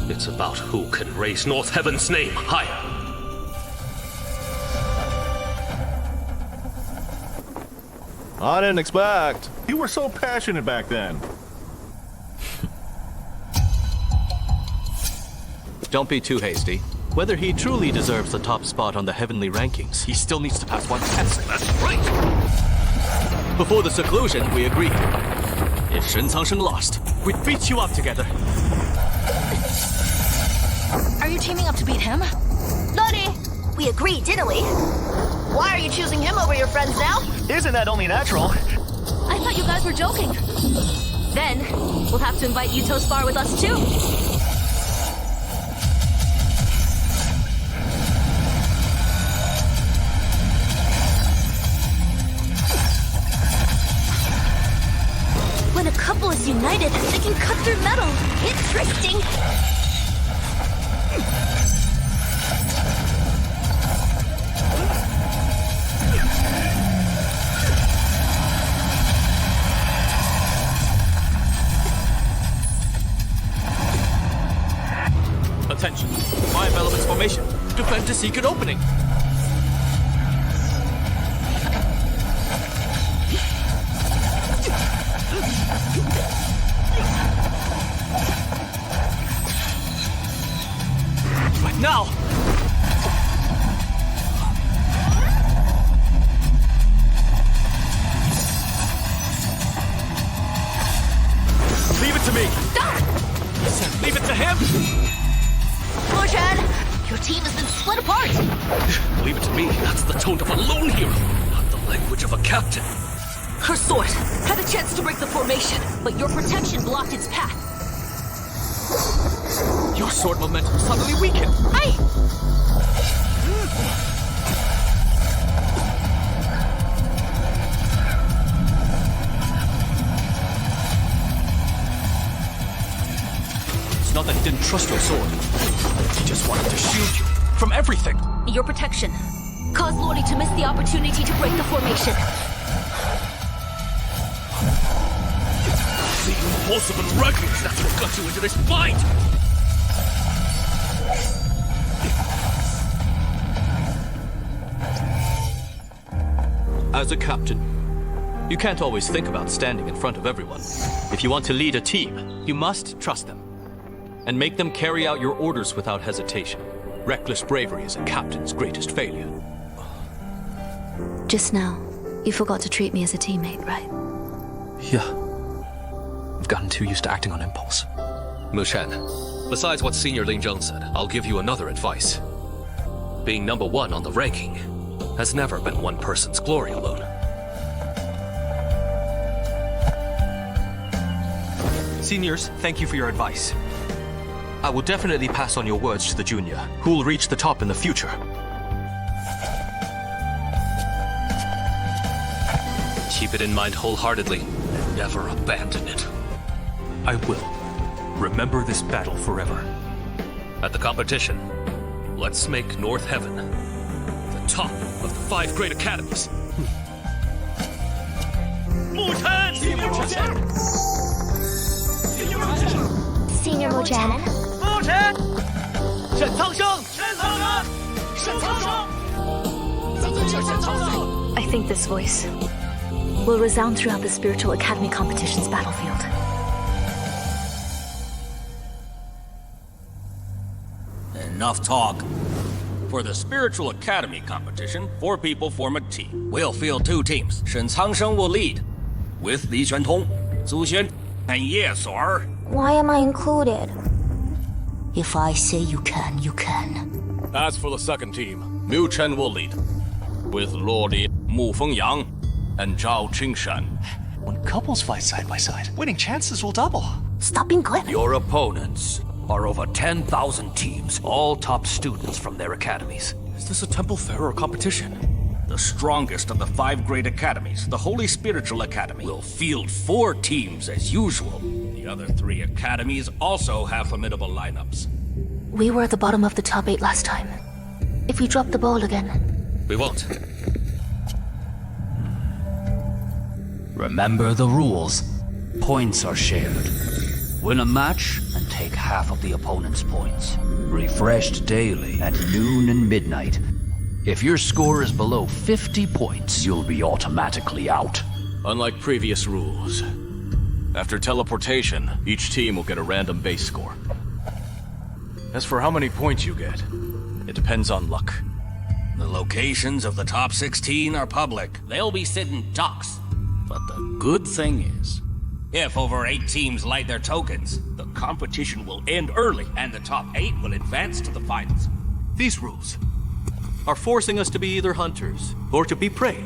Speaker 23: It's about who can raise North Heaven's name higher.
Speaker 24: I didn't expect. You were so passionate back then.
Speaker 23: Don't be too hasty. Whether he truly deserves the top spot on the heavenly rankings, he still needs to pass one test. That's right! Before the seclusion, we agreed. If Shen Cangsheng lost, we'd beat you up together.
Speaker 6: Are you teaming up to beat him? Luo Li! We agreed, didn't we? Why are you choosing him over your friends now?
Speaker 24: Isn't that only natural?
Speaker 3: I thought you guys were joking. Then, we'll have to invite you to spar with us too. When a couple is united, they can cut through metal. Interesting.
Speaker 23: Attention. 5 elements formation. Defend to secret opening. Right now! Leave it to me! Leave it to him!
Speaker 6: Mu Chen, your team has been split apart.
Speaker 23: Leave it to me. That's the tone of a lone hero, not the language of a captain.
Speaker 5: Her sword had a chance to break the formation, but your protection blocked its path.
Speaker 23: Your sword momentum suddenly weakened. It's not that he didn't trust your sword. He just wanted to shield you from everything.
Speaker 3: Your protection caused Luo Li to miss the opportunity to break the formation.
Speaker 23: impulsive and reckless, that's what got you into this fight!
Speaker 2: As a captain, you can't always think about standing in front of everyone. If you want to lead a team, you must trust them and make them carry out your orders without hesitation. Reckless bravery is a captain's greatest failure.
Speaker 3: Just now, you forgot to treat me as a teammate, right?
Speaker 2: Yeah. I've gotten too used to acting on impulse.
Speaker 23: Mu Chen, besides what Senior Ling Zheng said, I'll give you another advice. Being number one on the ranking has never been one person's glory alone.
Speaker 2: Seniors, thank you for your advice. I will definitely pass on your words to the junior, who will reach the top in the future.
Speaker 23: Keep it in mind wholeheartedly, and never abandon it.
Speaker 2: I will. Remember this battle forever.
Speaker 23: At the competition, let's make North Heaven the top of the 5 Great Academies. Mu Chen!
Speaker 6: Senior Mu Chen! Senior Mu Chen!
Speaker 16: Mu Chen! Shen Cangsheng! Shen Cangsheng! Shen Cangsheng!
Speaker 3: I think this voice will resound throughout the Spiritual Academy competition's battlefield.
Speaker 12: Enough talk. For the Spiritual Academy competition, 4 people form a team. We'll field 2 teams. Shen Cangsheng will lead, with Li Xuantong, Zhu Xuan, and Ye Su'er.
Speaker 6: Why am I included?
Speaker 14: If I say you can, you can.
Speaker 23: As for the second team, Mu Chen will lead, with Luo Li, Mu Fengyang, and Zhao Qingshan.
Speaker 9: When couples fight side by side, winning chances will double.
Speaker 14: Stop being clever.
Speaker 10: Your opponents are over 10,000 teams, all top students from their academies.
Speaker 23: Is this a temple fair or competition?
Speaker 12: The strongest of the 5 Great Academies, the Holy Spiritual Academy, will field 4 teams as usual. The other 3 academies also have formidable lineups.
Speaker 3: We were at the bottom of the top 8 last time. If we drop the ball again...
Speaker 23: We won't.
Speaker 21: Remember the rules. Points are shared. Win a match and take half of the opponent's points. Refreshed daily at noon and midnight. If your score is below 50 points, you'll be automatically out.
Speaker 23: Unlike previous rules, after teleportation, each team will get a random base score. As for how many points you get, it depends on luck.
Speaker 12: The locations of the top 16 are public. They'll be sit in docks. But the good thing is, if over 8 teams light their tokens, the competition will end early, and the top 8 will advance to the finals.
Speaker 2: These rules are forcing us to be either hunters or to be prey.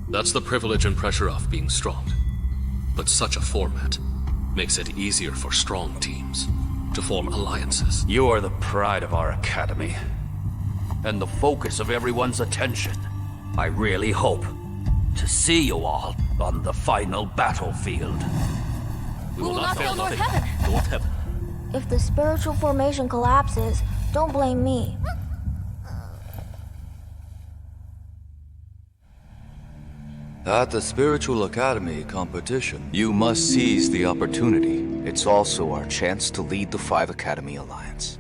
Speaker 23: That's the privilege and pressure of being strong. But such a format makes it easier for strong teams to form alliances.
Speaker 10: You are the pride of our academy, and the focus of everyone's attention. I really hope to see you all on the final battlefield.
Speaker 23: We will not fail
Speaker 6: North
Speaker 23: nothing.
Speaker 6: Heaven.
Speaker 23: North Heaven.
Speaker 6: If the spiritual formation collapses, don't blame me.
Speaker 1: At the Spiritual Academy competition, you must seize the opportunity. It's also our chance to lead the 5 Academy Alliance.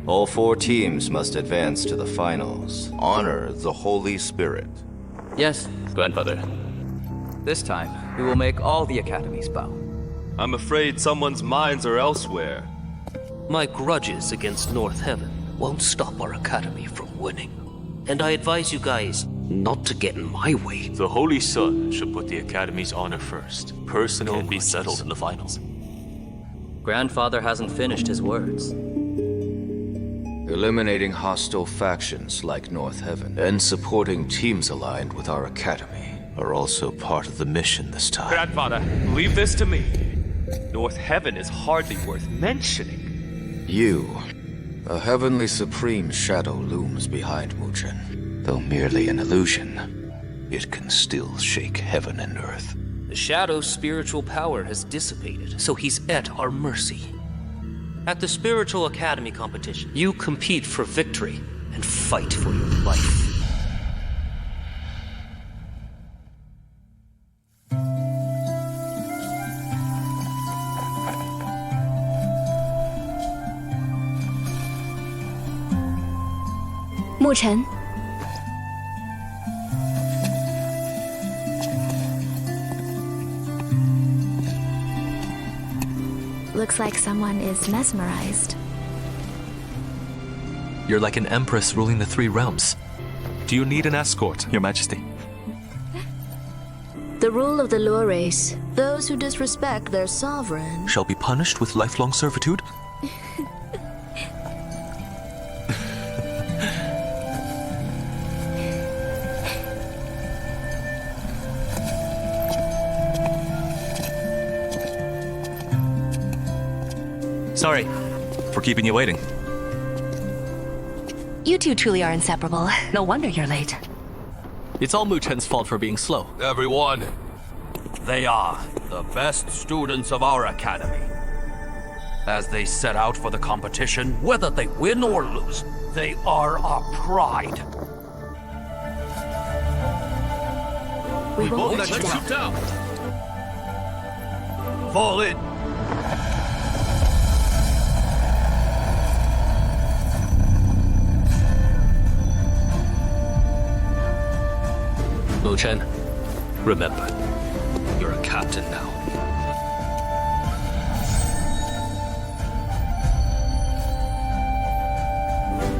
Speaker 1: All 4 teams must advance to the finals. Honor the Holy Spirit.
Speaker 17: Yes, Grandfather. This time, we will make all the academies bow.
Speaker 18: I'm afraid someone's minds are elsewhere.
Speaker 7: My grudges against North Heaven won't stop our academy from winning. And I advise you guys not to get in my way.
Speaker 18: The Holy Sun should put the Academy's honor first. Personal can be settled in the finals.
Speaker 17: Grandfather hasn't finished his words.
Speaker 1: Eliminating hostile factions like North Heaven and supporting teams aligned with our academy are also part of the mission this time.
Speaker 18: Grandfather, leave this to me. North Heaven is hardly worth mentioning.
Speaker 1: You, a heavenly supreme shadow looms behind Mu Chen. Though merely an illusion, it can still shake heaven and earth.
Speaker 7: The Shadow's spiritual power has dissipated, so he's at our mercy. At the Spiritual Academy competition, you compete for victory and fight for your life.
Speaker 3: Mu Chen.
Speaker 6: Looks like someone is mesmerized.
Speaker 18: You're like an empress ruling the 3 realms. Do you need an escort, Your Majesty?
Speaker 5: The rule of the Luo race. Those who disrespect their sovereign
Speaker 18: Shall be punished with lifelong servitude? Sorry for keeping you waiting.
Speaker 3: You two truly are inseparable. No wonder you're late.
Speaker 22: It's all Mu Chen's fault for being slow.
Speaker 10: Everyone, they are the best students of our academy. As they set out for the competition, whether they win or lose, they are our pride.
Speaker 3: We won't
Speaker 22: let you down.
Speaker 10: Fall in.
Speaker 22: Mu Chen, remember, you're a captain now.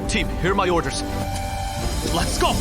Speaker 22: Team, here are my orders. Let's go!